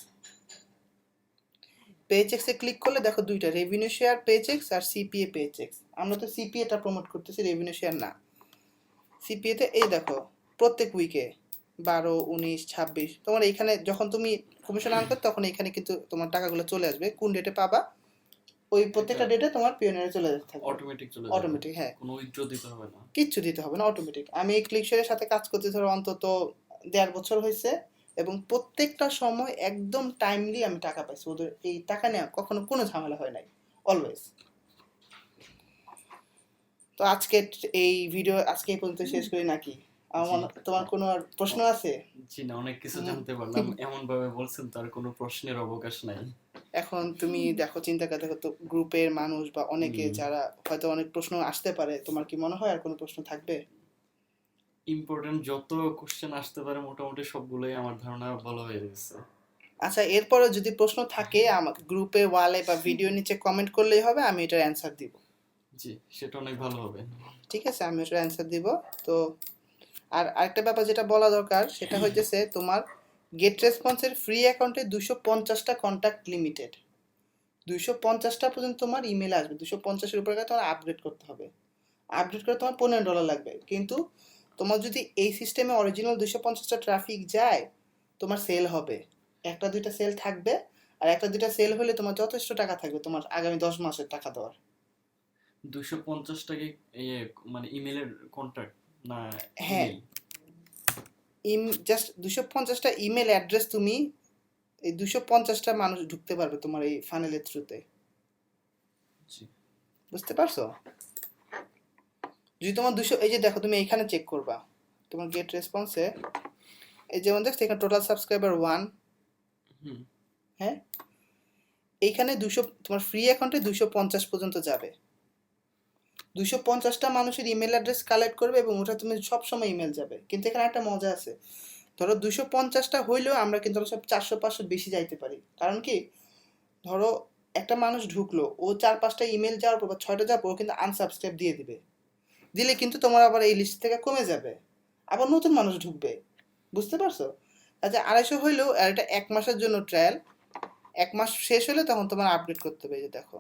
S1: পে চেকসে ক্লিক করলে দেখো 2টা, রেভিনিউ শেয়ার পে চেকস আর সিপিএ পে চেকস। আমরা তো সিপিএটা প্রমোট করতেছি, রেভিনিউ শেয়ার না। সিপিএতে এই দেখো প্রত্যেক উইকে 12, 19, 26 তোমার এইখানে যখন তুমি কমিশন আনবে, তখন এখানে কিন্তু তোমার টাকাগুলো চলে আসবে। কোন ডেটে পাবা, ওই প্রত্যেকটা ডেটে তোমার পিওনিয়ারে চলে যেতে থাকবে,
S2: অটোমেটিক চলে যাবে,
S1: অটোমেটিক। হ্যাঁ,
S2: কোনো উইথড্র দিতে হবে না,
S1: কিচ্ছু দিতে হবে না, অটোমেটিক। আমি এই ক্লিকশারের সাথে কাজ করতে ধরো অন্তত 1.5 বছর হয়েছে, এবং প্রত্যেকটা সময় একদম টাইমলি আমি টাকা পাইছি। ওদের এই টাকা নেওয়া কখনো কোনো ঝামেলা হয় নাই, অলওয়েজ। তো আজকে এই ভিডিও আজকে এই পর্যন্ত শেষ করি নাকি? তোমার কোনো আর প্রশ্ন আছে?
S2: জি না, অনেক কিছু জানতে পারলাম। এমন ভাবে বলছেন তার কোনো প্রশ্নের অবকাশ নাই।
S1: এখন তুমি দেখো, চিন্তা করে দেখো তো, গ্রুপের মানুষ বা অনেকে যারা হয়তো অনেক প্রশ্ন আসতে পারে, তোমার কি মনে হয় আর কোনো প্রশ্ন থাকবে?
S2: ইম্পর্টেন্ট যত কোশ্চেন আসতে পারে মোটামুটি সবগুলোই আমার ধারণা ভালো হয়ে গেছে।
S1: আচ্ছা, এরপরে যদি প্রশ্ন থাকে আমাকে গ্রুপে, ওয়ালে বা ভিডিও নিচে কমেন্ট করলেই হবে, আমি এটার অ্যান্সার দিব।
S2: জি, সেটা অনেক ভালো হবে।
S1: ঠিক আছে, আমি এটার অ্যান্সার দিব। তো আর আরেকটা ব্যাপার যেটা বলা দরকার, সেটা হইতেছে তোমার গেট রেসপন্সের ফ্রি অ্যাকাউন্টে 250টা কন্ট্যাক্ট লিমিটেড। 250টা পর্যন্ত তোমার ইমেল আসবে, 250-এর উপরে তোমার আপগ্রেড করতে হবে। আপডেট করে তোমার $15 লাগবে। কিন্তু তোমার যদি এই সিস্টেমে অরিজিনাল 250টা ট্রাফিক যায়, তোমার সেল হবে, 1-2টা সেল থাকবে। আর 1-2টা সেল হলে তোমার যথেষ্ট টাকা থাকবে তোমার আগামী 10 মাসের টাকা দেওয়ার।
S2: 250 টাকা ইয়ে মানে ইমেলের কন্ট্যাক্ট না?
S1: হ্যাঁ, জাস্ট 250টা ইমেল অ্যাড্রেস, তুমি এই 250টা মানুষ ঢুকতে পারবে তোমার এই ফানেলের থ্রুতে। বুঝতে পারছো? যদি তোমার 200, এই যে দেখো তুমি এইখানে চেক করবা তোমার গেট রেসপন্সে, এই যেমন দেখছো এখানে টোটাল সাবস্ক্রাইবার 1। হ্যাঁ, এইখানে 200 তোমার ফ্রি অ্যাকাউন্টে 250 পর্যন্ত যাবে। 250টা মানুষের ইমেল অ্যাড্রেস কালেক্ট করবে এবং ওটা তুমি সবসময় ইমেল যাবে। কিন্তু এখানে একটা মজা আছে, ধরো 250টা হইলেও আমরা কিন্তু ধরো সব 400-500 বেশি যাইতে পারি। কারণ কি, ধরো একটা মানুষ ঢুকলো, ও 4-5টা ইমেল যাওয়ার পর বা 6টা যাওয়ার পর ও কিন্তু আনসাবস্ক্রাইব দিয়ে দিবে, দিলে কিন্তু তোমার আবার এই লিস্ট থেকে কমে যাবে, আবার নতুন মানুষ ঢুকবে। বুঝতে পারছো? আচ্ছা 250 হইলেও, আর এটা 1 মাসের জন্য ট্রায়াল, 1 মাস শেষ হলে তখন তোমার আপডেট করতে হবে। এই যে দেখো,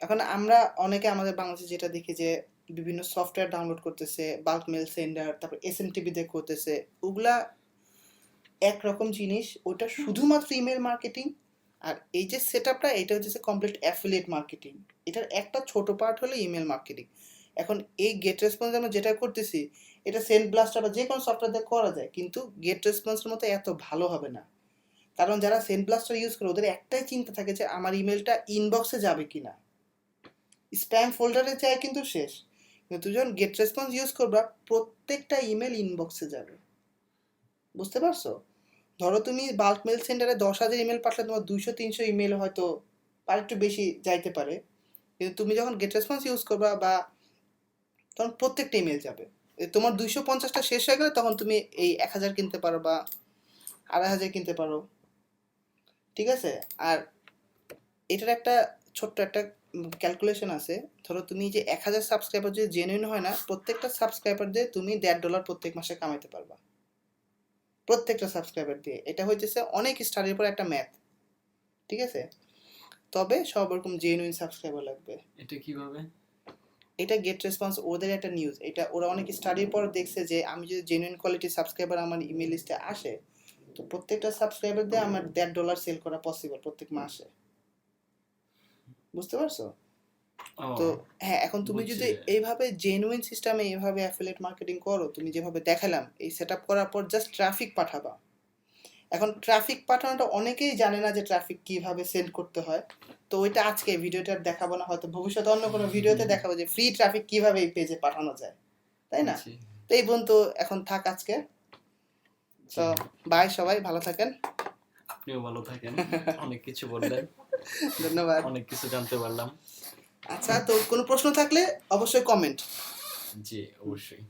S1: এখন আমরা অনেকে আমাদের বাংলাদেশে যেটা দেখি যে বিভিন্ন সফটওয়্যার ডাউনলোড করতেছে, বাল্ক মেল সেন্ডার, তারপর এসএমটিপি দিয়ে করতেছে, ওগুলা একরকম জিনিস, ওটা শুধুমাত্র ইমেল মার্কেটিং। আর এই যে সেট আপটা, এটা হচ্ছে কমপ্লিট অ্যাফিলিয়েট মার্কেটিং। এটার একটা ছোট পার্ট হলো ইমেল মার্কেটিং। এখন এই গেট রেসপন্স আমরা যেটা করতেছি, এটা সেন্ড ব্লাস্টার বা যে কোনো সফটওয়্যার দিয়ে করা যায়, কিন্তু গেট রেসপন্সের মতো এত ভালো হবে না। কারণ যারা সেন্ড ব্লাস্টার ইউজ করে ওদের একটাই চিন্তা থাকে যে আমার ইমেলটা ইনবক্সে যাবে কিনা, স্প্যাম ফোল্ডারে যায় কিন্তু শেষ। কিন্তু তুই যখন গেট রেসপন্স ইউজ করবা, প্রত্যেকটা ইমেল ইনবক্সে যাবে। বুঝতে পারছো? ধরো তুমি বাল্ক মেল সেন্টারে 10,000 ইমেল পাঠালে তোমার 200-300 ইমেল হয়তো আর একটু বেশি যাইতে পারে, কিন্তু তুমি যখন গেট রেসপন্স ইউজ করবা বা তখন প্রত্যেকটা ইমেল যাবে। তোমার 250টা শেষ হয়ে গেলে তখন তুমি এই 1,000 কিনতে পারো বা 2,500 কিনতে পারো। ঠিক আছে? আর এটার একটা ছোট্ট একটা ক্যালকুলেশন আছে। ধরো তুমি যে 1,000 সাবস্ক্রাইবার যদি জেনুইন হয় না, প্রত্যেকটা সাবস্ক্রাইবার দিয়ে তুমি $1.5 প্রত্যেক মাসে কামাইতে পারবা, প্রত্যেকটা সাবস্ক্রাইবার দিয়ে। এটা হইতেছে অনেক স্টাডির পর একটা ম্যাথ। ঠিক আছে? তবে সব রকম জেনুইন সাবস্ক্রাইবার লাগবে।
S2: এটা কিভাবে?
S1: এটা গেট রেসপন্স ওদের একটা নিউজ, এটা ওরা অনেক স্টাডির পর দেখছে যে আমি যদি জেনুইন কোয়ালিটি সাবস্ক্রাইবার আমার ইমেল লিস্টে আসে, তো প্রত্যেকটা সাবস্ক্রাইবার দিয়ে আমার $1.5 সেল করা পসিবল প্রত্যেক মাসে। বুঝতে পারছো? তো হ্যাঁ, এখন তুমি যদি এইভাবে জেনুইন সিস্টেমে এইভাবে অ্যাফিলিয়েট মার্কেটিং করো, তুমি যেভাবে দেখালাম, এই সেট আপ করার পর জাস্ট ট্রাফিক পাঠাবা। এখন ট্রাফিক পাঠানোটা অনেকেই জানে না যে ট্রাফিক কিভাবে সেন্ড করতে হয়। তো ওইটা আজকে ভিডিওটা দেখাবো না, হয়তো ভবিষ্যতে অন্য কোনো ভিডিওতে দেখাবো যে ফ্রি ট্রাফিক কিভাবে এই পেজে পাঠানো যায়, তাই না? তো এই পর্যন্ত এখন থাক আজকে। তো বাই, সবাই ভালো থাকেন।
S2: আপনিও ভালো থাকেন। অনেক কিছু বললেন,
S1: ধন্যবাদ।
S2: অনেক কিছু জানতে পারলাম।
S1: আচ্ছা, তো কোনো প্রশ্ন থাকলে অবশ্যই কমেন্ট।
S2: জি অবশ্যই।